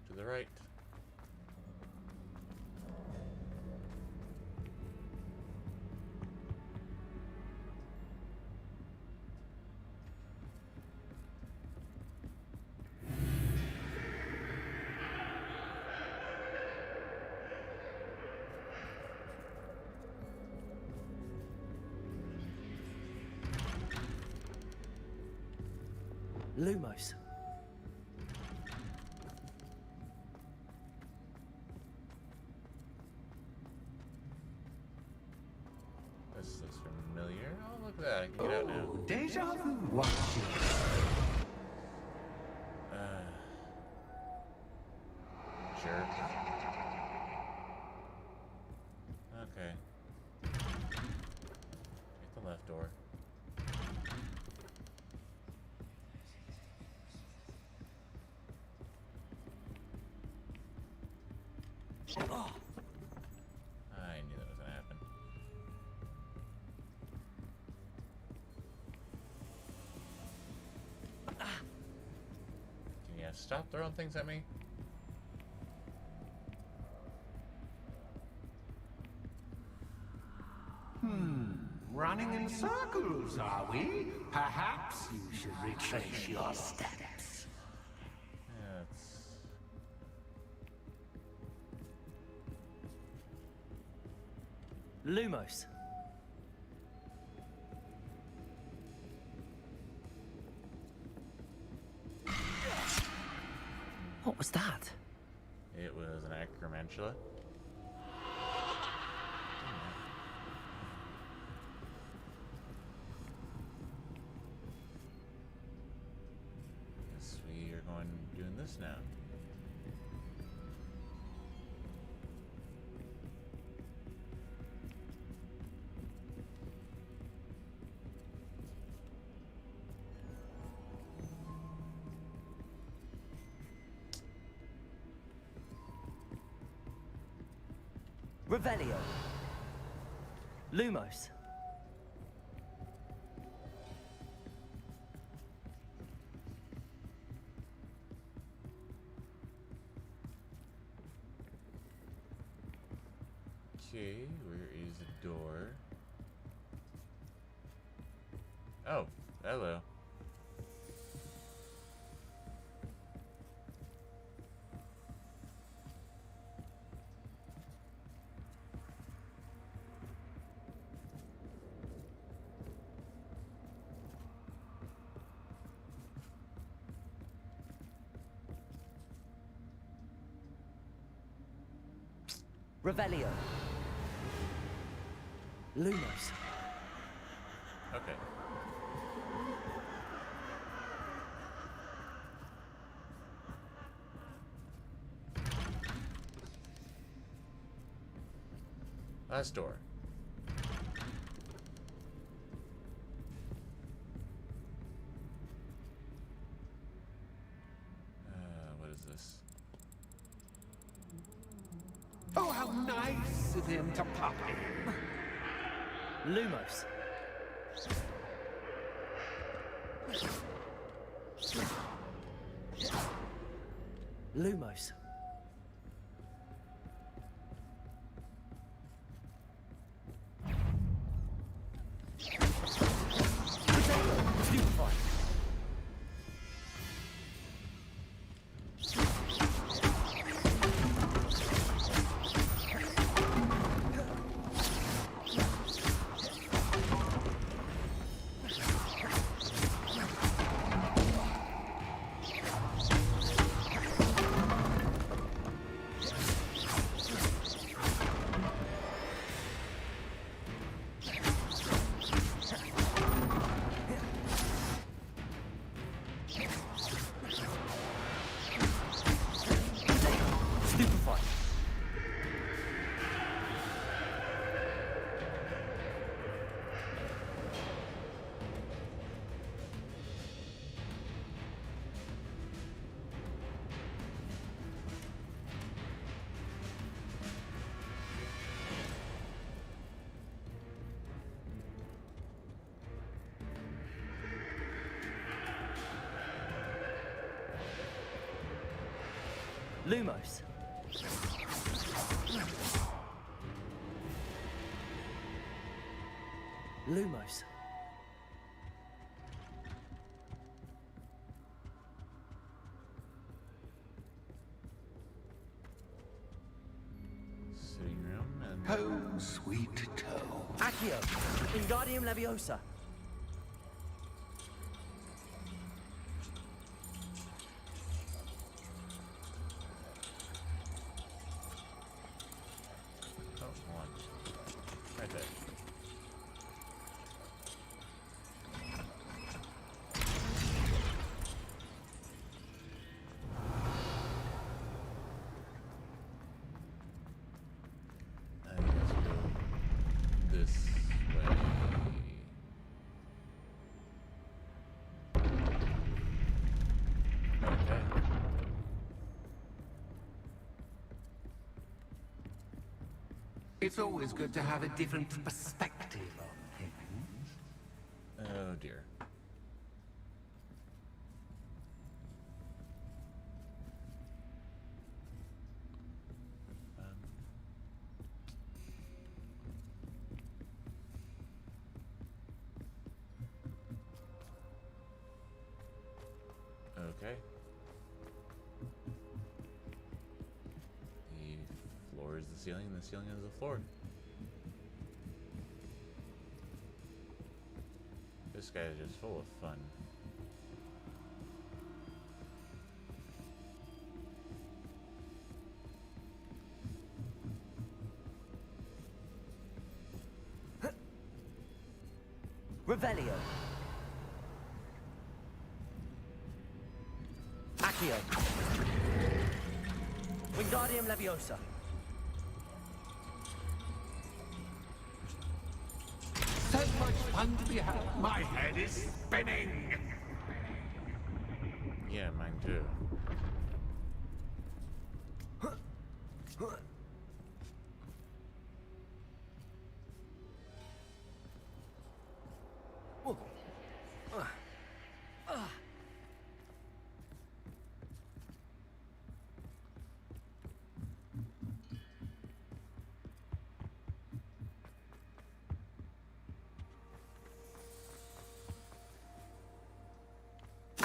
To the right. Lumos. This looks familiar. Oh, look at that. I can get out now. Deja vu. Watch Jerk. Okay. Get the left door. I knew that was gonna happen. Can you stop throwing things at me? Running in circles, are we? Perhaps you should retrace your steps. Yeah, Lumos. What was that? it was an acromantula. Guess we are going doing this now. Revelio. Lumos. Okay, where is the door? Oh, hello. Revelio. Lumos. Okay. Last door. What is this? Oh, how nice of him to pop in. Lumos. Lumos. Stupefy. Lumos. Lumos. Sitting room and... Home, sweet toe. Accio. Wingardium Leviosa. Right there. I guess we'll go this way. Okay. It's always good to have a different perspective on things. Oh dear. Okay. The floor is the ceiling, and the ceiling is the floor. This guy is just full of fun. Revelio. Accio. Wingardium Leviosa. So much fun to be had. My head is spinning. Yeah, mine too.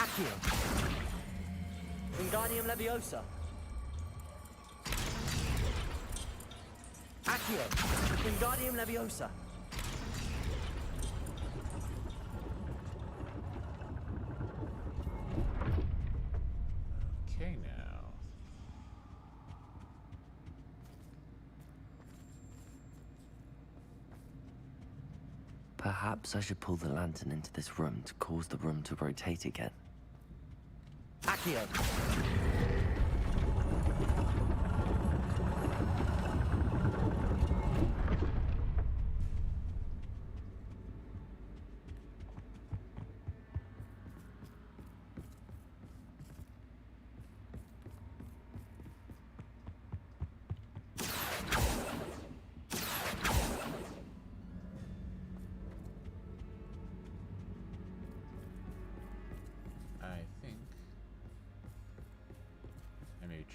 Accio. Wingardium Leviosa. Accio. Wingardium Leviosa. Okay, now. Perhaps I should pull the lantern into this room to cause the room to rotate again. Accio!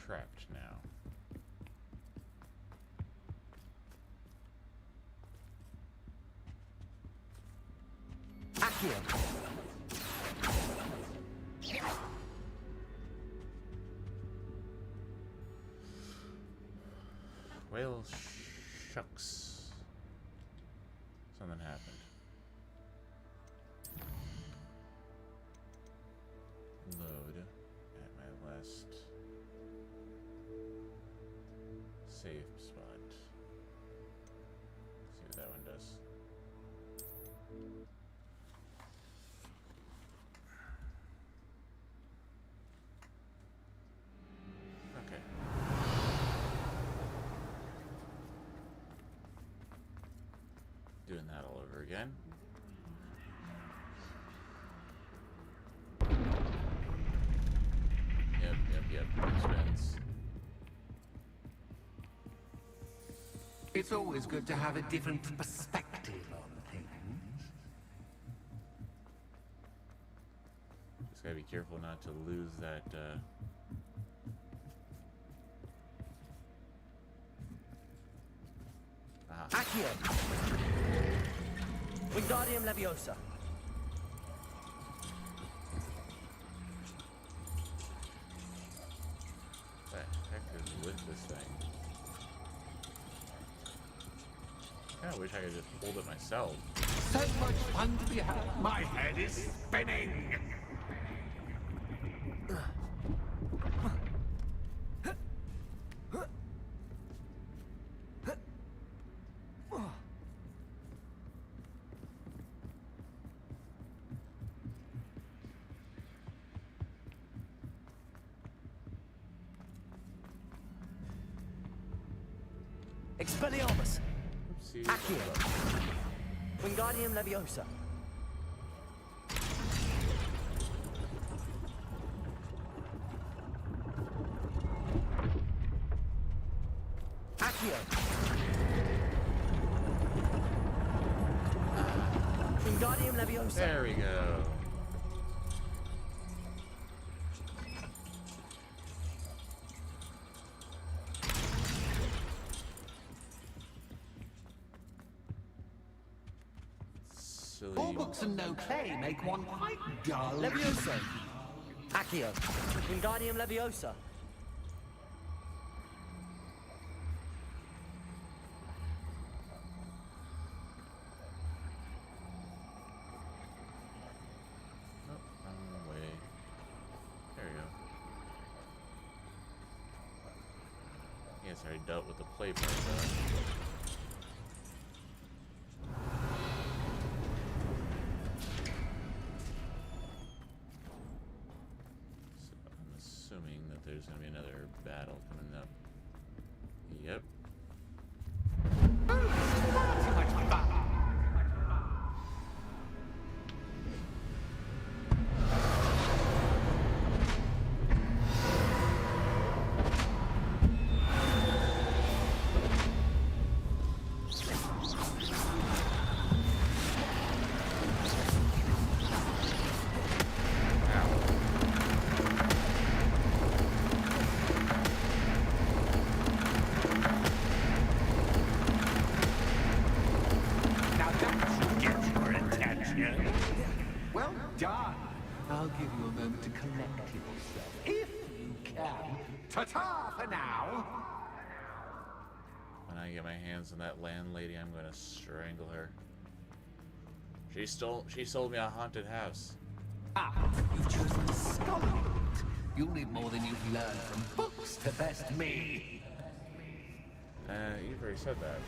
Trapped now. Accio! Well, shucks. Something happened. Load at my last safe spot. See what that one does. Okay. Doing that all over again. Yep. Spins. It's always good to have a different perspective on things. Just gotta be careful not to lose that, Accio! Wingardium Leviosa. What the heck is with this thing? I kinda wish I could just hold it myself. So much fun to be had. My head is spinning. Expelliarmus. Oopsie. Accio. Wingardium Leviosa. Accio. Wingardium Leviosa. There we go. All books and no play make one quite dull. Leviosa. Accio. Wingardium Leviosa. Oh, wrong way. There we go. Yes, I already dealt with the play part though. There's gonna be another battle coming up. Yep. Well done. I'll give you a moment to collect yourself, if you can. Ta-ta for now. When I get my hands on that landlady, I'm gonna strangle her. She sold me a haunted house. Ah, you've chosen the scholar route. You'll need more than you've learned from books to best me. You've already said that.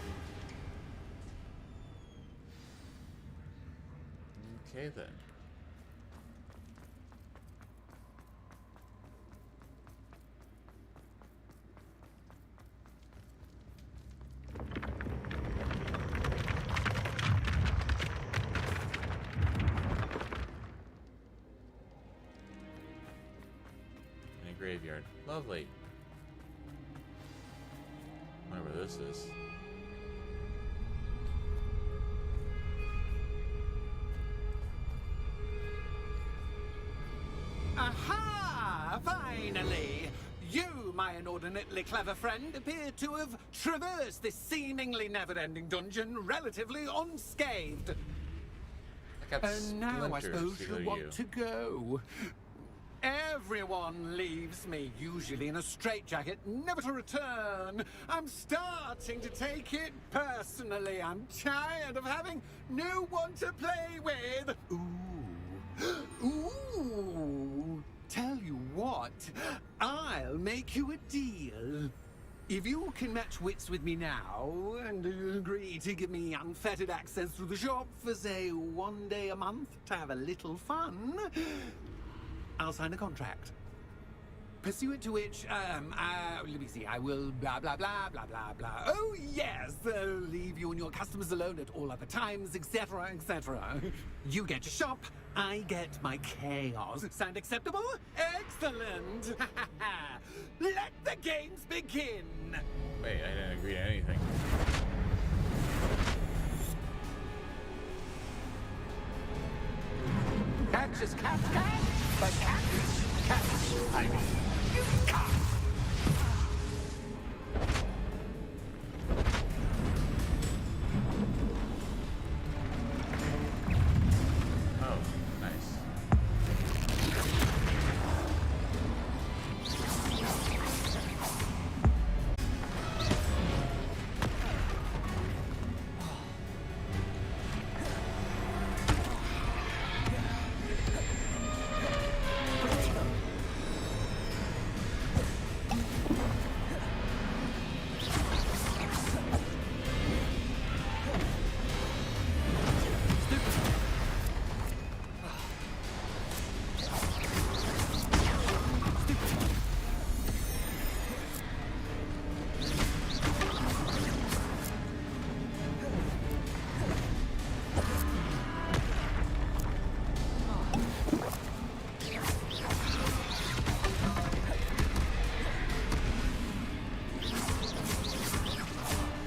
Okay then. In a graveyard. Lovely. Whatever this is. Aha! Finally! You, my inordinately clever friend, appear to have traversed this seemingly never-ending dungeon relatively unscathed. And now I suppose you want to go. Everyone leaves me, usually in a straitjacket, never to return. I'm starting to take it personally. I'm tired of having no one to play with. Ooh. Tell you what, I'll make you a deal. If you can match wits with me now and agree to give me unfettered access to the shop for, say, 1 day a month to have a little fun, I'll sign a contract. Pursuant to which, let me see, I will blah, blah, blah, blah, blah, blah. Oh, yes, leave you and your customers alone at all other times, etc., etc. You get your shop, I get my chaos. Sound acceptable? Excellent! Let the games begin! Wait, I didn't agree to anything. Catch is catch, but catch, I mean, you catch. Oh, nice.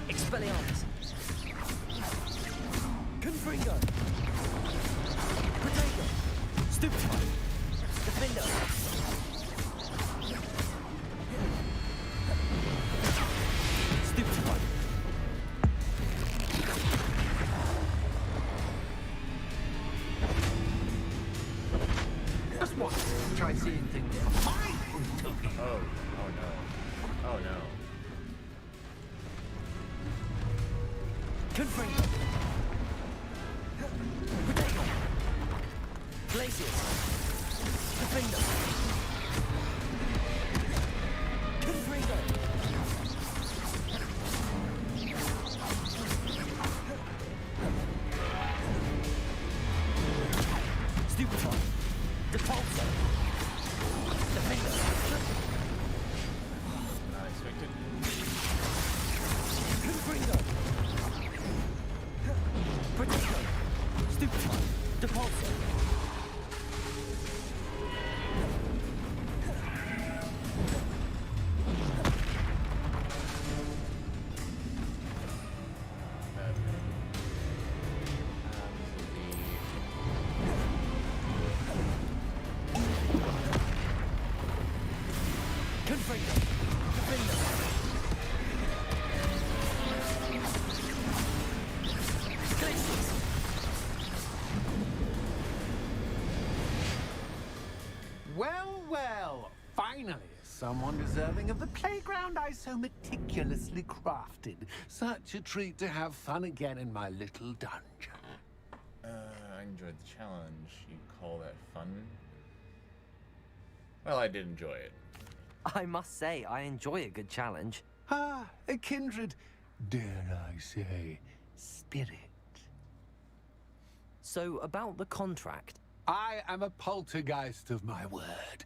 Expelliarmus. Confringo. Potato. Stupefy. Defender. Stupefy. Just once, try seeing things from my point of view. Oh no. Oh no. Confringo. Potato. Glacius. Defender. Confringo. Stupefy. Depulso. Defender. Not expected. Confringo. Potato. Stupefy. Depulso. Confringo. Defender. Glacius. Well, finally, someone deserving of the playground I so meticulously crafted. Such a treat to have fun again in my little dungeon. I enjoyed the challenge. You call that fun? Well, I did enjoy it. I must say, I enjoy a good challenge. Ah, a kindred, dare I say, spirit. So, about the contract. I am a poltergeist of my word.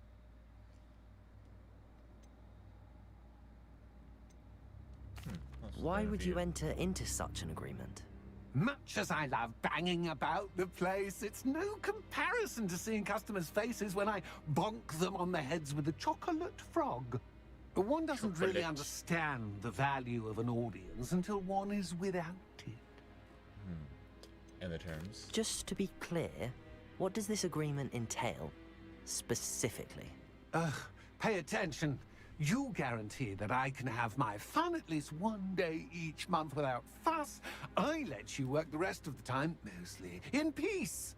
Why would you enter into such an agreement? Much as I love banging about the place, it's no comparison to seeing customers' faces when I bonk them on the heads with a chocolate frog. One doesn't really understand the value of an audience until one is without it. And the terms? Just to be clear, what does this agreement entail, specifically? Pay attention. You guarantee that I can have my fun at least one day each month without fuss. I let you work the rest of the time, mostly in peace.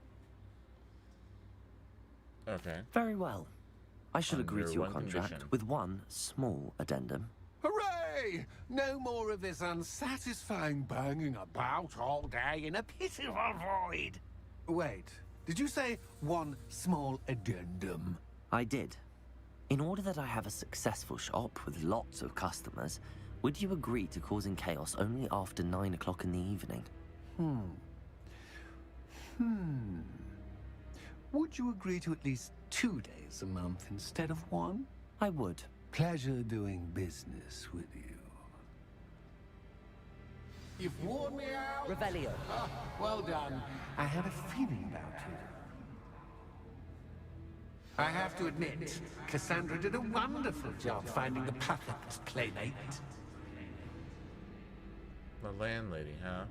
Okay. Very well. I shall agree to your one contract condition. with one small addendum. Hooray! No more of this unsatisfying banging about all day in a pitiful void. Wait, did you say one small addendum? I did. In order that I have a successful shop with lots of customers, would you agree to causing chaos only after 9 o'clock in the evening? Would you agree to at least 2 days a month instead of one? I would. Pleasure doing business with you. You've worn me out. Revelio. Well done. I had a feeling about you. I have to admit, Cassandra did a wonderful job finding the perfect playmate. The landlady, huh?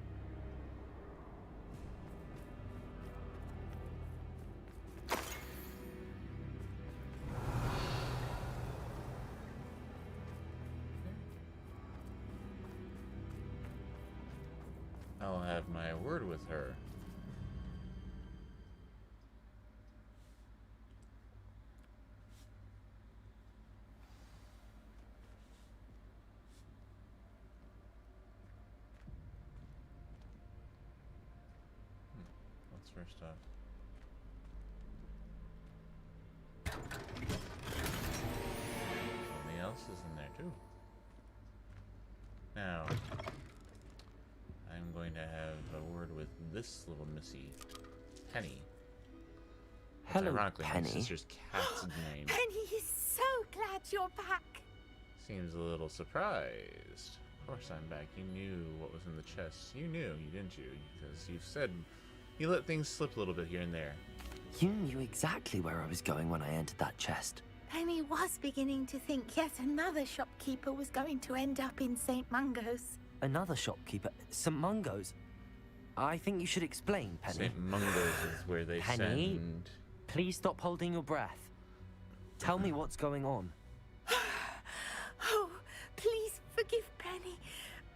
I'll have my word with her. What's first off? Something else is in there too. Now, I'm going to have a word with this little missy, Penny. Hello, Ironically, my Penny. sister's cat's name. Penny is so glad you're back. Seems a little surprised. Of course I'm back. You knew what was in the chest. You knew, didn't you? Because you said you let things slip a little bit here and there. You knew exactly where I was going when I entered that chest. Penny was beginning to think yet another shopkeeper was going to end up in St. Mungo's. Another shopkeeper, St. Mungo's. I think you should explain, Penny. St. Mungo's is where they Penny, send... please stop holding your breath. Tell me what's going on. Oh, please forgive Penny.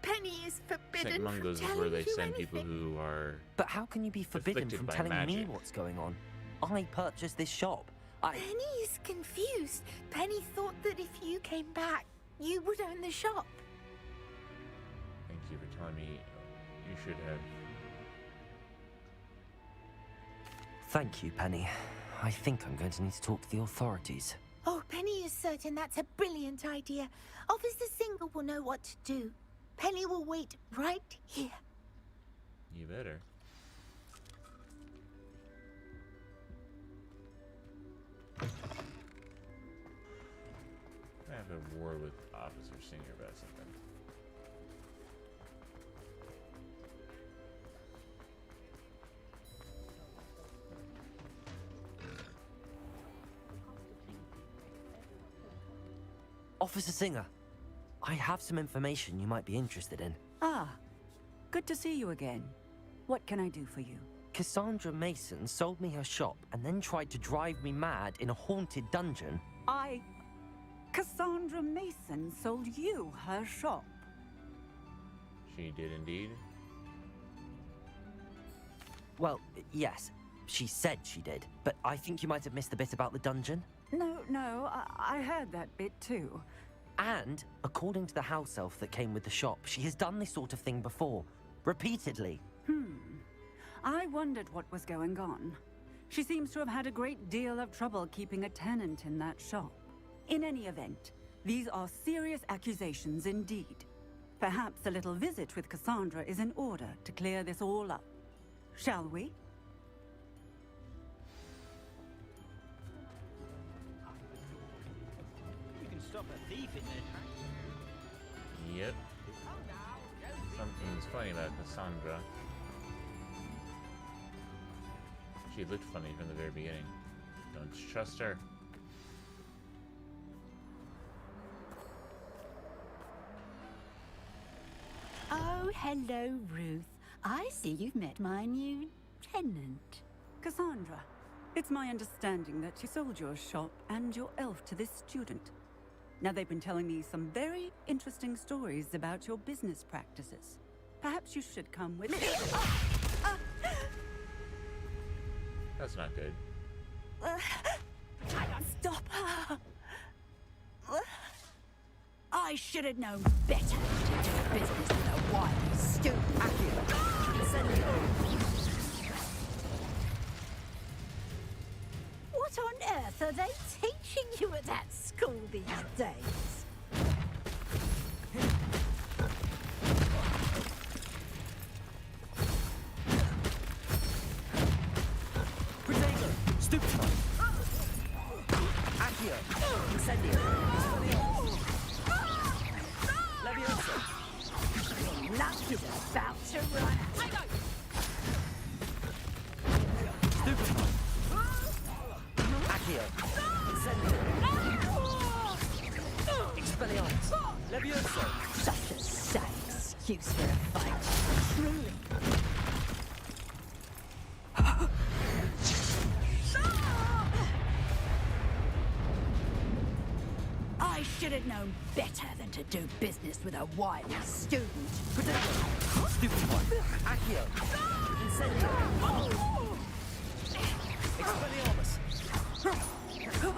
Penny is forbidden St. Mungo's from is telling where they you send anything. people who are... But how can you be forbidden afflicted from by telling me magic. what's going on? I purchased this shop. Penny is confused. Penny thought that if you came back, you would own the shop. Thank you for telling me you should have... Thank you, Penny. I think I'm going to need to talk to the authorities. Oh, Penny is certain that's a brilliant idea. Officer Single will know what to do. Penny will wait right here. You better. I have a war with Officer Singer about something. Officer Singer, I have some information you might be interested in. Ah, good to see you again. What can I do for you? Cassandra Mason sold me her shop and then tried to drive me mad in a haunted dungeon. Cassandra Mason sold you her shop. She did indeed. Well, yes, she said she did, but I think you might have missed the bit about the dungeon. No, I heard that bit too. And, according to the house elf that came with the shop, she has done this sort of thing before. Repeatedly. I wondered what was going on. She seems to have had a great deal of trouble keeping a tenant in that shop. In any event, these are serious accusations indeed. Perhaps a little visit with Cassandra is in order to clear this all up. Shall we? stop a thief in their tracks. Yep. Something's funny about Cassandra. She looked funny from the very beginning. Don't trust her. Oh, hello, Ruth. I see you've met my new tenant. Cassandra, it's my understanding that you sold your shop and your elf to this student. Now, they've been telling me some very interesting stories about your business practices. Perhaps you should come with me. That's not good. Stop her! I should have known better to do business with a wily student. What on earth are they teaching you at that school these days? Protego! Stupefy! Accio! Incendio! Leviosa! Your luck is about to run out. Stupefy! Accio! Incendio! Expelliarmus! Leviosa! Such a sad excuse for a fight. Truly. I should have known better than to do business with a wily student. Stupefy! Accio! Incendio! Expelliarmus!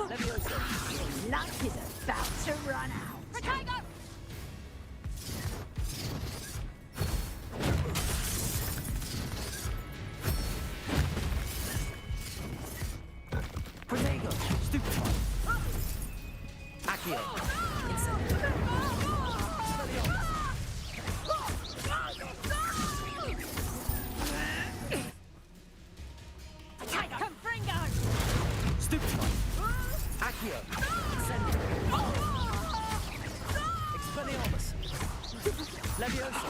Leviosa! Your luck is about to run out. Protego! Protego! Stupefy! Accio! Incendio! Confringo! Stupefy! Accio! Incendio! Expelliarmus! Leviosa!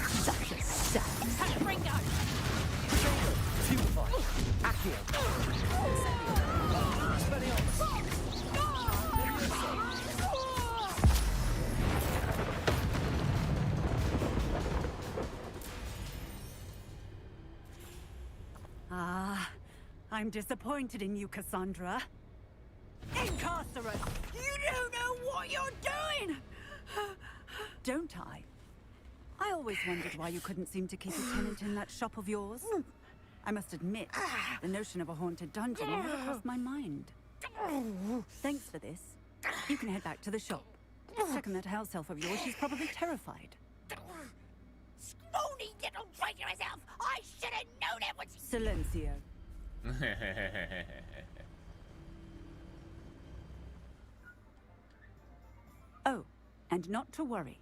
Such a sad. Confringo! Protego! Stupefy! Accio! Incendio! Expelliarmus! Ah, I'm disappointed in you, Cassandra. Incarcerate! You don't know what you're doing! Don't I? I always wondered why you couldn't seem to keep a tenant in that shop of yours. I must admit, the notion of a haunted dungeon never crossed my mind. Thanks for this. You can head back to the shop. Second that house elf of yours, she's probably terrified. Scrawny little traitorous elf! I should have known it was... Silencio. Oh, and not to worry.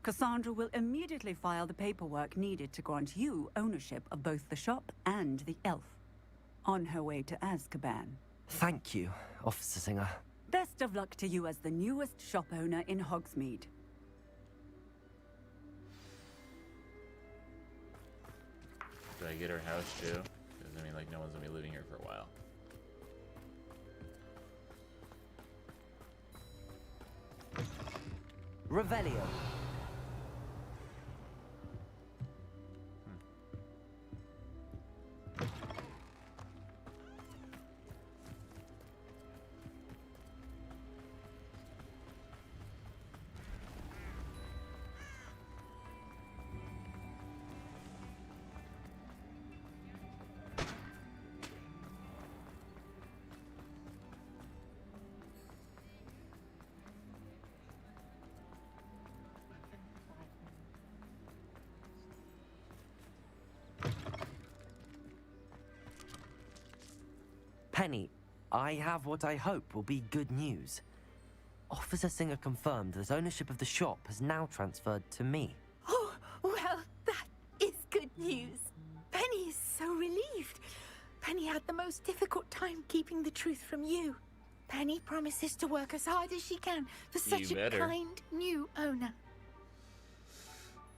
Cassandra will immediately file the paperwork needed to grant you ownership of both the shop and the elf. On her way to Azkaban. Thank you, Officer Singer. Best of luck to you as the newest shop owner in Hogsmeade. Do I get her house too? Because I mean, like, no one's gonna be living here for a while. Revelio. Penny, I have what I hope will be good news. Officer Singer confirmed that ownership of the shop has now transferred to me. Oh, well, that is good news. Penny is so relieved. Penny had the most difficult time keeping the truth from you. Penny promises to work as hard as she can for such You a better. kind new owner.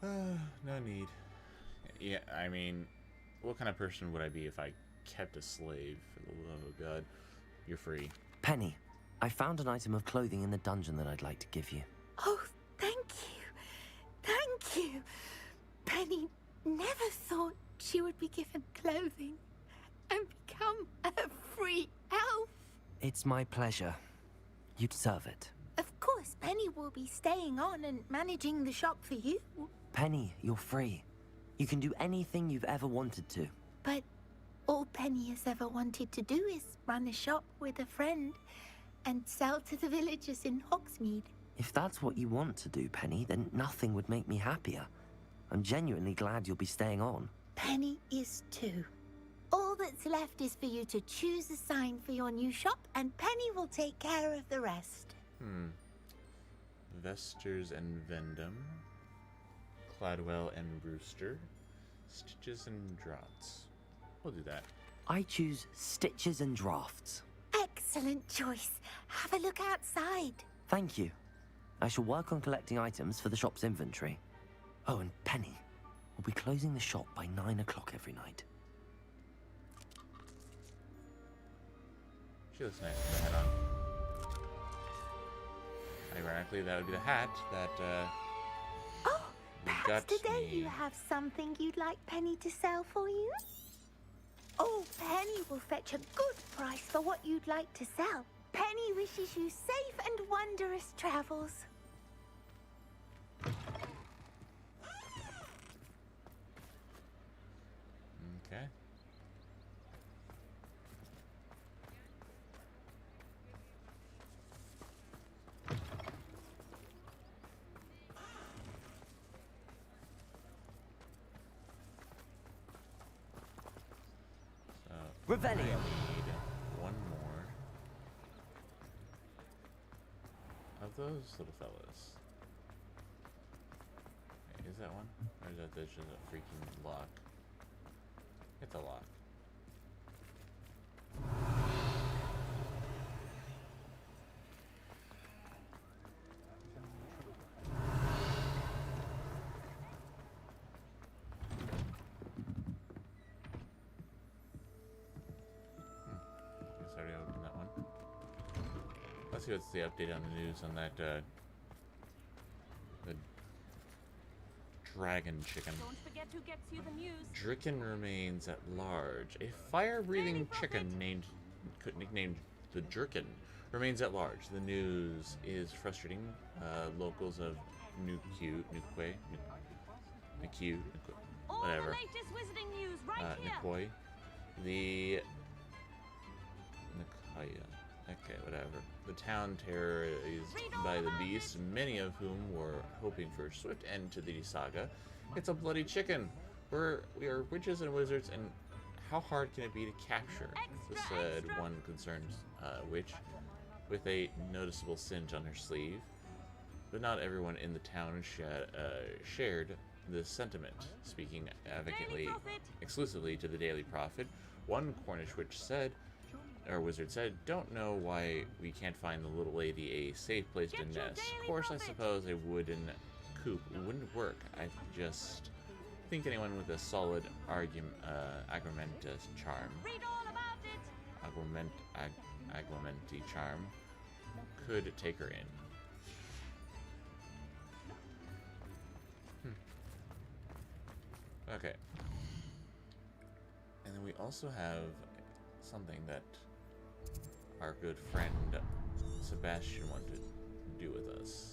No need. Yeah, I mean, what kind of person would I be if I kept a slave? For the love of God, you're free. Penny, I found an item of clothing in the dungeon that I'd like to give you. Oh, thank you. Thank you. Penny never thought she would be given clothing and become a free elf. It's my pleasure. You deserve it. Of course, Penny will be staying on and managing the shop for you. Penny, you're free. You can do anything you've ever wanted to. But all Penny has ever wanted to do is run a shop with a friend and sell to the villagers in Hogsmeade. If that's what you want to do, Penny, then nothing would make me happier. I'm genuinely glad you'll be staying on. Penny is too. All that's left is for you to choose a sign for your new shop, and Penny will take care of the rest. Vesters and Vendom, Cladwell and Brewster, Stitches and Draughts. We'll do that. I choose Stitches and Drafts. Excellent choice. Have a look outside. Thank you. I shall work on collecting items for the shop's inventory. Oh, and Penny, we'll be closing the shop by 9 o'clock every night. She looks nice with the hat on. Ironically, that would be the hat that, Perhaps got today me. you have something you'd like Penny to sell for you? Oh, Penny will fetch a good price for what you'd like to sell. Penny wishes you safe and wondrous travels. Okay. So, Revelio. I need one more of those little fellas. Wait, is that one? Or is that just a freaking lock? It's a lock. Guess I already opened that one. Let's see what's the update on the news on that, the dragon chicken. Don't forget who gets you the news. Dricken remains at large. A fire-breathing chicken nicknamed the Jerkin remains at large. The news is frustrating locals of All whatever. the latest wizarding news right here. Nikoi. The Nikaya. Okay, whatever. The town terrorized by the beasts, many of whom were hoping for a swift end to the saga. It's a bloody chicken. We are witches and wizards, and how hard can it be to capture? This said one concerned witch with a noticeable singe on her sleeve. But not everyone in the town shared this sentiment. Speaking advocately exclusively to the Daily Prophet, one Cornish witch said, or wizard said, "Don't know why we can't find the little lady a safe place to nest. Of course, I suppose a wooden coop wouldn't work. I just think anyone with a solid argumenta charm, argumenti charm, could take her in." Okay. And then we also have something that our good friend Sebastian wanted to do with us.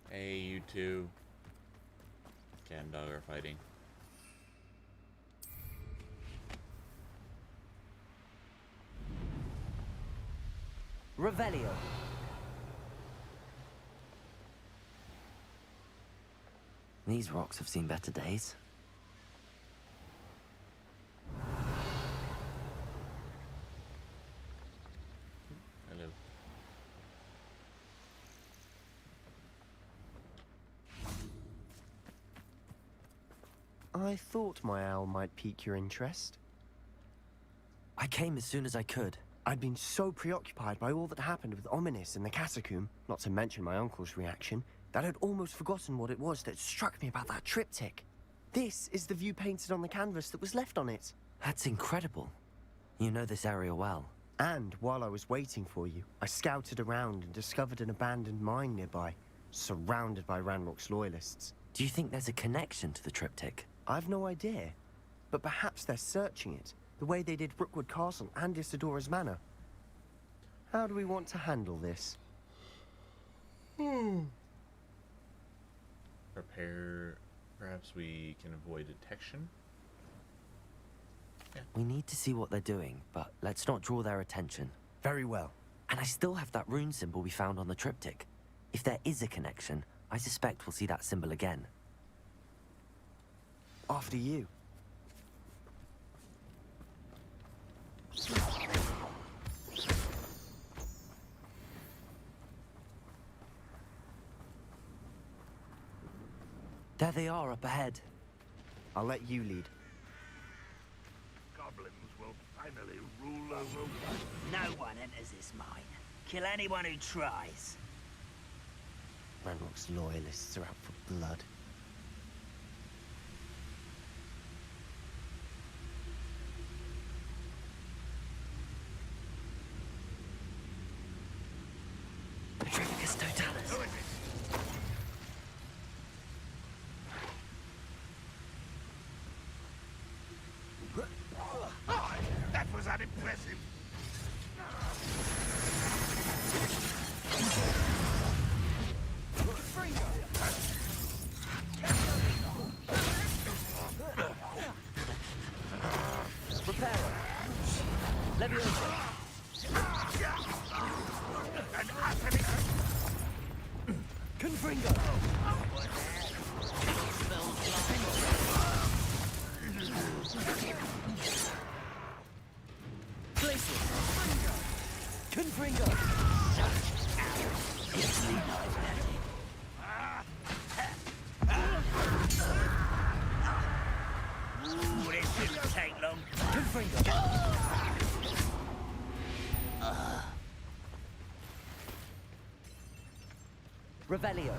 Hey, you two. Cat and dog are fighting. Revelio. These rocks have seen better days. Hello. I thought my owl might pique your interest. I came as soon as I could. I'd been so preoccupied by all that happened with Ominis in the catacomb, not to mention my uncle's reaction, that I'd almost forgotten what it was that struck me about that triptych. This is the view painted on the canvas that was left on it. That's incredible. You know this area well. And while I was waiting for you, I scouted around and discovered an abandoned mine nearby, surrounded by Ranrock's loyalists. Do you think there's a connection to the triptych? I've no idea, but perhaps they're searching it, the way they did Rookwood Castle and Isidora's Manor. How do we want to handle this? Prepare. Perhaps we can avoid detection. Yeah. We need to see what they're doing, but let's not draw their attention. Very well. And I still have that rune symbol we found on the triptych. If there is a connection, I suspect we'll see that symbol again. After you. There they are up ahead. I'll let you lead. Goblins will finally rule over... No one enters this mine. Kill anyone who tries. Ranrock's loyalists are out for blood. Petrificus Totalis. Oh, that was unimpressive. Reparo. Leviosa. Confringo. Glacier. Confringo. Ooh, this shouldn't take long. Confringo. Revelio.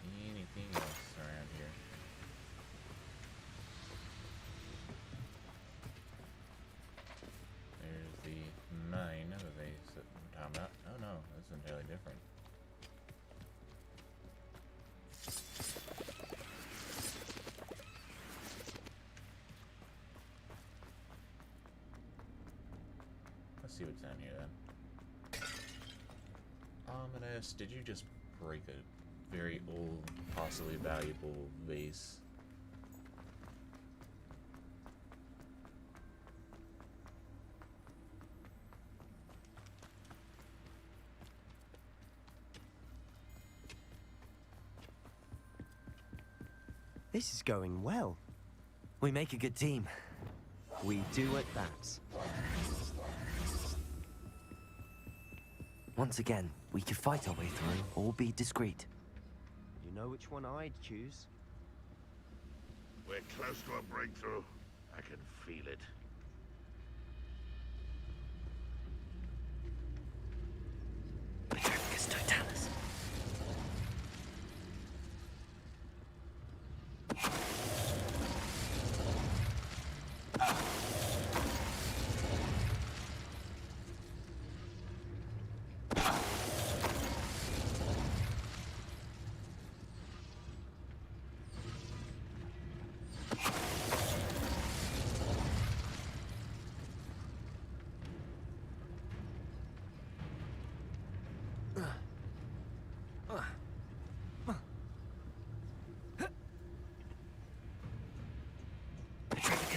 Anything else around here? There's the mine that they said talking about. Oh no, that's entirely different. Let's see what's down here then. Ominous, did you just break a very old, possibly valuable vase? This is going well. We make a good team. We do at that. Once again, we could fight our way through or be discreet. You know which one I'd choose? We're close to a breakthrough. I can feel it. Petrificus Totalis.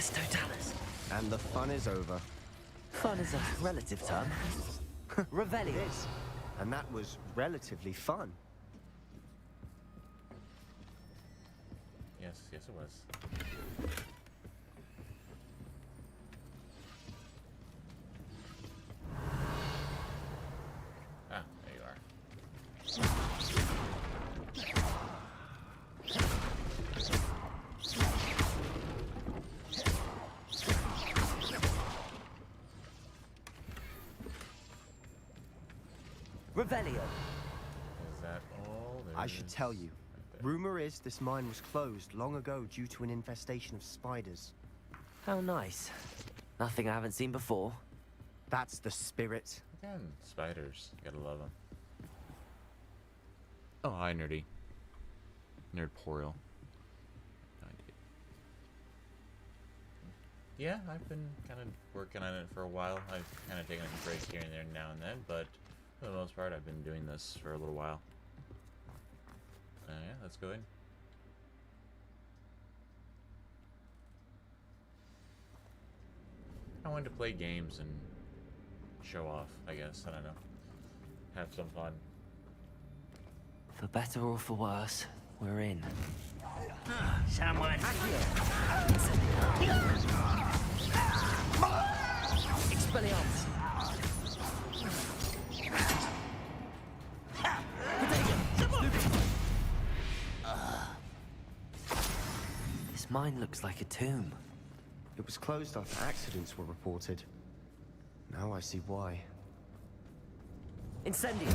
Vicus Totalis. And the fun is over. Fun is a relative term. Revelio. And that was relatively fun. Yes, yes it was. Ah, there you are. Revelio. Is that all? I should tell you. Rumor is this mine was closed long ago due to an infestation of spiders. How nice. Nothing I haven't seen before. That's the spirit. Again, spiders. Gotta love them. Oh, hi, Nerdy. Nerdporial. No idea. Yeah, I've been kind of working on it for a while. I've kind of taken a break here and there now and then, but for the most part, I've been doing this for a little while. Yeah, that's good. I wanted to play games and show off, I guess. I don't know. Have some fun. For better or for worse, we're in. Someone. Expelliarmus. This mine looks like a tomb. It was closed after accidents were reported. Now I see why. Incendio.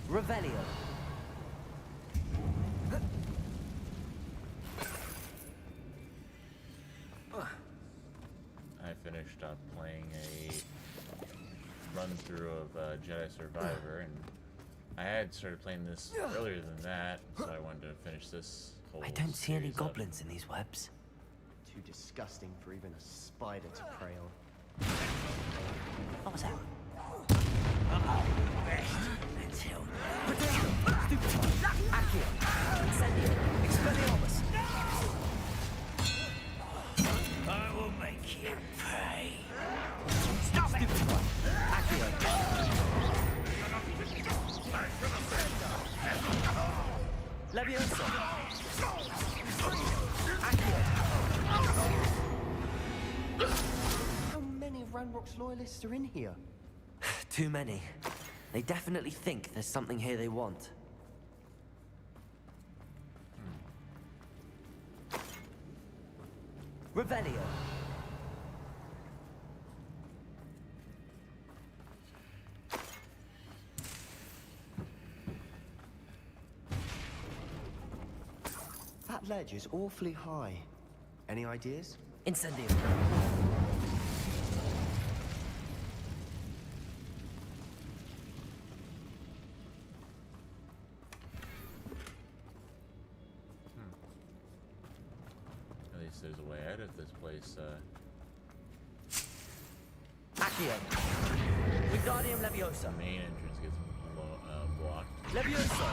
Revelio. I finished up playing a run-through of Jedi Survivor, and I had started playing this earlier than that, so I wanted to finish this whole I don't see any series goblins in these webs. Too disgusting for even a spider to prey on. What was that? Until. Accio. Incendio. Expelliarmus. I will make you pay. Stop it! Accio. Leviosa. Accio. How many of Ranrock's loyalists are in here? Too many. They definitely think there's something here they want. Revelio. That ledge is awfully high. Any ideas? Incendio. At least there's a way out of this place. Accio. Wingardium Leviosa. The main entrance gets blocked. Leviosa.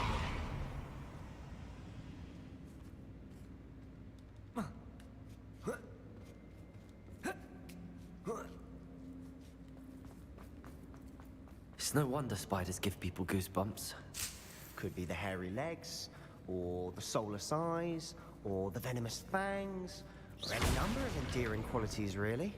It's no wonder spiders give people goosebumps. Could be the hairy legs, or the soulless eyes, or the venomous fangs, or any number of endearing qualities, really.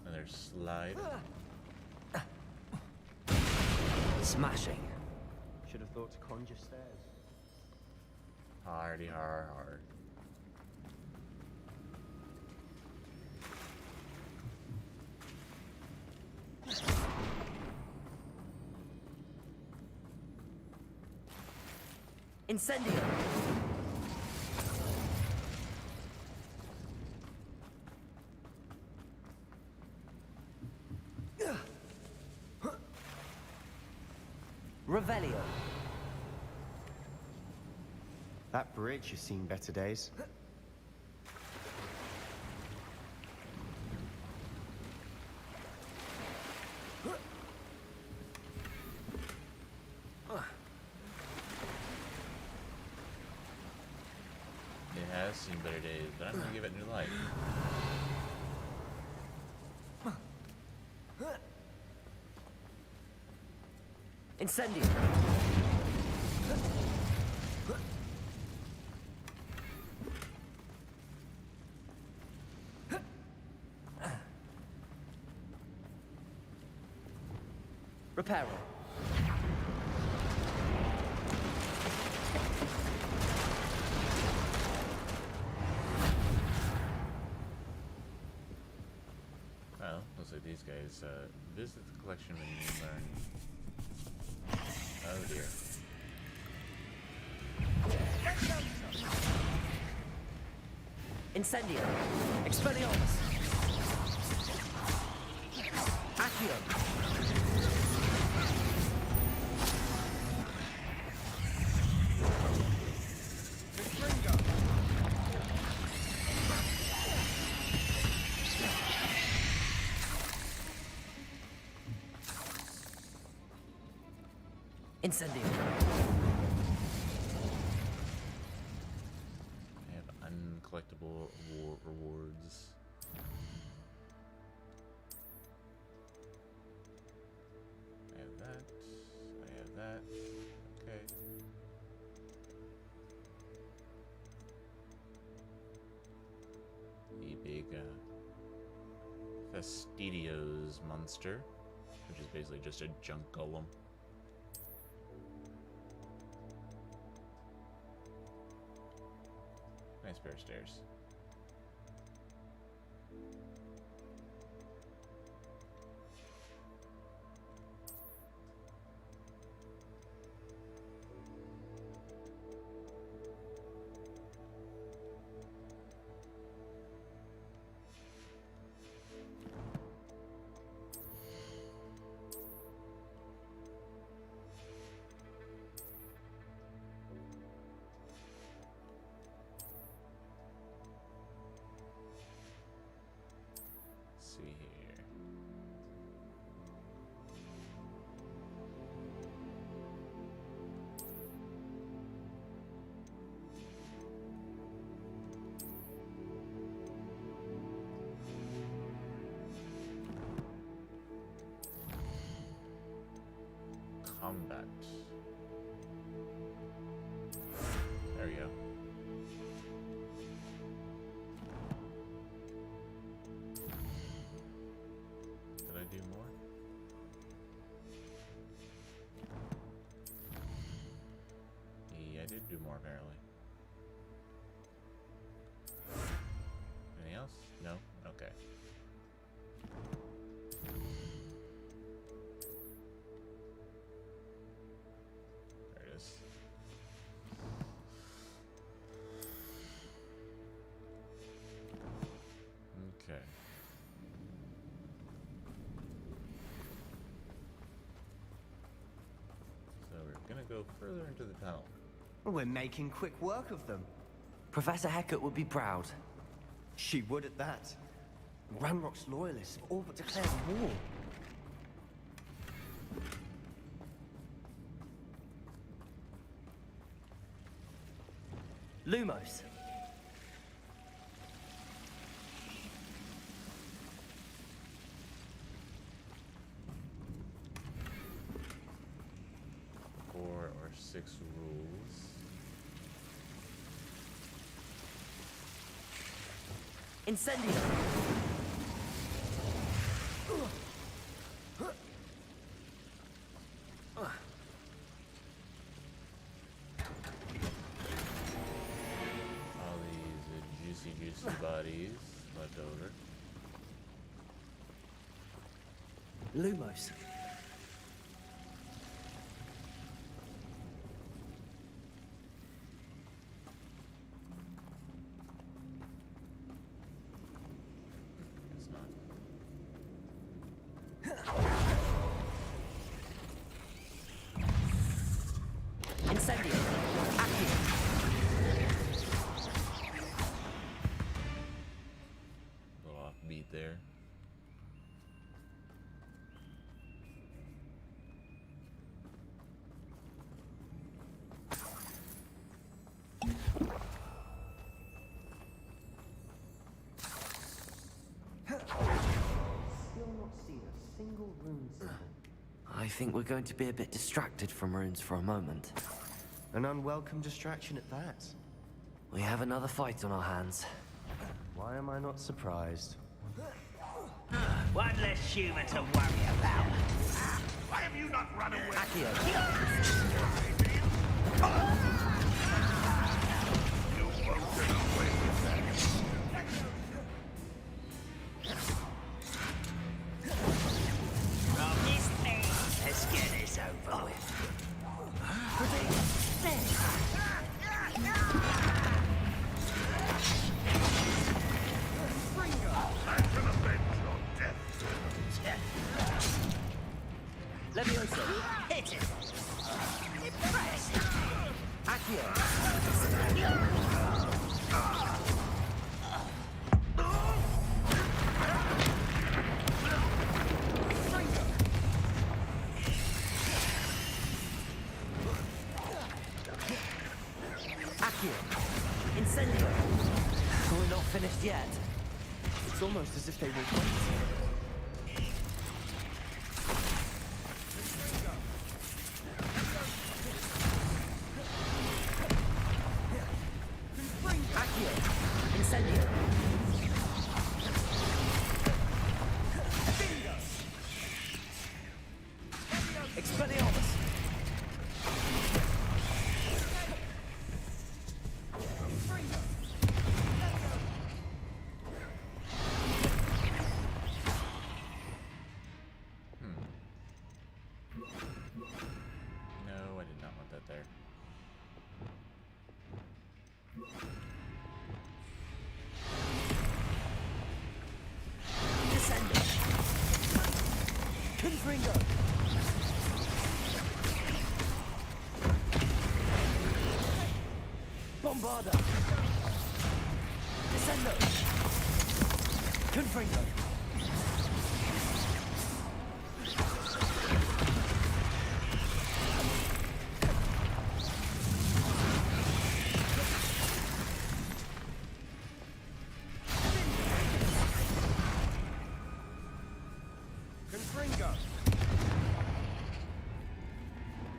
Another slide. Smashing. Should have thought to conjure stairs. Hardy hard. Incendio. Revelio. That bridge has seen better days. It has seen better days, but I'm gonna give it new life. Incendio! Reparo. Well, looks like these guys visit the collection and you learn. Oh dear. Incendio. Expelliarmus. Accio. Incendio. I have uncollectible rewards. I have that. I have that. Okay. The big Fastidios monster, which is basically just a junk golem. Nice pair of stairs. See here. Combat. There we go. Do more? Yeah, I did do more apparently. Anything else? No? Okay. There it is. Okay. Gonna go further into the tunnel. We're making quick work of them. Professor Hecat would be proud. She would at that. Ranrock's loyalists have all but declared war. Lumos. Or 6 rules. Incendio. All these juicy bodies left over. Lumos. Incendio. Accio. I think we're going to be a bit distracted from runes for a moment. An unwelcome distraction at that. We have another fight on our hands. Why am I not surprised? One less human to worry about. Why have you not run away? Accio. You won't get away with that. From this thing, let's get this over with. Levioso. Hit it. Impressed. Accio. Accio. Incendio. We're not finished yet. It's almost as if they will wait. Accio. Incendio. Expelliarmus. No, I did not want that there. Descendo. Confringo. Bombarda. Descendo. Confringo. Confringo.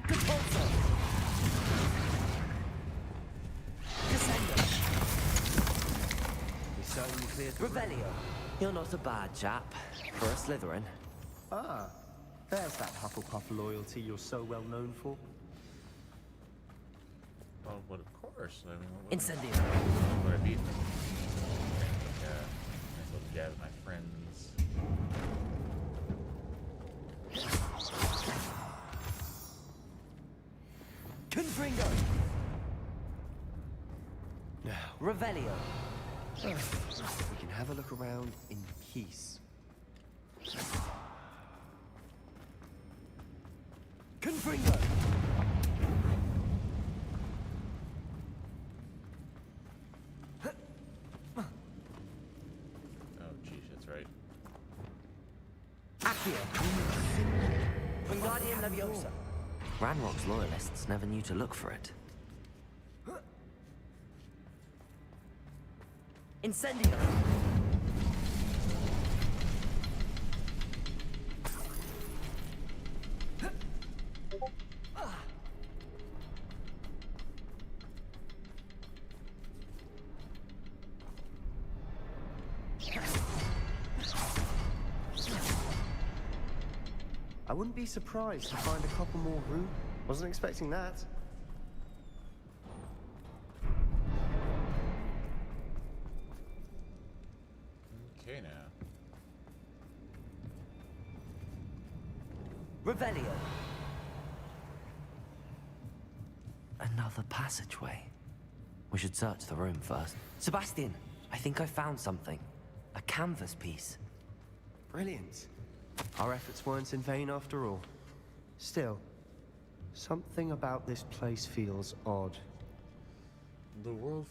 Repulsor. Descendo. We certainly cleared the Revelio. You're not a bad chap for a Slytherin. Ah, there's that Hufflepuff loyalty you're so well known for. Well, what of course. I mean, Incendio. What I beat them. Like, nice little jab at my friends. Confringo. Now, Revelio. we can have a look around in peace. Confringo. Oh, geez, that's right. Accio. Wingardium Leviosa. Ranrock's loyalists never knew to look for it. Incendio. I wouldn't be surprised to find a couple more rune. Wasn't expecting that. Okay, now. Revelio. Another passageway. We should search the room first. Sebastian, I think I found something. A canvas piece. Brilliant. Our efforts weren't in vain after all. Still, something about this place feels odd. The world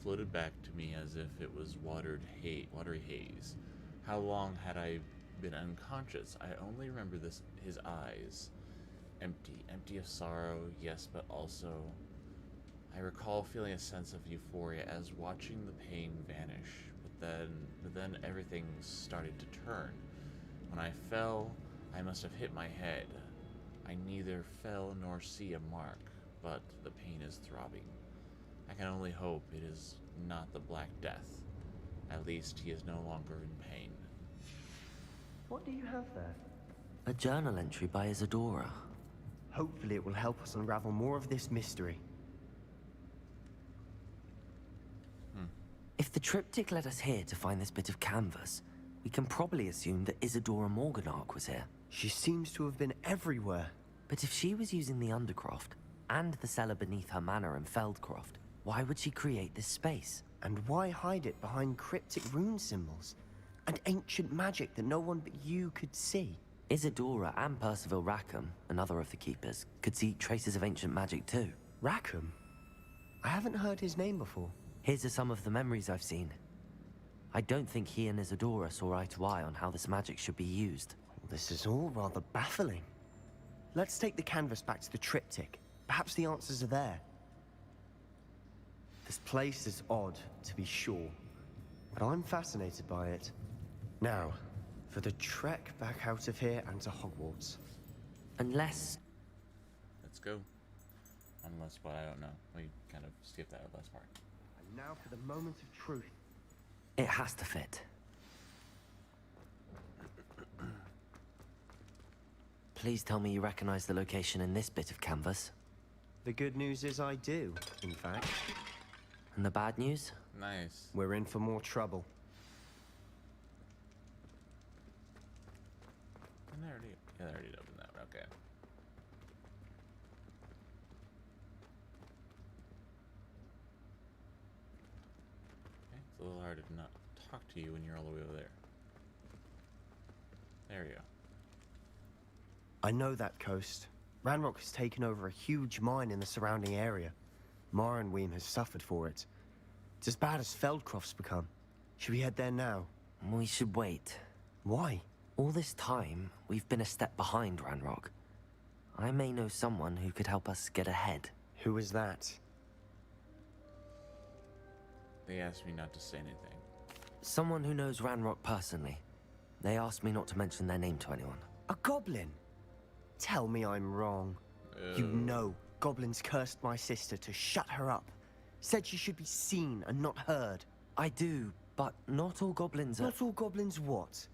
floated back to me as if it was watery haze. How long had I been unconscious? I only remember his eyes. Empty of sorrow, yes, but also I recall feeling a sense of euphoria as watching the pain vanish. But then everything started to turn. When I fell, I must have hit my head. I neither fell nor see a mark, but the pain is throbbing. I can only hope it is not the Black Death. At least he is no longer in pain. What do you have there? A journal entry by Isadora. Hopefully it will help us unravel more of this mystery. If the triptych led us here to find this bit of canvas, we can probably assume that Isadora Morganach was here. She seems to have been everywhere. But if she was using the Undercroft, and the cellar beneath her manor in Feldcroft, why would she create this space? And why hide it behind cryptic rune symbols? And ancient magic that no one but you could see? Isadora and Percival Rackham, another of the Keepers, could see traces of ancient magic too. Rackham? I haven't heard his name before. Here are some of the memories I've seen. I don't think he and Isadora saw eye to eye on how this magic should be used. This is all rather baffling. Let's take the canvas back to the triptych. Perhaps the answers are there. This place is odd, to be sure, but I'm fascinated by it. Now, for the trek back out of here and to Hogwarts. Unless... Let's go. Unless what, I don't know. We kind of skipped that last part. And now for the moment of truth. It has to fit. Please tell me you recognize the location in this bit of canvas. The good news is I do, in fact. And the bad news? Nice. We're in for more trouble. And I already opened that. Okay. Okay, it's a little hard to not talk to you when you're all the way over there. There you go. I know that coast. Ranrock has taken over a huge mine in the surrounding area. Mornweem has suffered for it. It's as bad as Feldcroft's become. Should we head there now? We should wait. Why? All this time, we've been a step behind Ranrock. I may know someone who could help us get ahead. Who is that? They asked me not to say anything. Someone who knows Ranrock personally. They asked me not to mention their name to anyone. A goblin? Tell me I'm wrong. You know, goblins cursed my sister to shut her up. Said she should be seen and not heard. I do, but not all goblins are... Not all goblins what?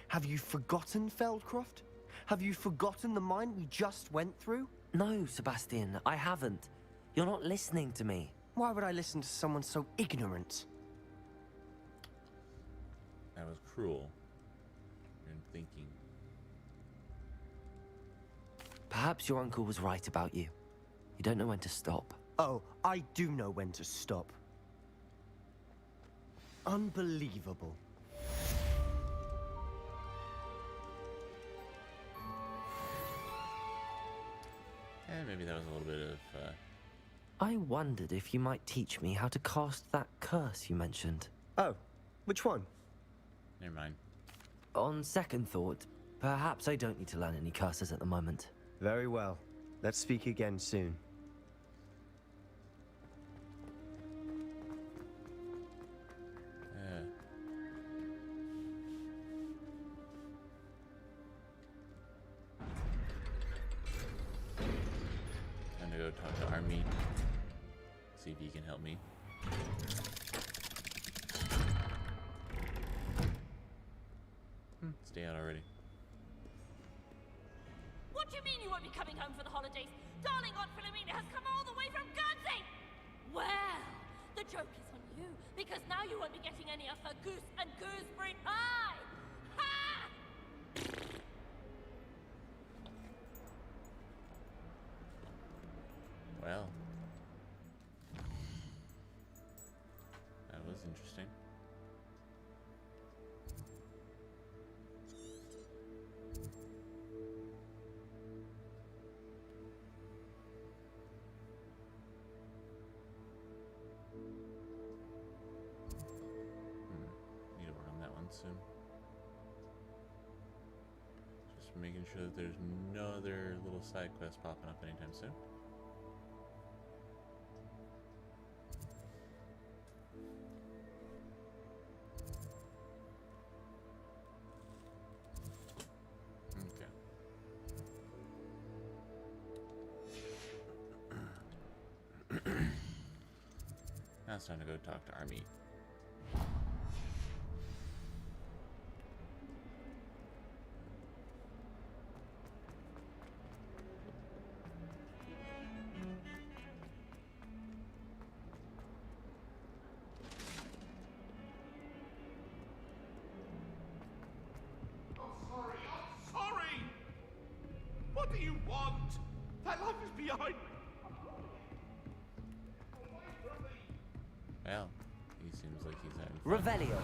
Have you forgotten Feldcroft? Have you forgotten the mine we just went through? No, Sebastian, I haven't. You're not listening to me. Why would I listen to someone so ignorant? That was cruel. And thinking. Perhaps your uncle was right about you. You don't know when to stop. Oh, I do know when to stop. Unbelievable. And maybe that was a little bit of, I wondered if you might teach me how to cast that curse you mentioned. Oh, which one? Never mind. On second thought, perhaps I don't need to learn any curses at the moment. Very well. Let's speak again soon. Time to go talk to Army. See if he can help me. Stay out already. What do you mean you won't be coming home for the holidays? Darling Aunt Philomena has come all the way from Guernsey! Well, the joke is on you, because now you won't be getting any of her goose and gooseberry pie! Ha! Well. That was interesting. Need to work on that one soon. Just making sure that there's no other little side quests popping up anytime soon. Now it's time to go talk to Army. Sorry! What do you want? My life is behind me. Well, he seems like he's having fun. Revelio.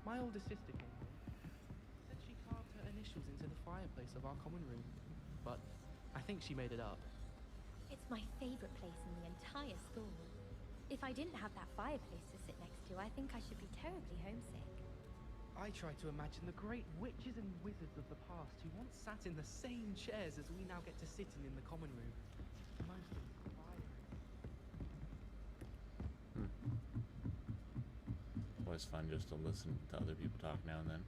My older sister came here. Said she carved her initials into the fireplace of our common room. But I think she made it up. It's my favorite place in the entire school. If I didn't have that fireplace to sit next to, I think I should be terribly homesick. I try to imagine the great witches and wizards of the past who once sat in the same chairs as we now get to sit in the common room. Most inspiring. Always fun just to listen to other people talk now and then.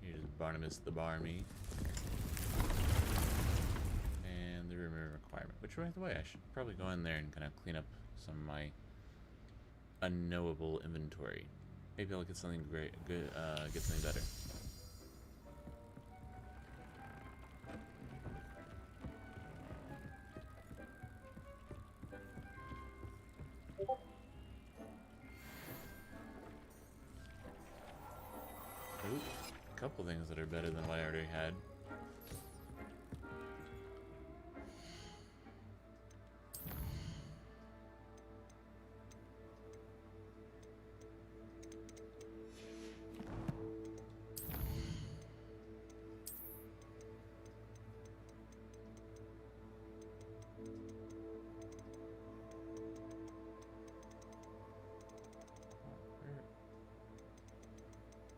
Here's Barnabas the Barmy. And the rumor requirement. Which, by the way, I should probably go in there and kind of clean up some of my unknowable inventory. Maybe I'll get something great, good, get something better. Ooh, a couple things that are better than what I already had.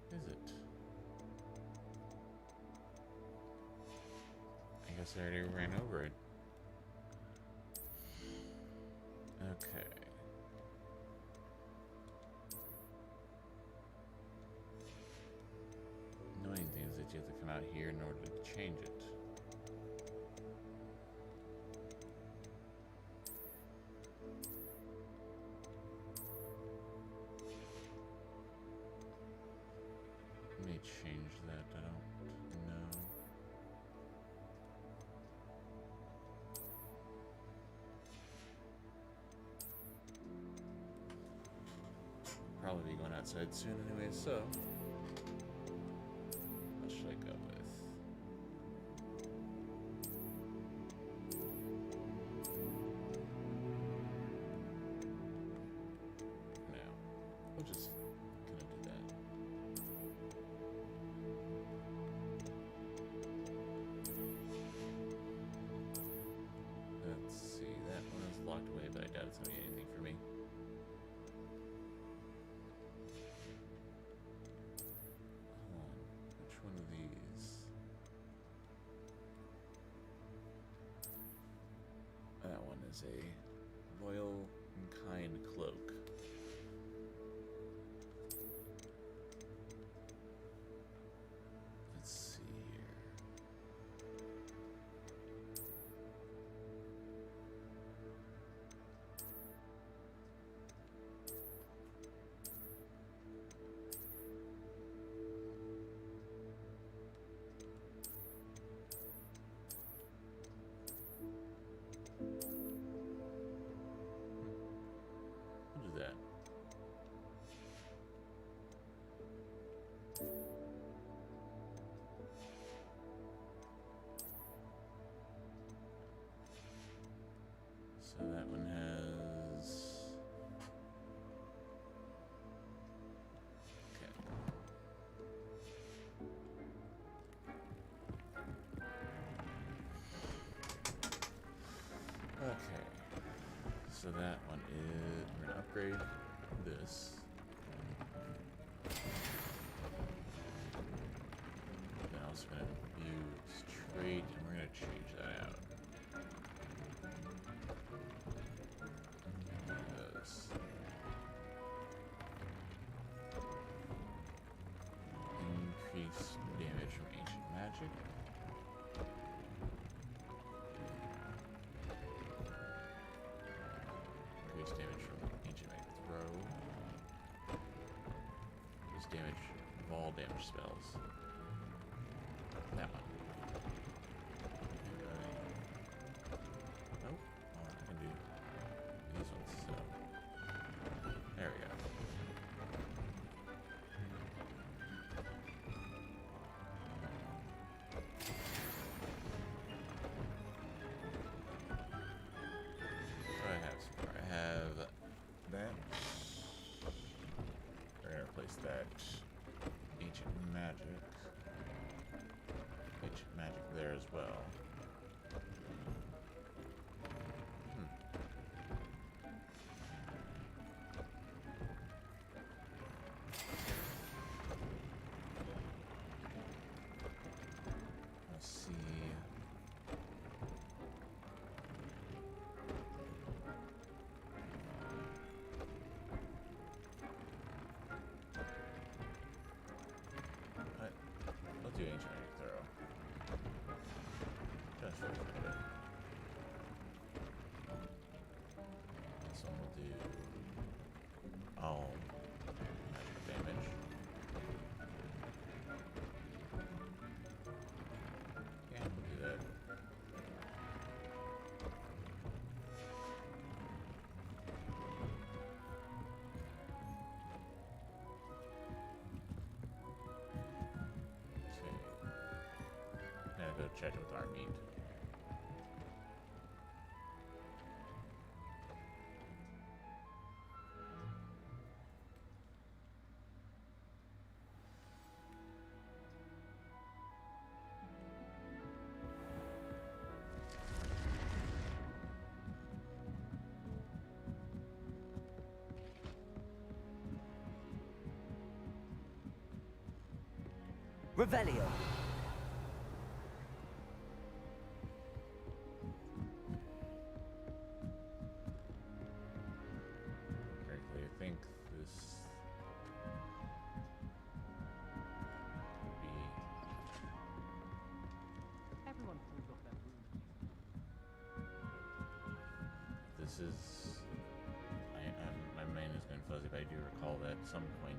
Is it? I guess I already ran over it. Okay. Annoying thing is that you have to come out here in order to change it. Let me change that, I don't know. Probably be going outside soon anyway, so what should I go with? No, we're just gonna do that. Let's see, that one is locked away, but I doubt it's gonna be anything for me. Hold on, which one of these? That one is a loyal and kind cloak. Let's see here. We'll do that. So that one has... Okay. Okay. So that one is... We're gonna upgrade this. Then also gonna use trade, and we're gonna change that out. Because damage of all damage spells. That one. Nope. Oh, I can do these ones, so. There we go. What do I have so far? I have that. We're gonna replace that ancient magic. Ancient magic there as well. Let's see. Let's do ancient magic throw. Just for a little bit. This one will do all magic damage. Yeah, we'll do that. Now go check with our meat. Revelio. Frankly, I think this could be. Everyone pulls off their brooms. This is. My mind is going fuzzy, but I do recall that at some point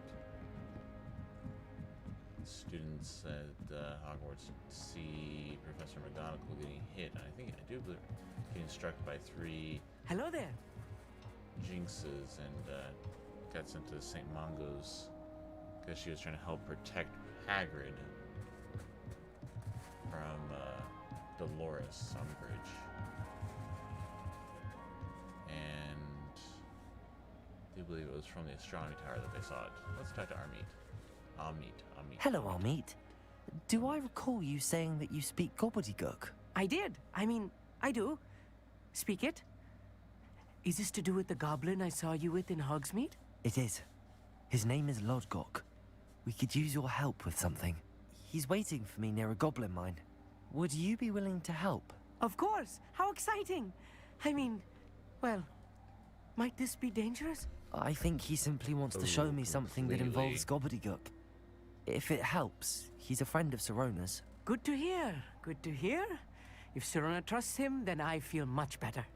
students at Hogwarts see Professor McGonagall getting hit, and I do believe getting struck by 3 Hello there. jinxes, and got sent to St. Mungo's because she was trying to help protect Hagrid from Dolores Umbridge. And I do believe it was from the astronomy tower that they saw it. Let's talk to Amit. Amit. Hello, Amit. Do I recall you saying that you speak gobbledygook? I did. I mean, I do. Speak it. Is this to do with the goblin I saw you with in Hogsmeade? It is. His name is Lodgok. We could use your help with something. He's waiting for me near a goblin mine. Would you be willing to help? Of course. How exciting. I mean, well, might this be dangerous? I think he simply wants to show me something that involves gobbledygook. If it helps, he's a friend of Sirona's. Good to hear. Good to hear. If Sirona trusts him, then I feel much better.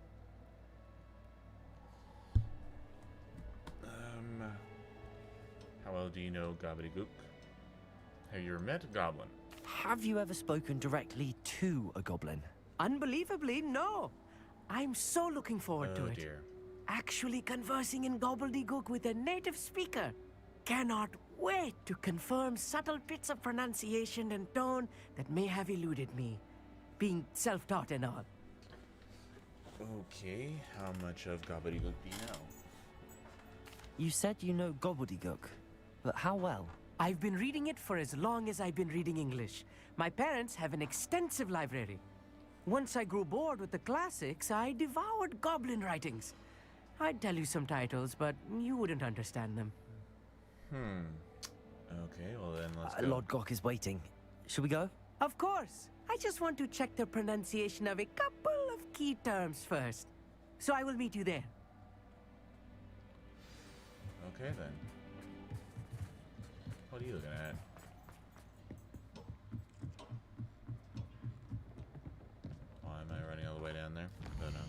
How well do you know Gobbledygook? Have you ever met a goblin? Have you ever spoken directly to a goblin? Unbelievably, no. I'm so looking forward to it. Dear. Actually conversing in gobbledygook with a native speaker. Cannot wait to confirm subtle bits of pronunciation and tone that may have eluded me, being self-taught and all. Okay, how much of Gobbledygook do you know? You said you know gobbledygook, but how well? I've been reading it for as long as I've been reading English. My parents have an extensive library. Once I grew bored with the classics, I devoured goblin writings. I'd tell you some titles, but you wouldn't understand them. Okay, well then let's go. Lodgok is waiting. Should we go? Of course. I just want to check the pronunciation of a couple of key terms first. So I will meet you there. Okay then. What are you looking at? Why am I running all the way down there? I don't know.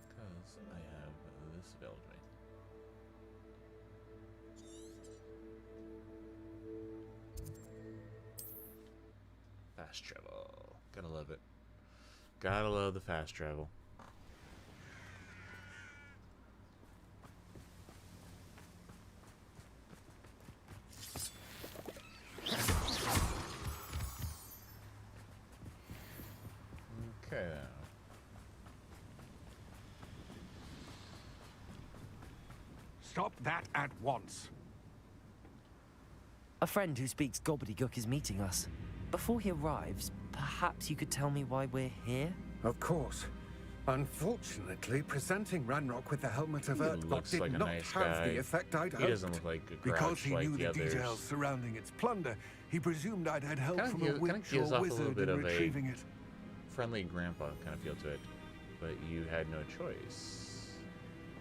Because I have this available to me. Fast travel. Gotta love it. Gotta love the fast travel. Okay. Stop that at once. A friend who speaks gobbledygook is meeting us. Before he arrives, perhaps you could tell me why we're here? Of course. Unfortunately, presenting Ranrock with the helmet of He Earthbot looks did like a not nice have guy. the effect I'd hoped. He doesn't look like a Because grouch he like knew the the others. details surrounding its plunder, he presumed I'd had help Kinda from a gives- kinda witch gives or off a little wizard bit in of a retrieving it. friendly grandpa kind of feel to it, but you had no choice.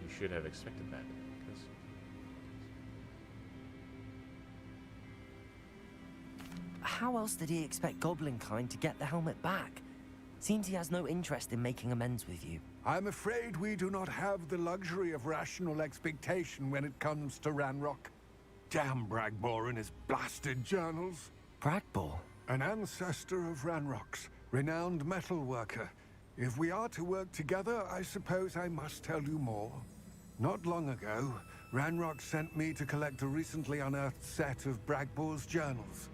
You should have expected that. 'Cause How else did he expect Goblinkind to get the helmet back? Seems he has no interest in making amends with you. I'm afraid we do not have the luxury of rational expectation when it comes to Ranrock. Damn Bragbor and his blasted journals. Bragbor? An ancestor of Ranrock's, renowned metal worker. If we are to work together, I suppose I must tell you more. Not long ago, Ranrock sent me to collect a recently unearthed set of Bragbor's journals.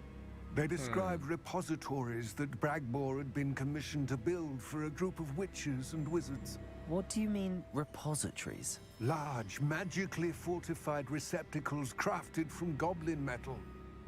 They described repositories that Bragbor had been commissioned to build for a group of witches and wizards. What do you mean, repositories? Large, magically fortified receptacles crafted from goblin metal.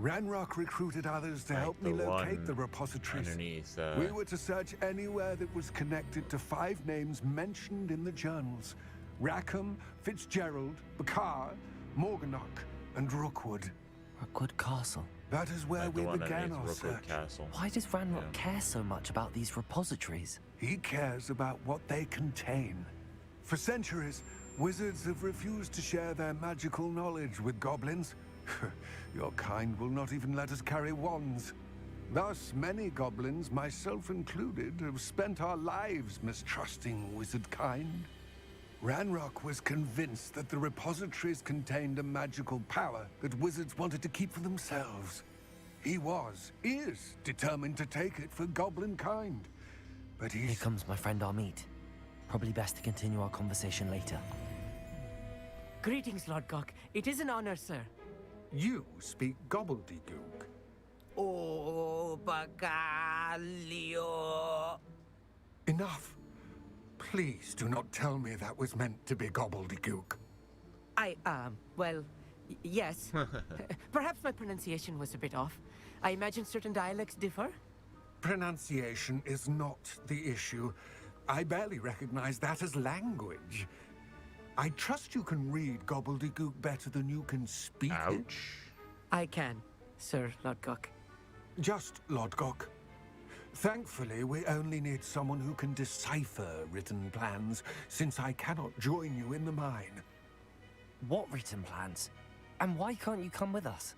Ranrock recruited others to help me the locate one the repositories. underneath, We were to search anywhere that was connected to 5 names mentioned in the journals. Rackham, Fitzgerald, Bakar, Morganach, and Rookwood. Rookwood Castle. That is where Like the we one began underneath our Rookwood search. Castle. Why does Ranrock care so much about these repositories? He cares about what they contain. For centuries, wizards have refused to share their magical knowledge with goblins. Your kind will not even let us carry wands. Thus, many goblins, myself included, have spent our lives mistrusting wizard kind. Ranrock was convinced that the repositories contained a magical power that wizards wanted to keep for themselves. He is determined to take it for goblin kind. But Here comes my friend Amit. Probably best to continue our conversation later. Greetings, Lord Gok. It is an honor, sir. You speak gobbledygook. Oh, Bagalio. Enough. Please do not tell me that was meant to be gobbledygook. Well, yes. Perhaps my pronunciation was a bit off. I imagine certain dialects differ. Pronunciation is not the issue. I barely recognize that as language. I trust you can read gobbledygook better than you can speak it. I can, Sir Lodgok. Just Lodgok. Thankfully, we only need someone who can decipher written plans, since I cannot join you in the mine. What written plans? And why can't you come with us?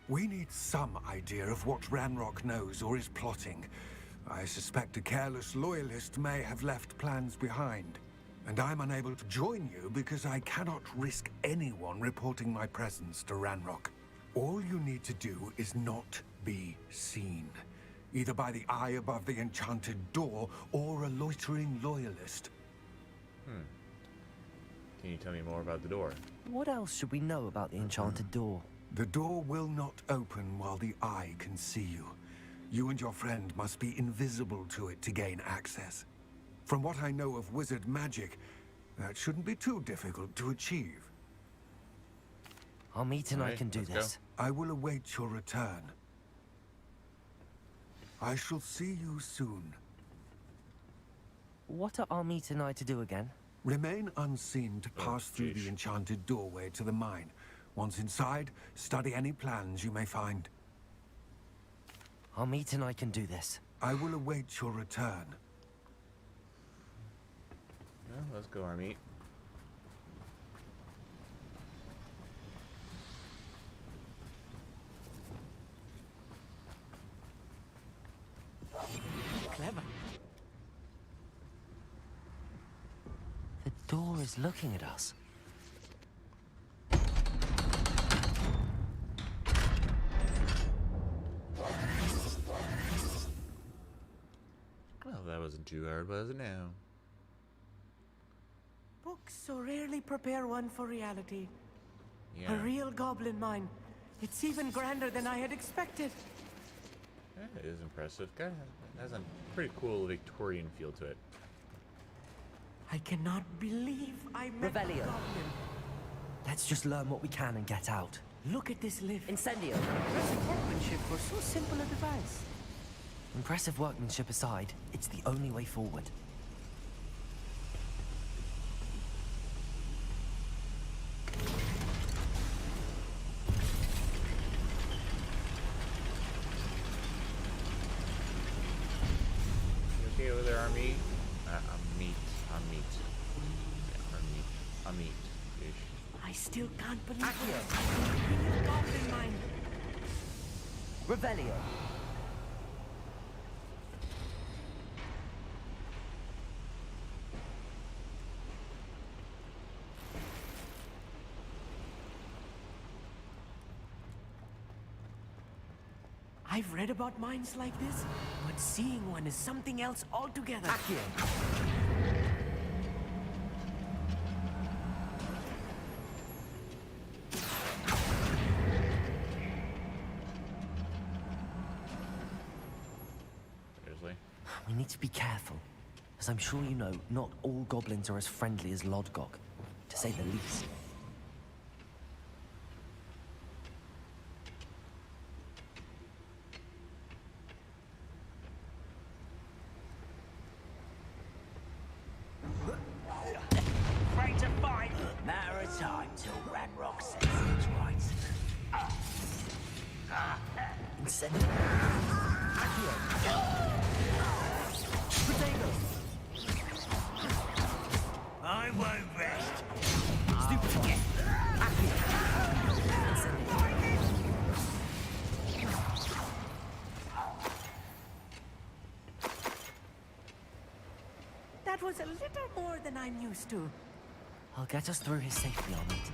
We need some idea of what Ranrock knows or is plotting. I suspect a careless loyalist may have left plans behind. And I'm unable to join you because I cannot risk anyone reporting my presence to Ranrock. All you need to do is not be seen. Either by the eye above the enchanted door or a loitering loyalist. Can you tell me more about the door? What else should we know about the enchanted door? The door will not open while the eye can see you. You and your friend must be invisible to it to gain access. From what I know of wizard magic, that shouldn't be too difficult to achieve. Amit and I can do this. I will await your return. I shall see you soon. What are Amit and I to do again? Remain unseen to pass through the enchanted doorway to the mine. Once inside, study any plans you may find. Amit and I can do this. I will await your return. Well, let's go, Amit. Clever. The door is looking at us. too hard was it now? Books so rarely prepare one for reality. Yeah. A real goblin mine. It's even grander than I had expected. Yeah, it is impressive. It has a pretty cool Victorian feel to it. I cannot believe I met Revelio. a goblin. Let's just learn what we can and get out. Look at this lift. Incendio. Impressive workmanship for so simple a device. Impressive workmanship aside, it's the only way forward. You okay over there, Army? Meat. Yeah, meat. I still can't believe it. Real goblin mine. Revelio. I've read about mines like this, but seeing one is something else altogether. Seriously? We need to be careful. As I'm sure you know, not all goblins are as friendly as Lodgok, to say the least. Afraid to fight? Matter of time till Ranrock says it's right. Incendio. I won't rest. Stupid. That was a little more than I'm used to. I'll get us through his safety on it.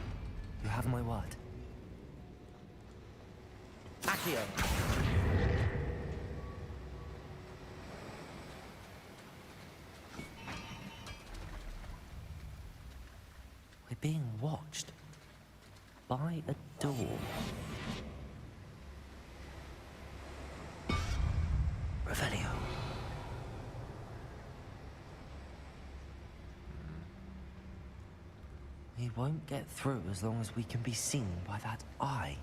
You have my word. Accio. We're being watched by a door. Revelio. We won't get through as long as we can be seen by that eye.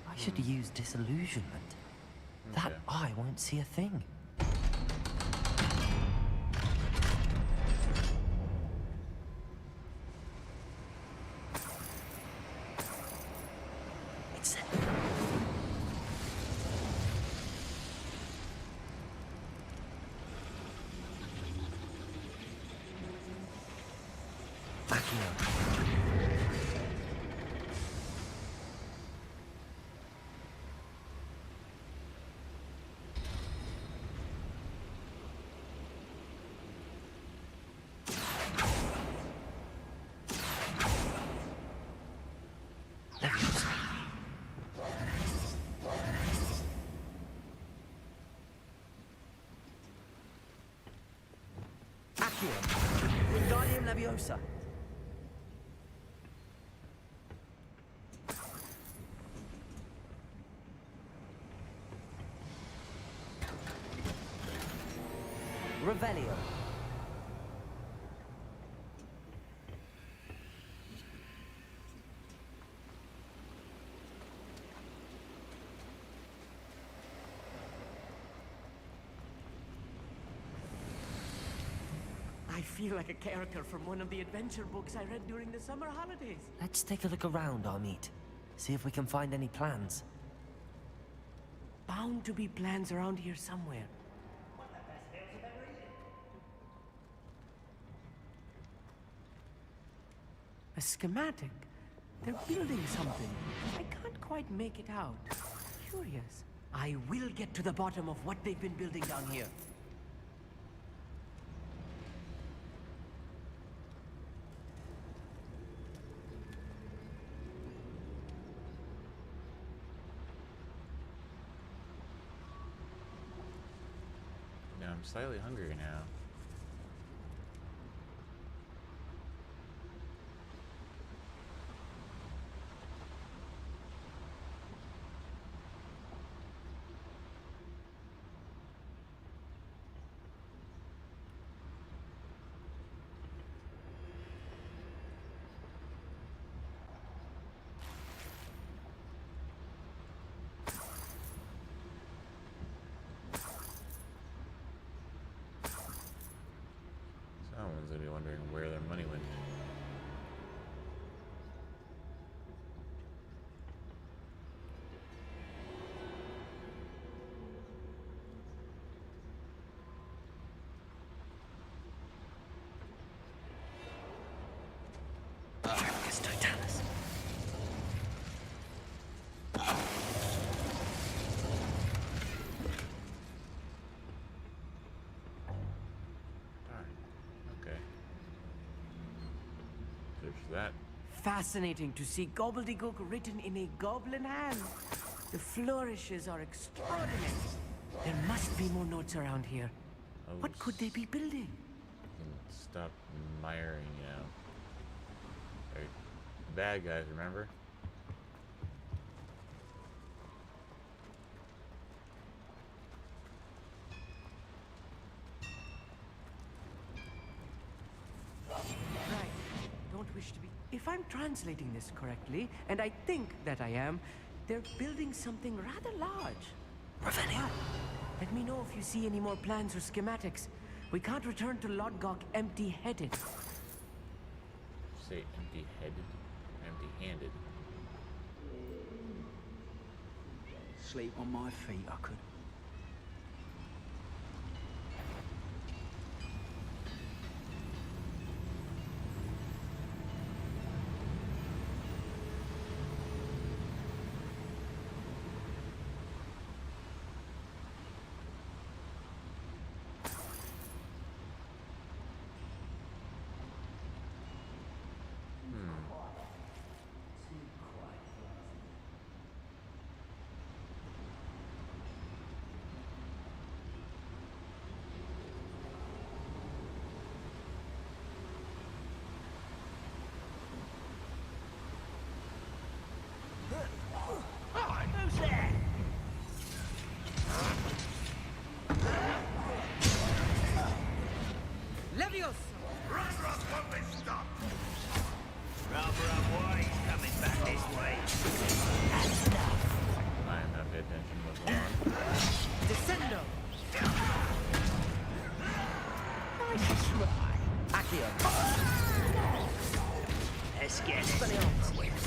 I should use disillusionment. That eye won't see a thing. Wingardium Leviosa. Revelio. I feel like a character from one of the adventure books I read during the summer holidays. Let's take a look around, Amit. See if we can find any plans. Bound to be plans around here somewhere. A schematic. They're building something. I can't quite make it out. Curious. I will get to the bottom of what they've been building down here. I'm slightly hungry now. Someone's gonna be wondering where their money went. That. Fascinating to see gobbledygook written in a goblin hand. The flourishes are extraordinary. There must be more notes around here. Oh, what could they be building? Stop miring, you know. They're bad guys, remember? If I'm translating this correctly, and I think that I am, they're building something rather large. Revelio. Let me know if you see any more plans or schematics. We can't return to Lodgok empty-headed. Say empty-headed? Empty-handed. Sleep on my feet, I could. Leviosa! Ranrock won't be stopped! Rather boy, coming back this way. That's enough. I am not paying attention to what's going on. Descendo! Nice try. Accio! Let's get this over with.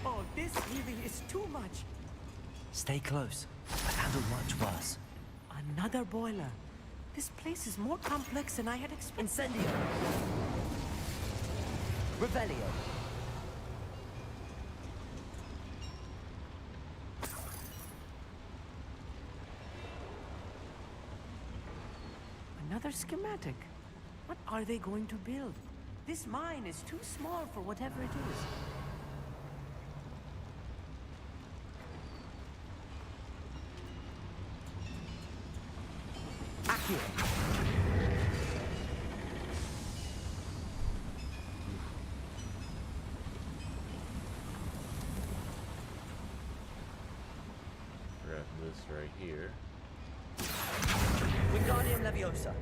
Oh, this really is too much. Stay close. I've handled much worse. Another boiler. This place is more complex than I had expected. Incendio. Revelio. Another schematic. What are they going to build? This mine is too small for whatever it is. Accio. Grab this right here. Wingardium Leviosa.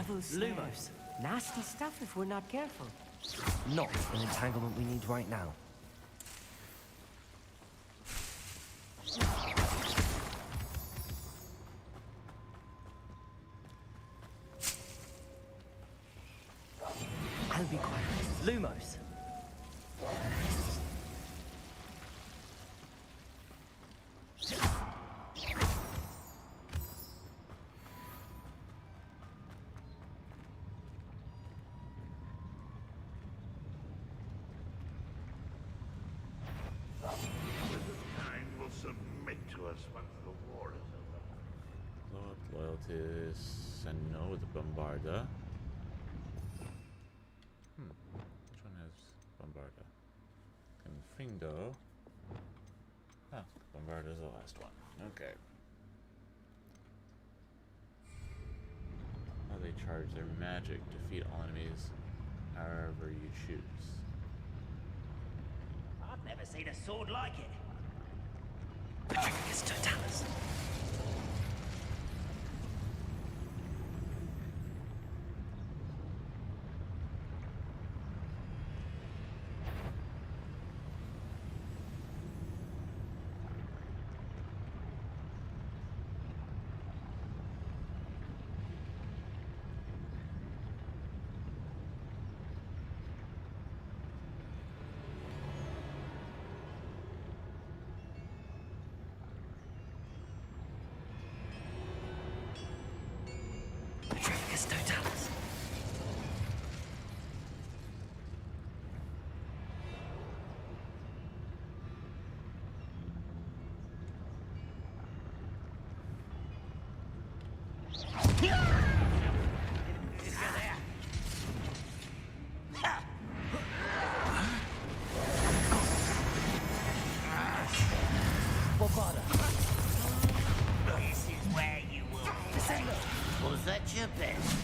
devil's snares. Nasty stuff if we're not careful. Not an entanglement we need right now. I'll be quiet. Lumos. Kind will submit to us once the war is over. Blow up loyalties and no the Bombarda. Which one has Bombarda? Confindo. Ah, Bombarda is the last one. Okay. How they charge their magic. Defeat all enemies however you choose. I've never seen a sword like it. Petrificus Totalis. Petrificus Totalis. Bombarda. This is where you will descend. Was that your best?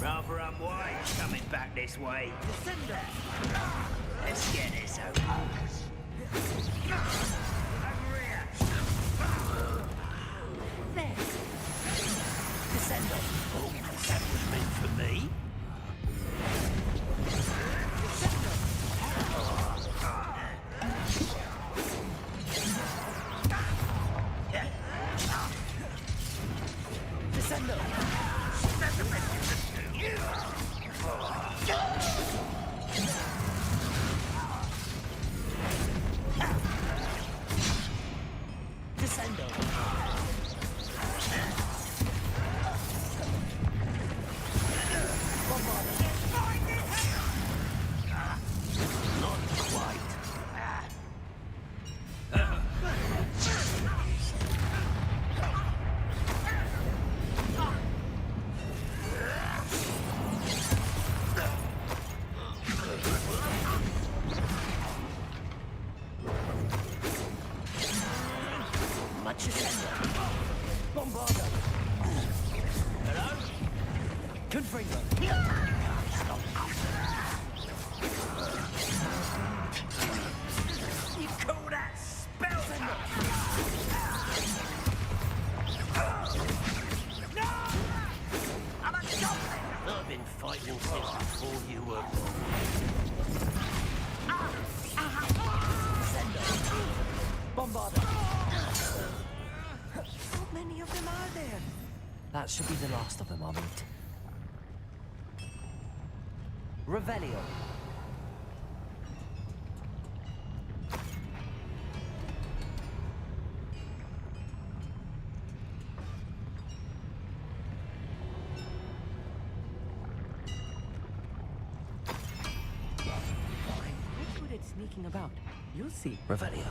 Rather unwise coming back this way. Let's get this over. Over here. There. Descendo. Oh, that was meant for me. Descendo. Descendo. Not quite. Much ascendo. Bombarda. Hello? Confringo. Stop. You call that spell? No! I'm a goblin! I've been fighting since before you were born. Ascendo. Bombarda. How many of them are there? That should be the last of them, Armand. Revelio. I'm good at sneaking about. You'll see. Revelio.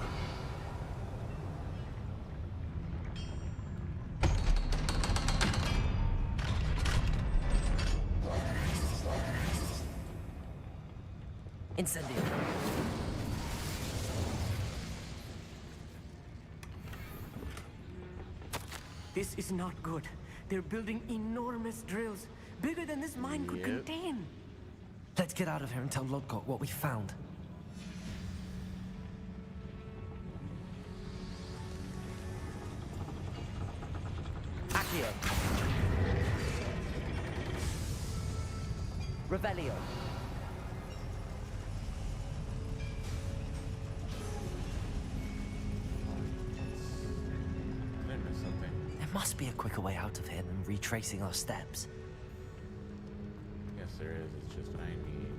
Incendio. This is not good. They're building enormous drills, bigger than this mine could contain. Let's get out of here and tell Lodgok what we found. Accio. Revelio. Did I miss something? There must be a quicker way out of here than retracing our steps. Yes, there is. It's just I need.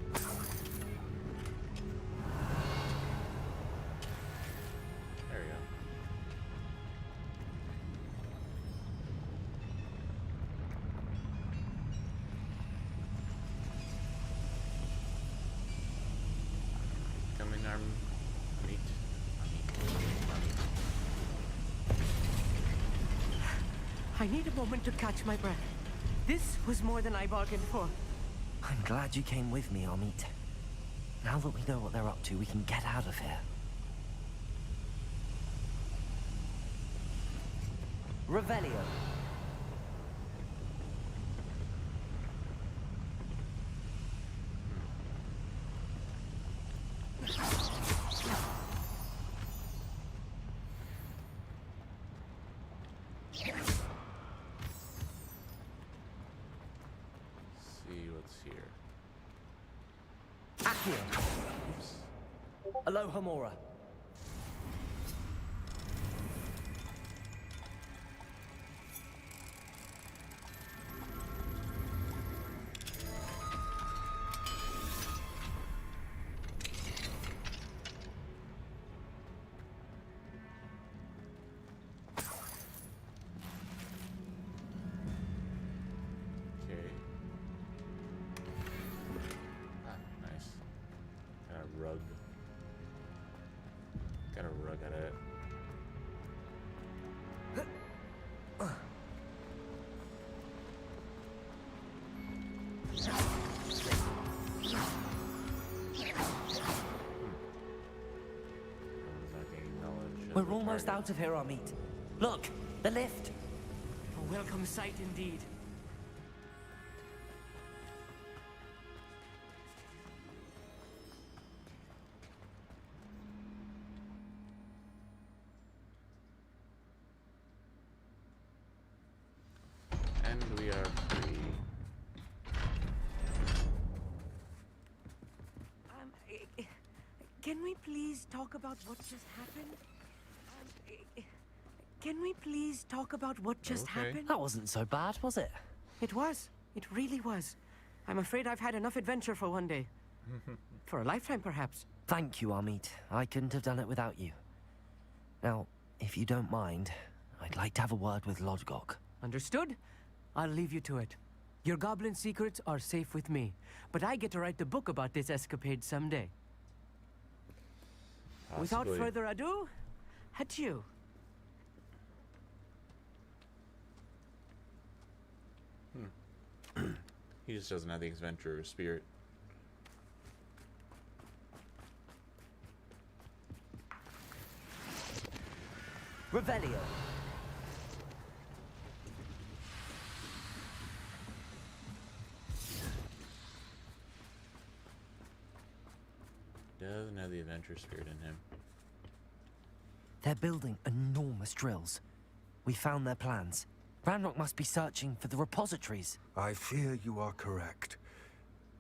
There we go. Coming arm meat. I need a moment to catch my breath. This was more than I bargained for. I'm glad you came with me, Amit. Now that we know what they're up to, we can get out of here. Revelio. See what's here. Accio. Aloha Mora. Okay. Ah, nice. Got a rug. Got a rug at it. We're almost out of here, Amit. Look, the lift. A welcome sight indeed. And we are free. Can we please talk about what just happened? Can we please talk about what just happened? That wasn't so bad, was it? It was. It really was. I'm afraid I've had enough adventure for one day. For a lifetime, perhaps. Thank you, Amit. I couldn't have done it without you. Now, if you don't mind, I'd like to have a word with Lodgok. Understood? I'll leave you to it. Your goblin secrets are safe with me, but I get to write the book about this escapade someday. Without Possibly. further ado, adieu. He just doesn't have the adventurer spirit. Revelio. Doesn't have the adventure spirit in him. They're building enormous drills. We found their plans. Ranrock must be searching for the repositories. I fear you are correct.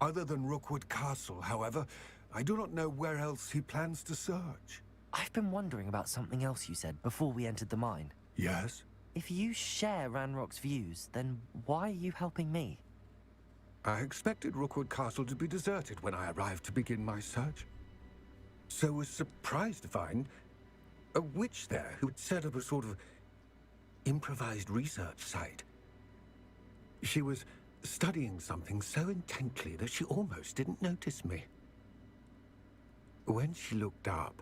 Other than Rookwood Castle, however, I do not know where else he plans to search. I've been wondering about something else you said before we entered the mine. Yes? If you share Ranrock's views, then why are you helping me? I expected Rookwood Castle to be deserted when I arrived to begin my search. So was surprised to find a witch there who had set up a sort of improvised research site. She was studying something so intently that she almost didn't notice me. When she looked up,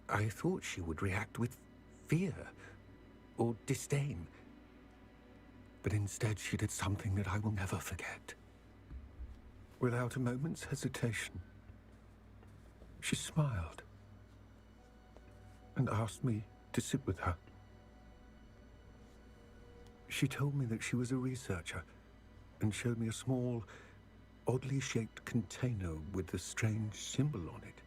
I thought she would react with fear or disdain. But instead she did something that I will never forget. Without a moment's hesitation, she smiled and asked me to sit with her. She told me that she was a researcher and showed me a small, oddly shaped container with a strange symbol on it.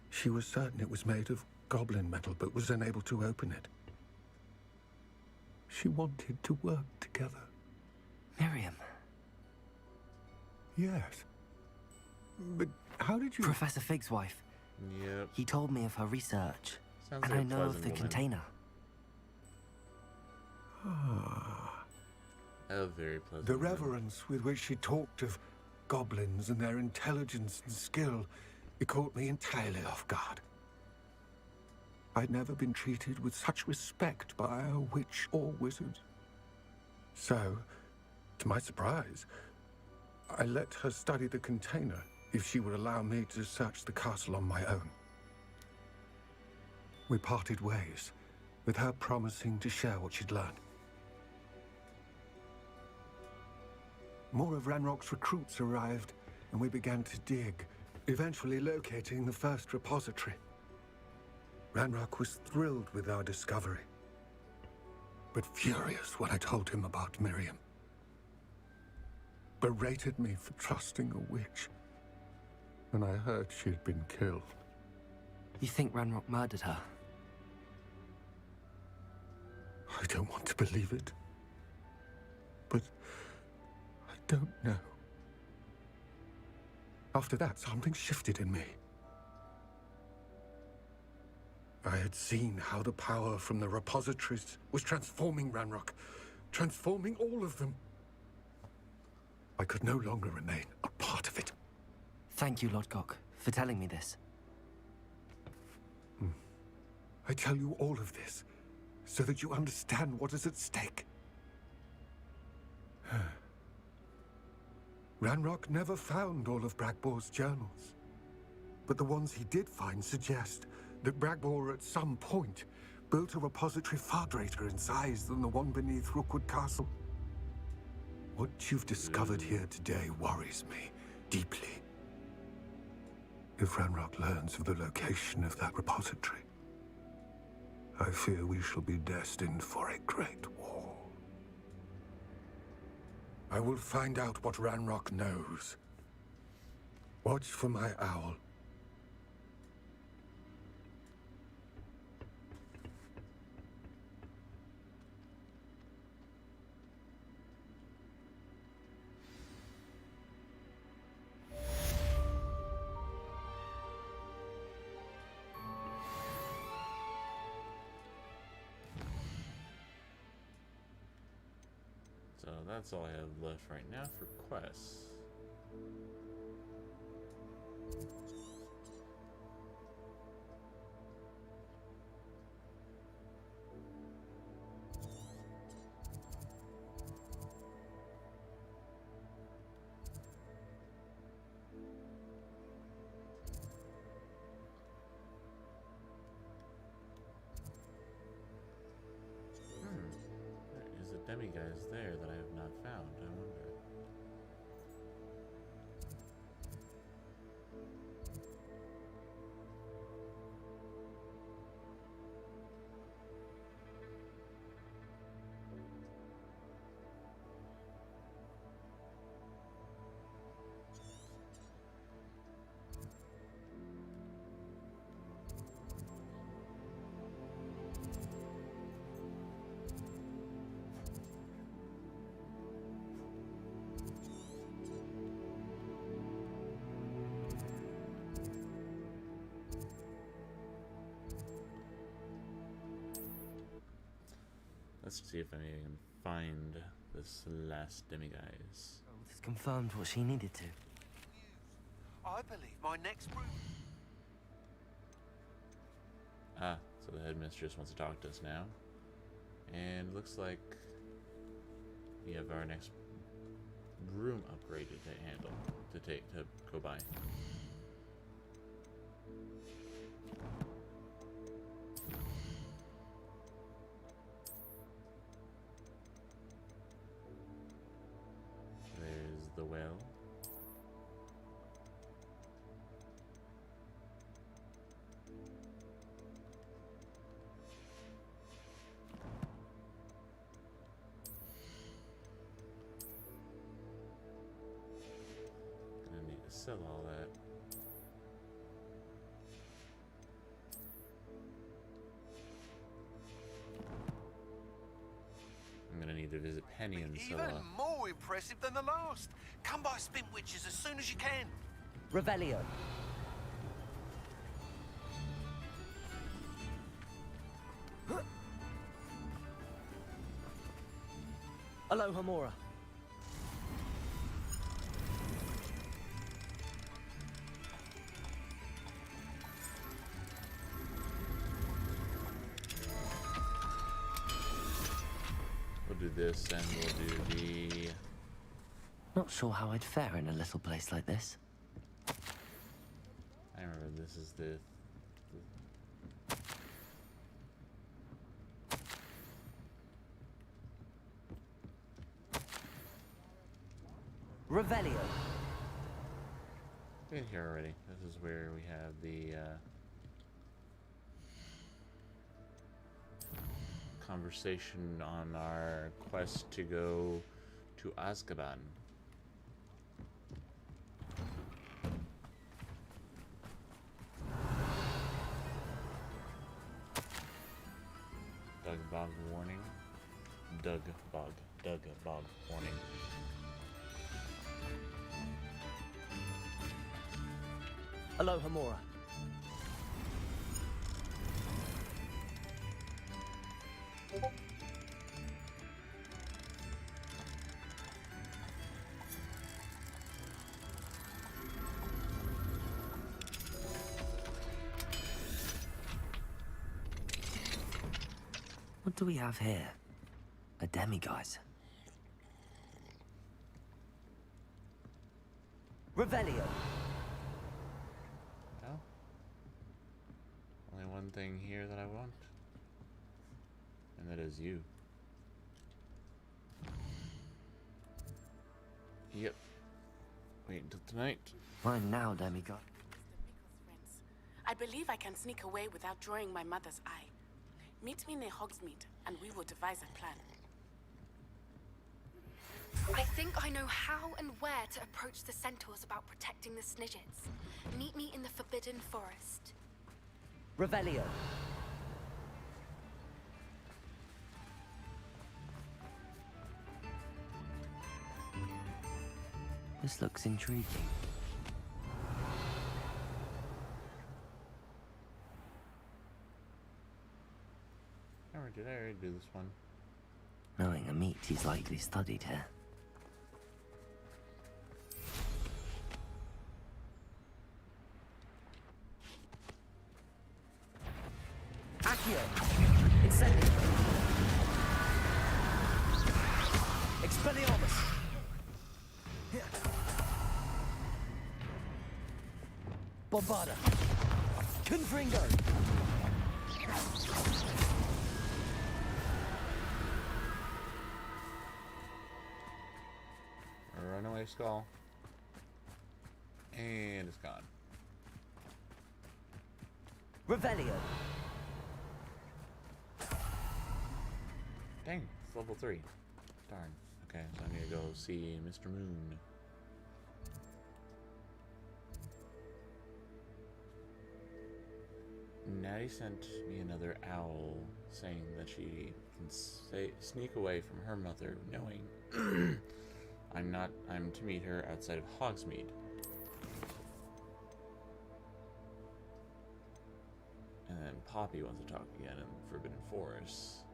She was certain it was made of goblin metal, but was unable to open it. She wanted to work together. Miriam. Yes. But how did you... Professor Fig's wife. Yep. He told me of her research. Sounds and like I a know of pleasant the woman. container. A very pleasant The woman. reverence with which she talked of goblins and their intelligence and skill, it caught me entirely off guard. I'd never been treated with such respect by a witch or wizard. So, to my surprise, I let her study the container if she would allow me to search the castle on my own. We parted ways, with her promising to share what she'd learned. More of Ranrock's recruits arrived, and we began to dig, eventually locating the first repository. Ranrock was thrilled with our discovery, but furious when I told him about Miriam. Berated me for trusting a witch, and I heard she'd been killed. You think Ranrock murdered her? I don't want to believe it, but I don't know. After that, something shifted in me. I had seen how the power from the repositories was transforming Ranrock, transforming all of them. I could no longer remain a part of it. Thank you, Lodgok, for telling me this. I tell you all of this so that you understand what is at stake. Ranrock never found all of Bragbor's journals, but the ones he did find suggest that Bragbor at some point built a repository far greater in size than the one beneath Rookwood Castle. What you've discovered here today worries me deeply. If Ranrock learns of the location of that repository, I fear we shall be destined for a great war. I will find out what Ranrock knows. Watch for my owl. So that's all I have left right now for quests. There is a demiguise there that I have not found, I wonder. Let's see if I can find this last demiguise. It's confirmed what she needed to. I believe my next move. Ah, so the headmistress wants to talk to us now. And looks like we have our next room upgraded to handle, to go by. There's the well. sell all that. I'm gonna need to visit Penny and Even Scylla. more impressive than the last. Come by Spin Witches as soon as you can. Revelio. Aloha Mora. We'll do this and we'll do the... Not sure how I'd fare in a little place like this. I remember this is the... Revelio. Been here already. This is where we have the conversation on our quest to go to Azkaban. Doug Bog warning. Doug Bog warning. Aloha Mora. What do we have here? A demiguise. Revelio. Well, only one thing here that I want, and that is you. Yep. Wait until tonight. Fine now, demiguise. I believe I can sneak away without drawing my mother's eye. Meet me near Hogsmeade, and we will devise a plan. I think I know how and where to approach the centaurs about protecting the Snidgets. Meet me in the Forbidden Forest. Revelio. This looks intriguing. Did I already do this one? Knowing a meat, he's likely studied here. Accio. Incendio. Expelliarmus. Bombarda. Confringo. Runaway skull. And it's gone. Revelio. Dang, it's level 3. Darn. Okay, so I need to go see Mr. Moon. Natty sent me another owl saying that she can sneak away from her mother, knowing I'm to meet her outside of Hogsmeade. And then Poppy wants to talk again in Forbidden Forest.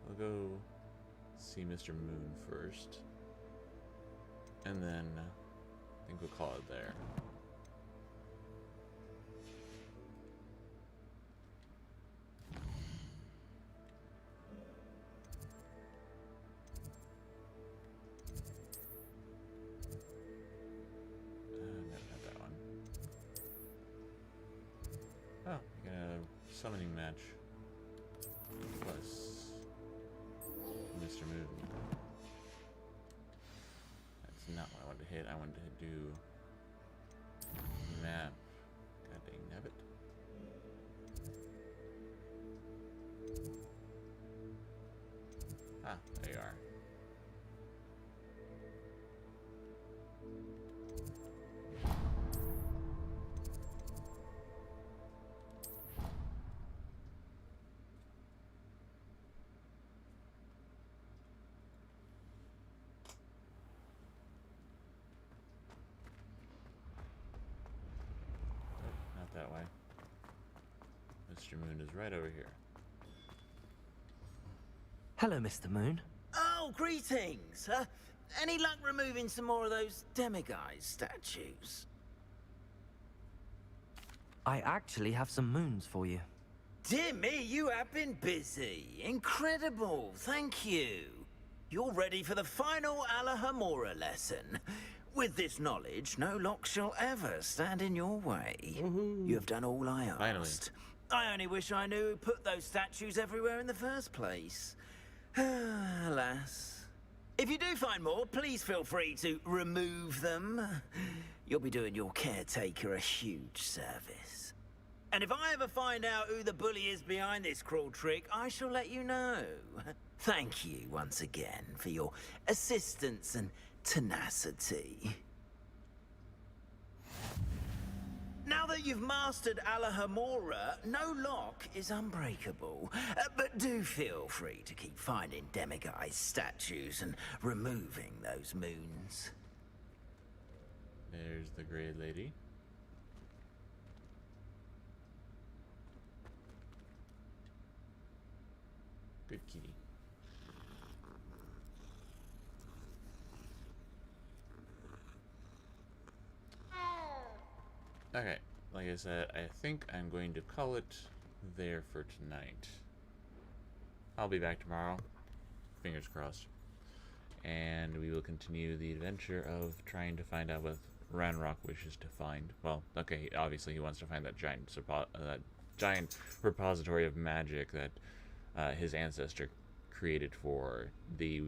We'll go see Mr. Moon first. And then I think we'll call it there. Summoning match plus Mr. Moon. That's not what I wanted to hit. I wanted to do map. God dang nabbit. Ah, there you are. Mr. Moon is right over here. Hello, Mr. Moon. Oh, greetings! Any luck removing some more of those demiguise statues? I actually have some moons for you. Dear me, you have been busy. Incredible, thank you. You're ready for the final Alahamora lesson. With this knowledge, no lock shall ever stand in your way. You have done all I asked. I only wish I knew who put those statues everywhere in the first place. Alas. If you do find more, please feel free to remove them. You'll be doing your caretaker a huge service. And if I ever find out who the bully is behind this cruel trick, I shall let you know. Thank you once again for your assistance and tenacity. Now that you've mastered Alahamora, no lock is unbreakable. But do feel free to keep finding demiguise statues and removing those moons. There's the Grey Lady. Good kitty. Okay, like I said, I think I'm going to call it there for tonight. I'll be back tomorrow, fingers crossed, and we will continue the adventure of trying to find out what Ranrock wishes to find. Well, okay, obviously he wants to find that giant repository of magic that his ancestor created for the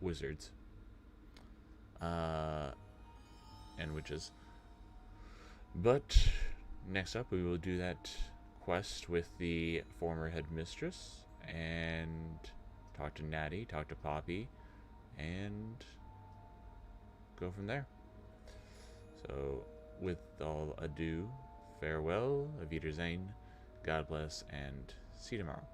wizards and witches. But next up, we will do that quest with the former headmistress and talk to Natty, talk to Poppy, and go from there. So, with all ado, farewell, Auf Wiedersehen, God bless, and see you tomorrow.